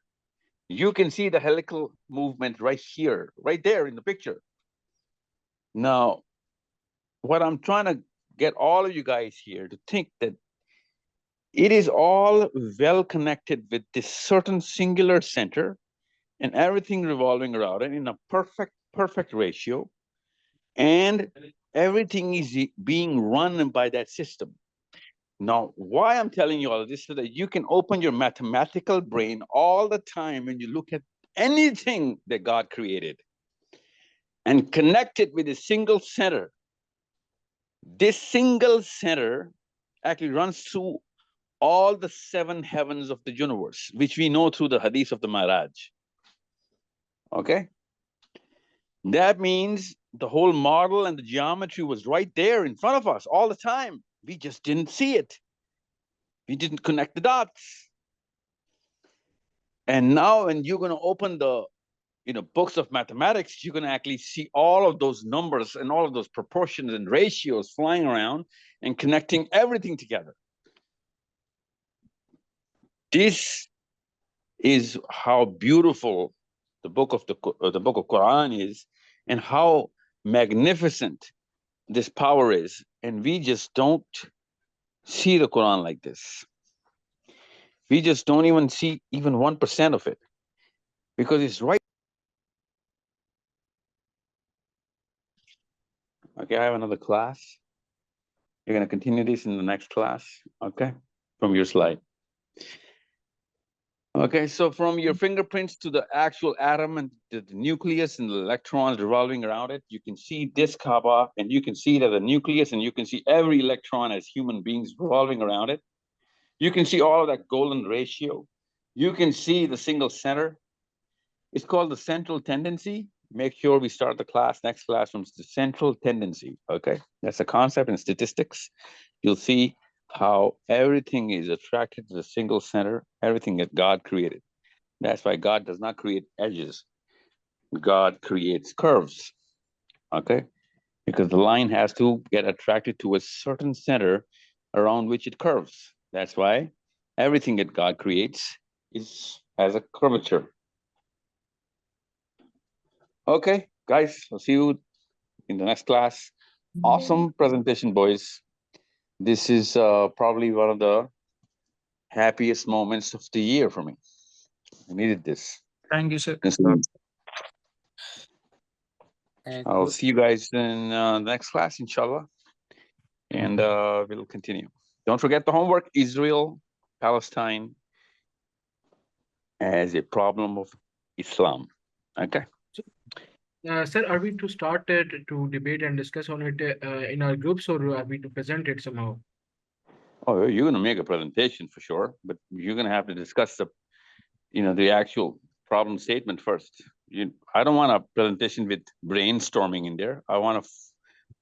You can see the helical movement right here, right there in the picture. Now, what I'm trying to get all of you guys here to think that it is all well connected with this certain singular center, and everything revolving around it in a perfect ratio, and everything is being run by that system. Now, why I'm telling you all of this, so that you can open your mathematical brain all the time when you look at anything that God created and connect it with a single center. This single center actually runs through all the 7 heavens of the universe, which we know through the hadith of the Mi'raj. Okay? That means the whole model and the geometry was right there in front of us all the time. We just didn't see it. We didn't connect the dots. And now when you're going to open the books of mathematics, you're going to actually see all of those numbers and all of those proportions and ratios flying around and connecting everything together. This is how beautiful the book of Quran is, and how magnificent this power is. And we just don't see the Quran like this. We just don't even see even 1% of it, because it's right. Okay, I have another class. You're going to continue this in the next class, okay, from your slide. Okay, so from your fingerprints to the actual atom and the nucleus and the electrons revolving around it, you can see this Kaaba, and you can see that the nucleus, and you can see every electron as human beings revolving around it. You can see all of that golden ratio. You can see the single center. It's called the central tendency. Make sure we start the next class from the central tendency, okay? That's a concept in statistics. You'll see how everything is attracted to the single center, everything that God created. That's why God does not create edges. God creates curves, okay? Because the line has to get attracted to a certain center around which it curves. That's why everything that God creates has a curvature. Okay, guys, I'll see you in the next class. Awesome presentation, boys. This is probably one of the happiest moments of the year for me. I needed this. Thank you, sir. I'll see you guys in the next class, inshallah. And we'll continue. Don't forget the homework, Israel, Palestine as a problem of Islam. Okay. Sir, are we to start it to debate and discuss on it in our groups, or are we to present it somehow? Oh, you're going to make a presentation for sure, but you're going to have to discuss the actual problem statement first. I don't want a presentation with brainstorming in there. I want a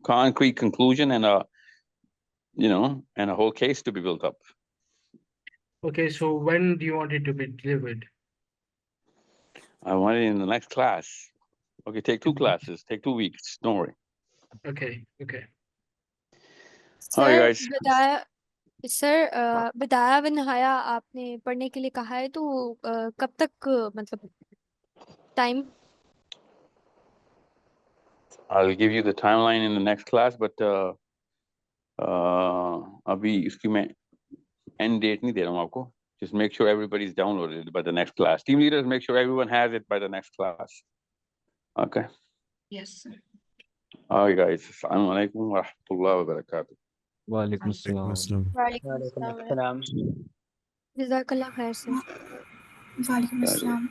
concrete conclusion and a whole case to be built up. Okay, so when do you want it to be delivered? I want it in the next class. Okay, take 2 classes, take 2 weeks. Don't worry. Okay. All right, guys. बिदाया व नहाया आपने पढ़ने के लिए कहा है, तो कब तक मतलब time? I'll give you the timeline in the next class, but अभी इसकी मैं end date नहीं दे रहा हूँ आपको. Just make sure everybody's downloaded it by the next class. Team leaders, make sure everyone has it by the next class. Okay. Yes, sir. All right, guys. Assalamu alaikum wa rahmatullahi wa barakatuh. Wa alaikum assalam. वालेकुम अस्सलाम। जज़ाकल्लाह खैर sir. वालेकुम अस्सलाम।